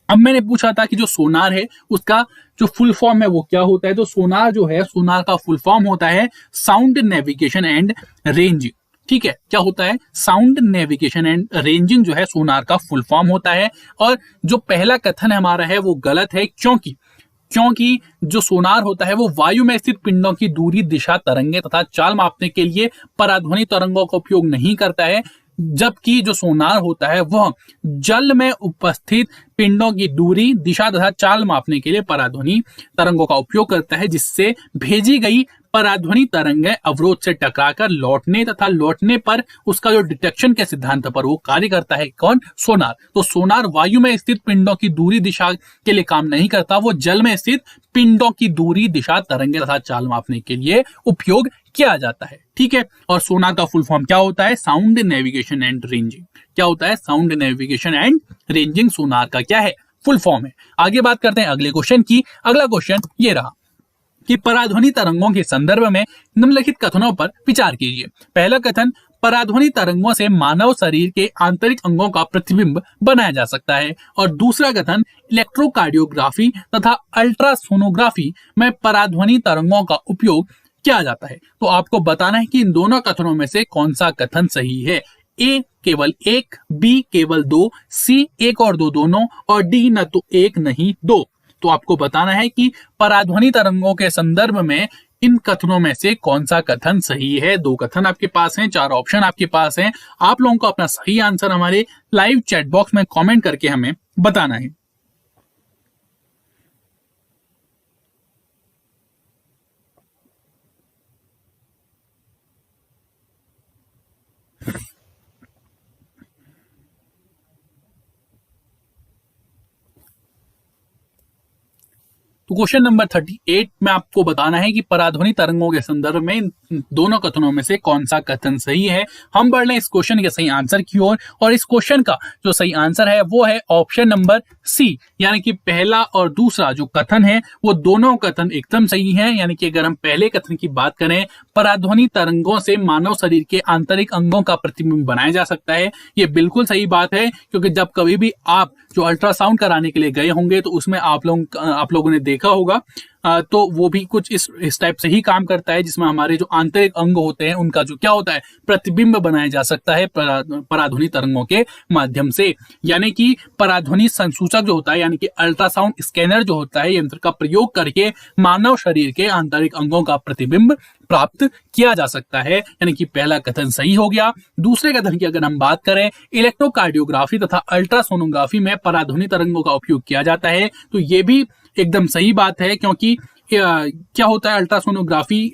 अब मैंने पूछा था कि जो सोनार है उसका जो फुल फॉर्म है वो क्या होता है। तो सोनार जो है, सोनार का फुल फॉर्म होता है साउंड नेविगेशन एंड रेंजिंग। ठीक है, क्या होता है? साउंड नेविगेशन एंड रेंजिंग जो है सोनार का फुल फॉर्म होता है। और जो पहला कथन हमारा है वो गलत है, क्योंकि जो सोनार होता है वो वायु में स्थित पिंडों की दूरी, दिशा, तरंगे तथा चाल मापने के लिए पराध्वनि तरंगों का उपयोग नहीं करता है, जबकि जो सोनार होता है वह जल में उपस्थित पिंडों की दूरी, दिशा तथा चाल मापने के लिए पराध्वनि तरंगों का उपयोग करता है, जिससे भेजी गई पराध्वनि तरंगें अवरोध से टकराकर लौटने पर उसका जो डिटेक्शन के सिद्धांत पर वो कार्य करता है। कौन? सोनार। तो सोनार वायु में स्थित पिंडों की दूरी, दिशा के लिए काम नहीं करता, वो जल में स्थित पिंडों की दूरी, दिशा, तरंगे तथा चाल मापने के लिए उपयोग किया जाता है। ठीक है, और सोनार का फुल फॉर्म क्या होता है? Sound navigation and ranging. क्या होता है? Sound navigation and ranging sonar का क्या है? फुल फॉर्म है। आगे बात करते हैं अगले क्वेश्चन की। अगला क्वेश्चन ये रहा कि पराध्वनि तरंगों के संदर्भ में निम्नलिखित कथनों पर विचार कीजिए। पहला कथन, पराध्वनि तरंगों से मानव शरीर के आंतरिक अंगों का प्रतिबिंब बनाया जा सकता है। और दूसरा कथन, इलेक्ट्रोकार्डियोग्राफी तथा अल्ट्रासोनोग्राफी में पराध्वनि तरंगों का उपयोग किया जाता है। तो आपको बताना है कि इन दोनों कथनों में से कौन सा कथन सही है। ए केवल एक, बी केवल दो, सी एक और दो दोनों, और डी न तो एक नहीं दो। तो आपको बताना है कि पराध्वनि तरंगों के संदर्भ में इन कथनों में से कौन सा कथन सही है। दो कथन आपके पास हैं, चार ऑप्शन आपके पास हैं। आप लोगों को अपना सही आंसर हमारे लाइव चैट बॉक्स में कमेंट करके हमें बताना है। तो क्वेश्चन नंबर 38 में आपको बताना है कि पराध्वनि तरंगों के संदर्भ में इन दोनों कथनों में से कौन सा कथन सही है। हम बढ़ लें इस क्वेश्चन के सही आंसर की ओर, और इस क्वेश्चन का जो सही आंसर है वो है ऑप्शन नंबर सी, यानी कि पहला और दूसरा जो कथन है वो दोनों कथन एकदम सही हैं। यानी कि अगर हम पहले कथन की बात करें, पराध्वनि तरंगों से मानव शरीर के आंतरिक अंगों का प्रतिबिंब बनाया जा सकता है, ये बिल्कुल सही बात है। क्योंकि जब कभी भी आप जो अल्ट्रासाउंड कराने के लिए गए होंगे तो उसमें आप लोगों ने देखा होगा तो वो भी कुछ इस टाइप से ही काम करता है, जिसमें हमारे जो आंतरिक अंग होते हैं उनका जो क्या होता है प्रतिबिंब बनाया जा सकता है पराध्वनि तरंगों के माध्यम से। यानी कि पराध्वनि संसूचक जो होता है यानी कि अल्ट्रासाउंड स्कैनर जो होता है यंत्र का प्रयोग करके मानव शरीर के आंतरिक अंगों का प्रतिबिंब प्राप्त किया जा सकता है। यानी कि पहला कथन सही हो गया। दूसरे कथन की अगर हम बात करें, इलेक्ट्रोकार्डियोग्राफी तथा अल्ट्रासोनोग्राफी में पराध्वनि तरंगों का उपयोग किया जाता है, तो ये भी एकदम सही बात है, क्योंकि क्या होता है अल्ट्रासोनोग्राफी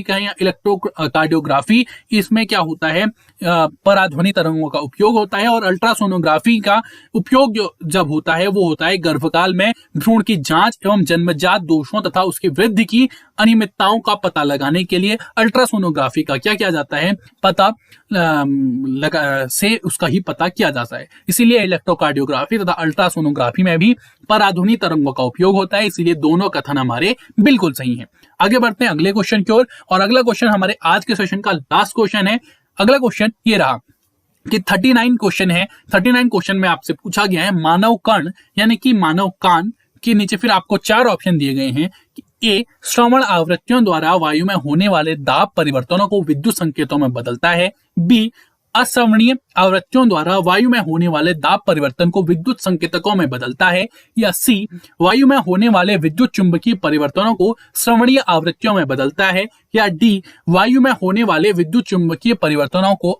कहें या इलेक्ट्रोकार्डियोग्राफी, इसमें क्या होता है पराध्वनि तरंगों का उपयोग होता है। और अल्ट्रासोनोग्राफी का उपयोग जो जब होता है वो होता है गर्भकाल में भ्रूण की जांच एवं जन्मजात दोषों तथा उसकी वृद्धि की अनियमितताओं का पता लगाने के लिए अल्ट्रासोनोग्राफी का क्या किया जाता है उसका ही पता किया जाता है। इसीलिए इलेक्ट्रोकार्डियोग्राफी तथा अल्ट्रासोनोग्राफी में भी पराध्वनि तरंगों का उपयोग होता है। इसीलिए दोनों कथन हमारे बिल्कुल सही हैं। आगे बढ़ते हैं अगले क्वेश्चन की ओर, और अगला क्वेश्चन हमारे आज के सेशन का लास्ट क्वेश्चन है। अगला क्वेश्चन ये रहा कि 39 क्वेश्चन है। 39 क्वेश्चन में आपसे पूछा गया है मानव कर्ण यानी कि मानव कान के नीचे फिर आपको 4 ऑप्शन दिए गए हैं कि ए श्रवण आवृत्तियों द्वारा वायु में होने वाले दाब परिवर्तनों को विद्युत संकेतों में बदलता है, बी अश्रवणीय आवृत्तियों द्वारा वायु में होने वाले दाब परिवर्तन को विद्युत संकेतकों में बदलता है, या सी वायु में होने वाले विद्युत चुंबकीय परिवर्तनों को श्रवणीय आवृत्तियों में बदलता है, या डी वायु में होने वाले विद्युत चुंबकीय परिवर्तनों को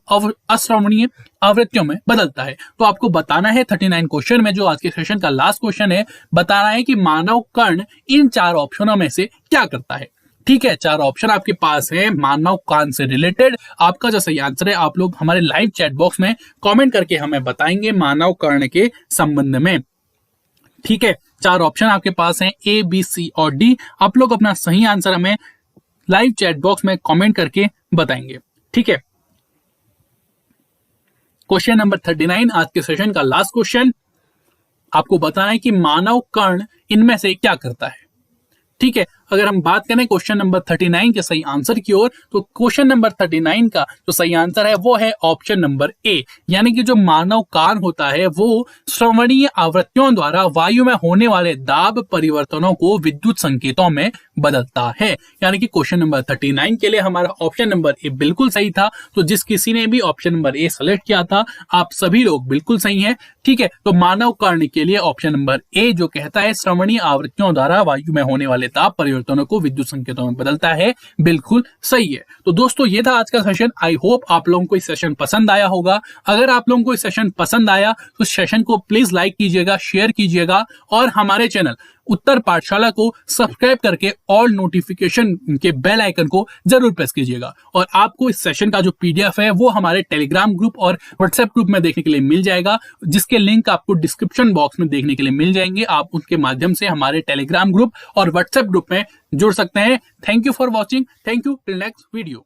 अश्रवणीय आवृत्तियों में बदलता है। तो आपको बताना है 39 क्वेश्चन में, जो आज के सेशन का लास्ट क्वेश्चन है, बताना है कि मानव कर्ण इन 4 ऑप्शनों में से क्या करता है। ठीक है, 4 ऑप्शन आपके पास है मानव कान से रिलेटेड। आपका जो सही आंसर है आप लोग हमारे लाइव चैट बॉक्स में कमेंट करके हमें बताएंगे मानव कर्ण के संबंध में। ठीक है, 4 ऑप्शन आपके पास हैं ए, बी, सी और डी। आप लोग अपना सही आंसर हमें लाइव चैट बॉक्स में कमेंट करके बताएंगे। ठीक है, क्वेश्चन नंबर 39 आज के सेशन का लास्ट क्वेश्चन, आपको बताना है कि मानव कर्ण इनमें से क्या करता है। ठीक है, अगर हम बात करें क्वेश्चन नंबर 39 के सही आंसर की ओर, तो क्वेश्चन नंबर 39 का जो सही आंसर है वो है ऑप्शन नंबर ए, यानी कि जो मानव कान होता है वो श्रवणीय आवृत्तियों द्वारा वायु में होने वाले दाब परिवर्तनों को विद्युत संकेतों में बदलता है। यानी कि क्वेश्चन नंबर 39 के लिए हमारा ऑप्शन नंबर ए बिल्कुल सही था। तो जिस किसी ने भी ऑप्शन नंबर ए सेलेक्ट किया था, आप सभी लोग बिल्कुल सही हैं। ठीक है, तो मानव कर्ण के लिए ऑप्शन नंबर ए जो कहता है श्रवणीय आवृत्तियों द्वारा वायु में होने वाले दाब परिवर्तनों को विद्युत संकेतों में बदलता है, बिल्कुल सही है। तो दोस्तों ये था आज का सेशन। आई होप आप लोगों को इस सेशन पसंद आया होगा। अगर आप लोगों को इस सेशन पसंद आया तो सेशन को प्लीज लाइक कीजिएगा, शेयर कीजिएगा और हमारे चैनल उत्तर पाठशाला को सब्सक्राइब करके ऑल नोटिफिकेशन के बेल आइकन को जरूर प्रेस कीजिएगा। और आपको इस सेशन का जो पीडीएफ है वो हमारे टेलीग्राम ग्रुप और व्हाट्सएप ग्रुप में देखने के लिए मिल जाएगा, जिसके लिंक आपको डिस्क्रिप्शन बॉक्स में देखने के लिए मिल जाएंगे। आप उसके माध्यम से हमारे टेलीग्राम ग्रुप और व्हाट्सएप ग्रुप में जुड़ सकते हैं। Thank you for watching. Thank you till next video.